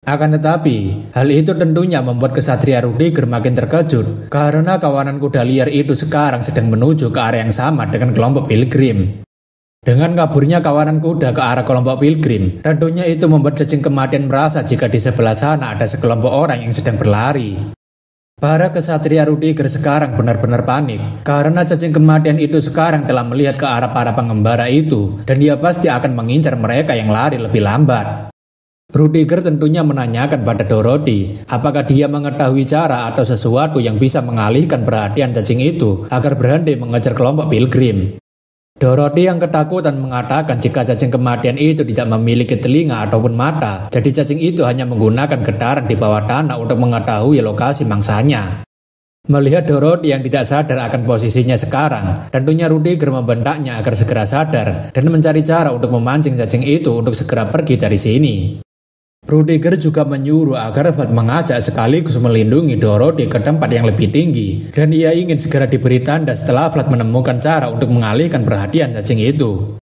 Akan tetapi, hal itu tentunya membuat kesatria Rudiger makin terkejut, karena kawanan kuda liar itu sekarang sedang menuju ke arah yang sama dengan kelompok Pilgrim. Dengan kaburnya kawanan kuda ke arah kelompok Pilgrim, tentunya itu membuat cacing kematian merasa jika di sebelah sana ada sekelompok orang yang sedang berlari. Para kesatria Rudiger sekarang benar-benar panik, karena cacing kematian itu sekarang telah melihat ke arah para pengembara itu, dan dia pasti akan mengincar mereka yang lari lebih lambat. Rudiger tentunya menanyakan pada Dorothy, apakah dia mengetahui cara atau sesuatu yang bisa mengalihkan perhatian cacing itu agar berhenti mengejar kelompok Pilgrim. Dorothy yang ketakutan mengatakan jika cacing kematian itu tidak memiliki telinga ataupun mata, jadi cacing itu hanya menggunakan getaran di bawah tanah untuk mengetahui lokasi mangsanya. Melihat Dorothy yang tidak sadar akan posisinya sekarang, tentunya Rudiger membentaknya agar segera sadar dan mencari cara untuk memancing cacing itu untuk segera pergi dari sini. Rudiger juga menyuruh agar Vlad mengajak sekaligus melindungi Dorothy ke tempat yang lebih tinggi, dan ia ingin segera diberi tanda setelah Vlad menemukan cara untuk mengalihkan perhatian cacing itu.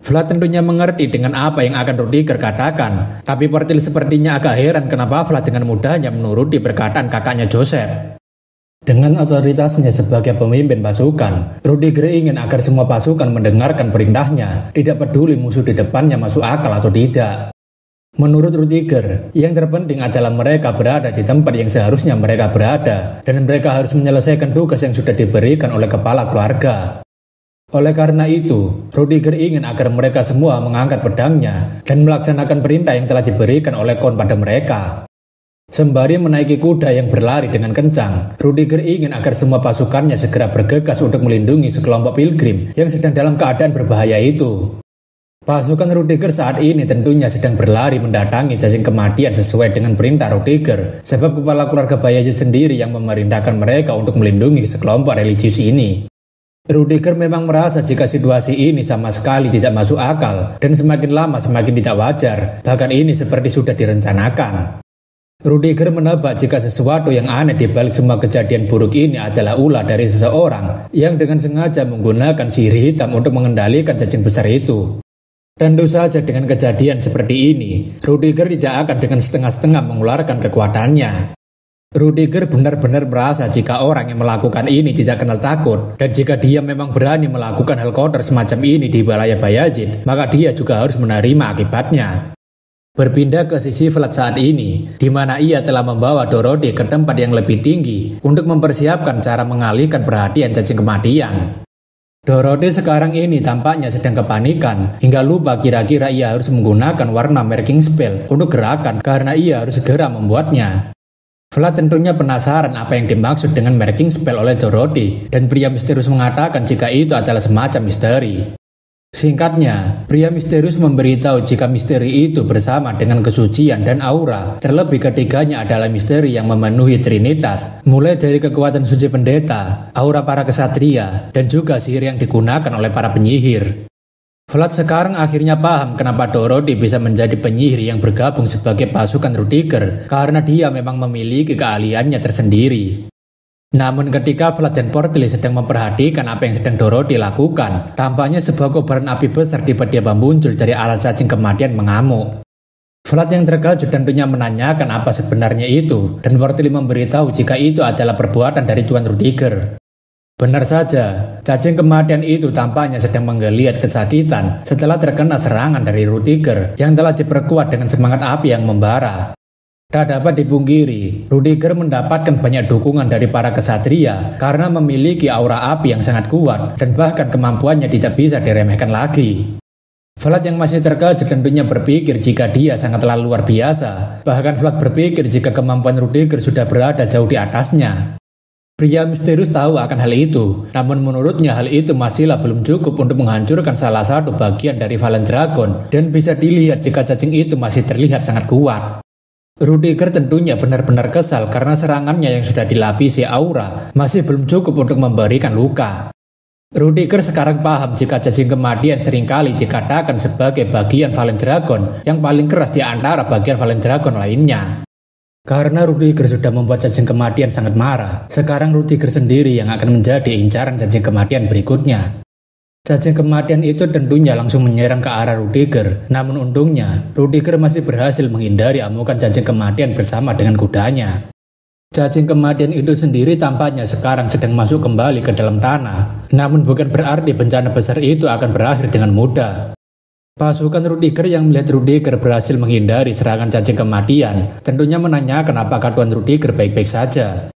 Vlad tentunya mengerti dengan apa yang akan Rudiger katakan, tapi Portil sepertinya agak heran kenapa Vlad dengan mudahnya menuruti perkataan kakaknya Joseph. Dengan otoritasnya sebagai pemimpin pasukan, Rudiger ingin agar semua pasukan mendengarkan perintahnya, tidak peduli musuh di depannya masuk akal atau tidak. Menurut Rudiger, yang terpenting adalah mereka berada di tempat yang seharusnya mereka berada, dan mereka harus menyelesaikan tugas yang sudah diberikan oleh kepala keluarga. Oleh karena itu, Rudiger ingin agar mereka semua mengangkat pedangnya dan melaksanakan perintah yang telah diberikan oleh Kon pada mereka. Sembari menaiki kuda yang berlari dengan kencang, Rudiger ingin agar semua pasukannya segera bergegas untuk melindungi sekelompok pilgrim yang sedang dalam keadaan berbahaya itu. Pasukan Rudiger saat ini tentunya sedang berlari mendatangi cacing kematian sesuai dengan perintah Rudiger, sebab kepala keluarga Bayezid sendiri yang memerintahkan mereka untuk melindungi sekelompok religius ini. Rudiger memang merasa jika situasi ini sama sekali tidak masuk akal dan semakin lama semakin tidak wajar, bahkan ini seperti sudah direncanakan. Rudiger menebak jika sesuatu yang aneh di balik semua kejadian buruk ini adalah ulah dari seseorang yang dengan sengaja menggunakan sihir hitam untuk mengendalikan cacing besar itu. Tentu saja dengan kejadian seperti ini, Rudiger tidak akan dengan setengah-setengah mengeluarkan kekuatannya. Rudiger benar-benar merasa jika orang yang melakukan ini tidak kenal takut, dan jika dia memang berani melakukan hal kotor semacam ini di wilayah Bayezid, maka dia juga harus menerima akibatnya. Berpindah ke sisi Vlad saat ini, di mana ia telah membawa Dorothy ke tempat yang lebih tinggi untuk mempersiapkan cara mengalihkan perhatian cacing kematian. Dorothy sekarang ini tampaknya sedang kepanikan, hingga lupa kira-kira ia harus menggunakan warna marking spell untuk gerakan karena ia harus segera membuatnya. Vlad tentunya penasaran apa yang dimaksud dengan marking spell oleh Dorothy, dan pria misterius mengatakan jika itu adalah semacam misteri. Singkatnya, pria misterius memberitahu jika misteri itu bersama dengan kesucian dan aura, terlebih ketiganya adalah misteri yang memenuhi Trinitas, mulai dari kekuatan suci pendeta, aura para kesatria, dan juga sihir yang digunakan oleh para penyihir. Vlad sekarang akhirnya paham kenapa Dorothy bisa menjadi penyihir yang bergabung sebagai pasukan Rudiger, karena dia memang memiliki keahliannya tersendiri. Namun ketika Vlad dan Portly sedang memperhatikan apa yang sedang Dorothy lakukan, tampaknya sebuah kobaran api besar tiba-tiba muncul dari alat cacing kematian mengamuk. Vlad yang terkejut tentunya menanyakan apa sebenarnya itu, dan Portly memberitahu jika itu adalah perbuatan dari Tuan Rudiger. Benar saja, cacing kematian itu tampaknya sedang menggeliat kesakitan setelah terkena serangan dari Rudiger yang telah diperkuat dengan semangat api yang membara. Tak dapat dipungkiri, Rudiger mendapatkan banyak dukungan dari para kesatria karena memiliki aura api yang sangat kuat dan bahkan kemampuannya tidak bisa diremehkan lagi. Vlad yang masih terkejut tentunya berpikir jika dia sangatlah luar biasa. Bahkan Vlad berpikir jika kemampuan Rudiger sudah berada jauh di atasnya. Pria misterius tahu akan hal itu, namun menurutnya hal itu masihlah belum cukup untuk menghancurkan salah satu bagian dari Valen Dragon, dan bisa dilihat jika cacing itu masih terlihat sangat kuat. Rudiger tentunya benar-benar kesal karena serangannya yang sudah dilapisi aura masih belum cukup untuk memberikan luka. Rudiger sekarang paham jika cacing kematian seringkali dikatakan sebagai bagian Valen Dragon yang paling keras di antara bagian Valen Dragon lainnya. Karena Rudiger sudah membuat cacing kematian sangat marah, sekarang Rudiger sendiri yang akan menjadi incaran cacing kematian berikutnya. Cacing kematian itu tentunya langsung menyerang ke arah Rudiger, namun untungnya Rudiger masih berhasil menghindari amukan cacing kematian bersama dengan kudanya. Cacing kematian itu sendiri tampaknya sekarang sedang masuk kembali ke dalam tanah, namun bukan berarti bencana besar itu akan berakhir dengan mudah. Pasukan Rudiger yang melihat Rudiger berhasil menghindari serangan cacing kematian tentunya menanyakan apakah Tuan Rudiger baik-baik saja.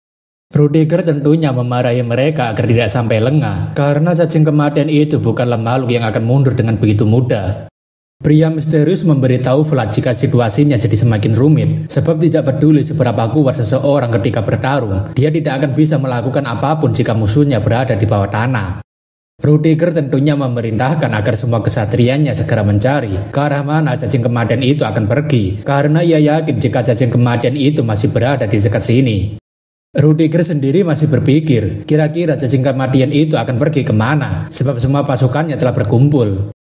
Rudiger tentunya memarahi mereka agar tidak sampai lengah, karena cacing kematian itu bukanlah makhluk yang akan mundur dengan begitu mudah. Pria misterius memberitahu Vlad jika situasinya jadi semakin rumit, sebab tidak peduli seberapa kuat seseorang ketika bertarung, dia tidak akan bisa melakukan apapun jika musuhnya berada di bawah tanah. Rudiger tentunya memerintahkan agar semua kesatriannya segera mencari ke arah mana cacing kematian itu akan pergi, karena ia yakin jika cacing kematian itu masih berada di dekat sini. Rudiger sendiri masih berpikir, kira-kira cacing kematian itu akan pergi kemana, sebab semua pasukannya telah berkumpul.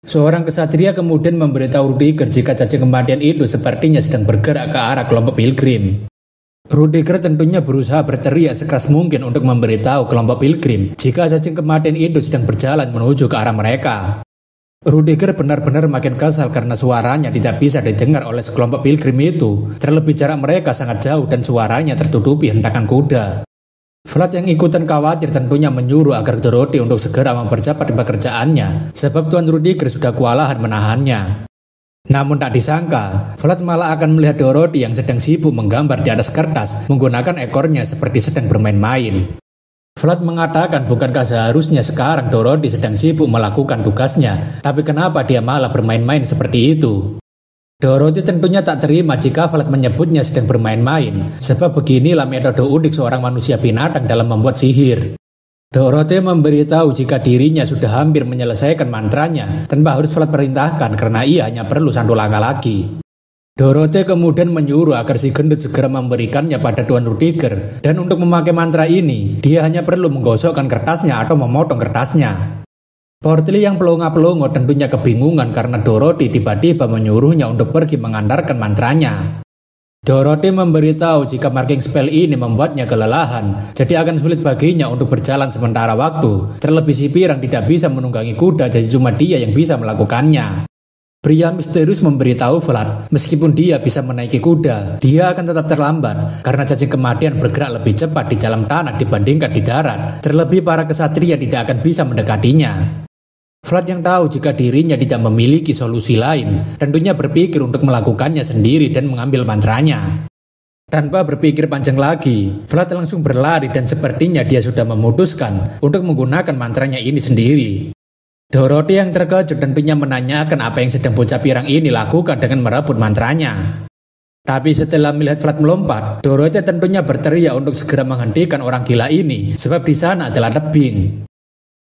Seorang kesatria kemudian memberitahu Rudiger jika cacing kematian itu sepertinya sedang bergerak ke arah kelompok pilgrim. Rudiger tentunya berusaha berteriak sekeras mungkin untuk memberitahu kelompok pilgrim jika cacing kematian itu sedang berjalan menuju ke arah mereka. Rudiger benar-benar makin kesal karena suaranya tidak bisa didengar oleh sekelompok pilgrim itu, terlebih jarak mereka sangat jauh dan suaranya tertutupi hentakan kuda. Vlad yang ikutan khawatir tentunya menyuruh agar Dorothy untuk segera mempercepat pekerjaannya, sebab Tuan Rudiger sudah kewalahan menahannya. Namun tak disangka, Vlad malah akan melihat Dorothy yang sedang sibuk menggambar di atas kertas menggunakan ekornya seperti sedang bermain-main. Vlad mengatakan bukankah seharusnya sekarang Dorothy sedang sibuk melakukan tugasnya, tapi kenapa dia malah bermain-main seperti itu? Dorothy tentunya tak terima jika Vlad menyebutnya sedang bermain-main, sebab beginilah metode udik seorang manusia binatang dalam membuat sihir. Dorothy memberitahu jika dirinya sudah hampir menyelesaikan mantranya tanpa harus Vlad perintahkan karena ia hanya perlu satu langkah lagi. Dorothy kemudian menyuruh agar si gendut segera memberikannya pada Tuan Rudiger, dan untuk memakai mantra ini, dia hanya perlu menggosokkan kertasnya atau memotong kertasnya. Portly yang pelongo-pelongo tentunya kebingungan karena Dorothy tiba-tiba menyuruhnya untuk pergi mengantarkan mantranya. Dorothy memberitahu jika marking spell ini membuatnya kelelahan, jadi akan sulit baginya untuk berjalan sementara waktu, terlebih si Pirang tidak bisa menunggangi kuda, jadi cuma dia yang bisa melakukannya. Pria misterius memberitahu Vlad, meskipun dia bisa menaiki kuda, dia akan tetap terlambat karena cacing kematian bergerak lebih cepat di dalam tanah dibandingkan di darat. Terlebih para kesatria tidak akan bisa mendekatinya. Vlad yang tahu jika dirinya tidak memiliki solusi lain, tentunya berpikir untuk melakukannya sendiri dan mengambil mantranya. Tanpa berpikir panjang lagi, Vlad langsung berlari dan sepertinya dia sudah memutuskan untuk menggunakan mantranya ini sendiri. Dorothy yang terkejut tentunya menanyakan apa yang sedang bocah pirang ini lakukan dengan merebut mantranya. Tapi setelah melihat Vlad melompat, Dorothy tentunya berteriak untuk segera menghentikan orang gila ini, sebab di sana adalah tebing.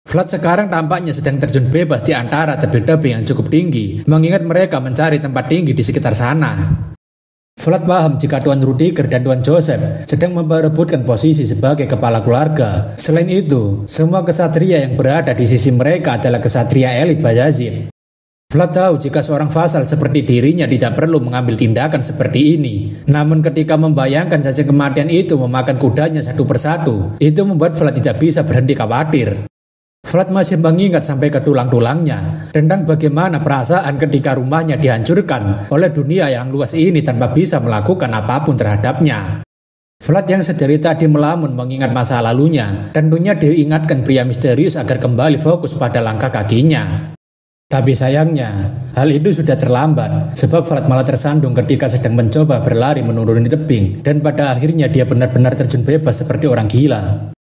Vlad sekarang tampaknya sedang terjun bebas di antara tebing-tebing yang cukup tinggi, mengingat mereka mencari tempat tinggi di sekitar sana. Vlad paham jika Tuan Rudiger dan Tuan Joseph sedang memperebutkan posisi sebagai kepala keluarga. Selain itu, semua kesatria yang berada di sisi mereka adalah kesatria elit Bayazid. Vlad tahu jika seorang vasal seperti dirinya tidak perlu mengambil tindakan seperti ini. Namun ketika membayangkan cacing kematian itu memakan kudanya satu persatu, itu membuat Vlad tidak bisa berhenti khawatir. Vlad masih mengingat sampai ke tulang-tulangnya tentang bagaimana perasaan ketika rumahnya dihancurkan oleh dunia yang luas ini tanpa bisa melakukan apapun terhadapnya. Vlad yang sedari tadi melamun mengingat masa lalunya, tentunya diingatkan pria misterius agar kembali fokus pada langkah kakinya. Tapi sayangnya, hal itu sudah terlambat, sebab Vlad malah tersandung ketika sedang mencoba berlari menuruni tebing, dan pada akhirnya dia benar-benar terjun bebas seperti orang gila.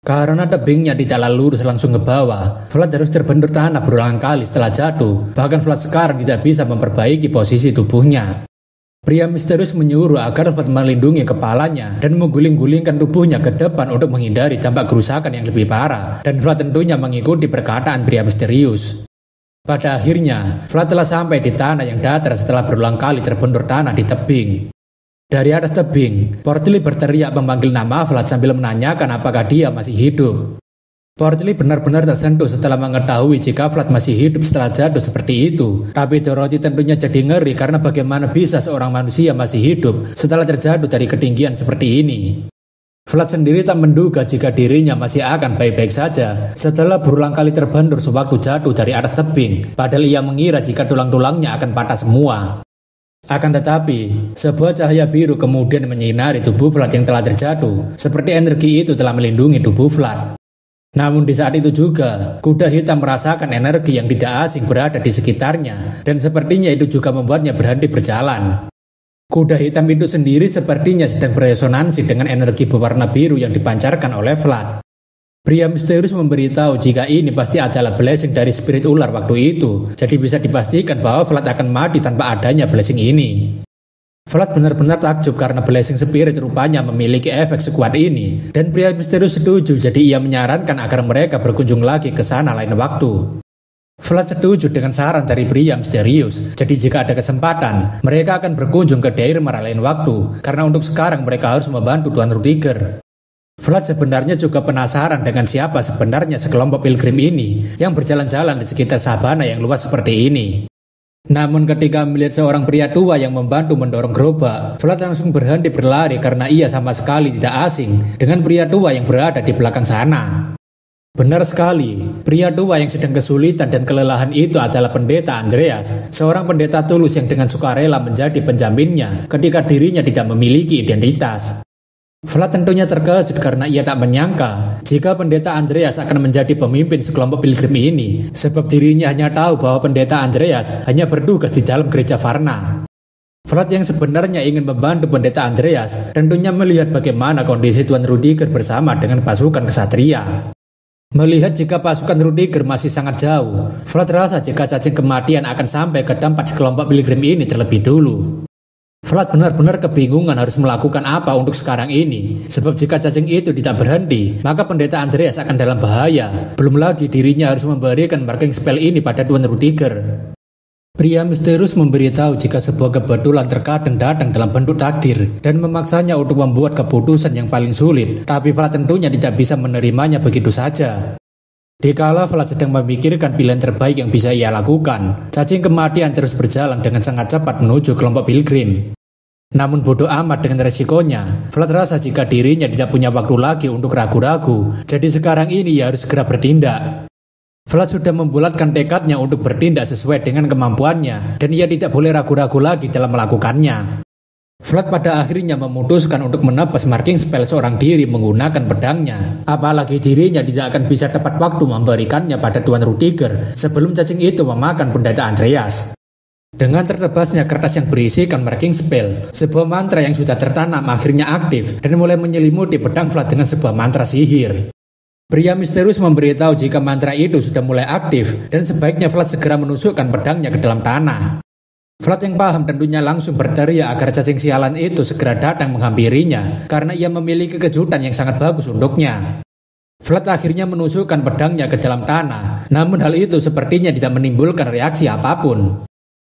Karena tebingnya tidaklah lurus langsung ke bawah, Vlad harus terbentur tanah berulang kali setelah jatuh. Bahkan Vlad sekarang tidak bisa memperbaiki posisi tubuhnya. Pria misterius menyuruh agar Vlad melindungi kepalanya dan mengguling-gulingkan tubuhnya ke depan untuk menghindari dampak kerusakan yang lebih parah. Dan Vlad tentunya mengikuti perkataan pria misterius. Pada akhirnya, Vlad telah sampai di tanah yang datar setelah berulang kali terbentur tanah di tebing. Dari atas tebing, Portly berteriak memanggil nama Vlad sambil menanyakan apakah dia masih hidup. Portly benar-benar tersentuh setelah mengetahui jika Vlad masih hidup setelah jatuh seperti itu. Tapi Dorothy tentunya jadi ngeri karena bagaimana bisa seorang manusia masih hidup setelah terjatuh dari ketinggian seperti ini. Vlad sendiri tak menduga jika dirinya masih akan baik-baik saja setelah berulang kali terbentur sewaktu jatuh dari atas tebing. Padahal ia mengira jika tulang-tulangnya akan patah semua. Akan tetapi, sebuah cahaya biru kemudian menyinari tubuh Vlad yang telah terjatuh, seperti energi itu telah melindungi tubuh Vlad. Namun di saat itu juga, kuda hitam merasakan energi yang tidak asing berada di sekitarnya, dan sepertinya itu juga membuatnya berhenti berjalan. Kuda hitam itu sendiri sepertinya sedang beresonansi dengan energi berwarna biru yang dipancarkan oleh Vlad. Pria misterius memberitahu jika ini pasti adalah blessing dari spirit ular waktu itu, jadi bisa dipastikan bahwa Vlad akan mati tanpa adanya blessing ini. Vlad benar-benar takjub karena blessing spirit rupanya memiliki efek sekuat ini, dan pria misterius setuju, jadi ia menyarankan agar mereka berkunjung lagi ke sana lain waktu. Vlad setuju dengan saran dari pria misterius, jadi jika ada kesempatan, mereka akan berkunjung ke Deirmar lain waktu, karena untuk sekarang mereka harus membantu Tuan Rudiger. Vlad sebenarnya juga penasaran dengan siapa sebenarnya sekelompok pilgrim ini yang berjalan-jalan di sekitar sabana yang luas seperti ini. Namun ketika melihat seorang pria tua yang membantu mendorong gerobak, Vlad langsung berhenti berlari karena ia sama sekali tidak asing dengan pria tua yang berada di belakang sana. Benar sekali, pria tua yang sedang kesulitan dan kelelahan itu adalah pendeta Andreas, seorang pendeta tulus yang dengan sukarela menjadi penjaminnya ketika dirinya tidak memiliki identitas. Vlad tentunya terkejut karena ia tak menyangka jika pendeta Andreas akan menjadi pemimpin sekelompok pilgrim ini, sebab dirinya hanya tahu bahwa pendeta Andreas hanya bertugas di dalam gereja Varna. Vlad yang sebenarnya ingin membantu pendeta Andreas tentunya melihat bagaimana kondisi Tuan Rudiger bersama dengan pasukan kesatria. Melihat jika pasukan Rudiger masih sangat jauh, Vlad rasa jika cacing kematian akan sampai ke tempat sekelompok pilgrim ini terlebih dulu. Vlad benar-benar kebingungan harus melakukan apa untuk sekarang ini, sebab jika cacing itu tidak berhenti, maka pendeta Andreas akan dalam bahaya. Belum lagi dirinya harus memberikan marking spell ini pada Tuan Rudiger. Pria misterius memberitahu jika sebuah kebetulan terkadang datang dalam bentuk takdir dan memaksanya untuk membuat keputusan yang paling sulit, tapi Vlad tentunya tidak bisa menerimanya begitu saja. Dikala Vlad sedang memikirkan pilihan terbaik yang bisa ia lakukan, cacing kematian terus berjalan dengan sangat cepat menuju kelompok pilgrim. Namun bodoh amat dengan resikonya, Vlad rasa jika dirinya tidak punya waktu lagi untuk ragu-ragu, jadi sekarang ini ia harus segera bertindak. Vlad sudah membulatkan tekadnya untuk bertindak sesuai dengan kemampuannya, dan ia tidak boleh ragu-ragu lagi dalam melakukannya. Vlad pada akhirnya memutuskan untuk menebas marking spell seorang diri menggunakan pedangnya. Apalagi dirinya tidak akan bisa tepat waktu memberikannya pada Tuan Rudiger sebelum cacing itu memakan pendeta Andreas. Dengan tertebasnya kertas yang berisikan marking spell, sebuah mantra yang sudah tertanam akhirnya aktif dan mulai menyelimuti pedang Vlad dengan sebuah mantra sihir. Pria misterius memberitahu jika mantra itu sudah mulai aktif dan sebaiknya Vlad segera menusukkan pedangnya ke dalam tanah. Vlad yang paham tentunya langsung berteriak agar cacing sialan itu segera datang menghampirinya karena ia memiliki kejutan yang sangat bagus untuknya. Vlad akhirnya menusukkan pedangnya ke dalam tanah, namun hal itu sepertinya tidak menimbulkan reaksi apapun.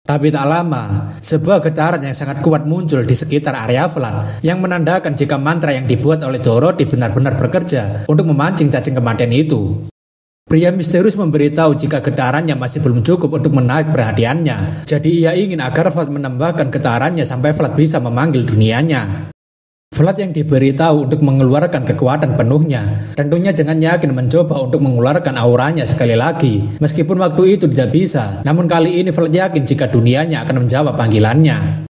Tapi tak lama, sebuah getaran yang sangat kuat muncul di sekitar area Vlad yang menandakan jika mantra yang dibuat oleh Dorothy benar-benar bekerja untuk memancing cacing kematian itu. Pria misterius memberitahu jika getarannya masih belum cukup untuk menarik perhatiannya, jadi ia ingin agar Vlad menambahkan getarannya sampai Vlad bisa memanggil dunianya. Vlad yang diberitahu untuk mengeluarkan kekuatan penuhnya, tentunya dengan yakin mencoba untuk mengeluarkan auranya sekali lagi. Meskipun waktu itu tidak bisa, namun kali ini Vlad yakin jika dunianya akan menjawab panggilannya.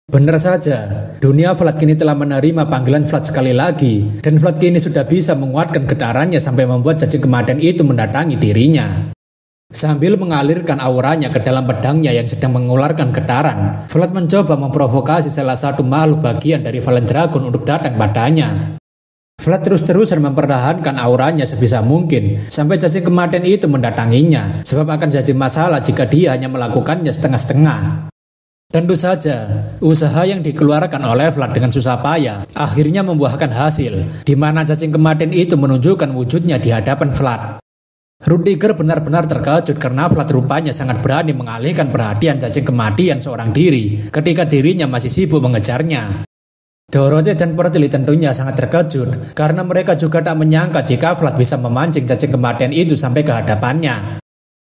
Benar saja, dunia Vlad kini telah menerima panggilan Vlad sekali lagi, dan Vlad kini sudah bisa menguatkan getarannya sampai membuat cacing kematian itu mendatangi dirinya. Sambil mengalirkan auranya ke dalam pedangnya yang sedang mengeluarkan getaran, Vlad mencoba memprovokasi salah satu makhluk bagian dari Valen Dragon untuk datang padanya. Vlad terus-terusan mempertahankan auranya sebisa mungkin sampai cacing kematian itu mendatanginya, sebab akan jadi masalah jika dia hanya melakukannya setengah-setengah. Tentu saja, usaha yang dikeluarkan oleh Vlad dengan susah payah akhirnya membuahkan hasil, di mana cacing kematian itu menunjukkan wujudnya di hadapan Vlad. Rudiger benar-benar terkejut karena Vlad rupanya sangat berani mengalihkan perhatian cacing kematian seorang diri ketika dirinya masih sibuk mengejarnya. Dorothy dan Portili tentunya sangat terkejut karena mereka juga tak menyangka jika Vlad bisa memancing cacing kematian itu sampai ke hadapannya.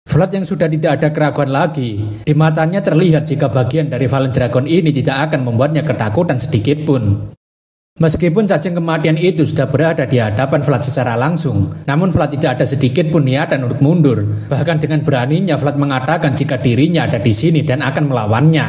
Vlad yang sudah tidak ada keraguan lagi, di matanya terlihat jika bagian dari Valen Dragon ini tidak akan membuatnya ketakutan sedikit pun. Meskipun cacing kematian itu sudah berada di hadapan Vlad secara langsung, namun Vlad tidak ada sedikit pun niatan untuk mundur. Bahkan dengan beraninya Vlad mengatakan jika dirinya ada di sini dan akan melawannya.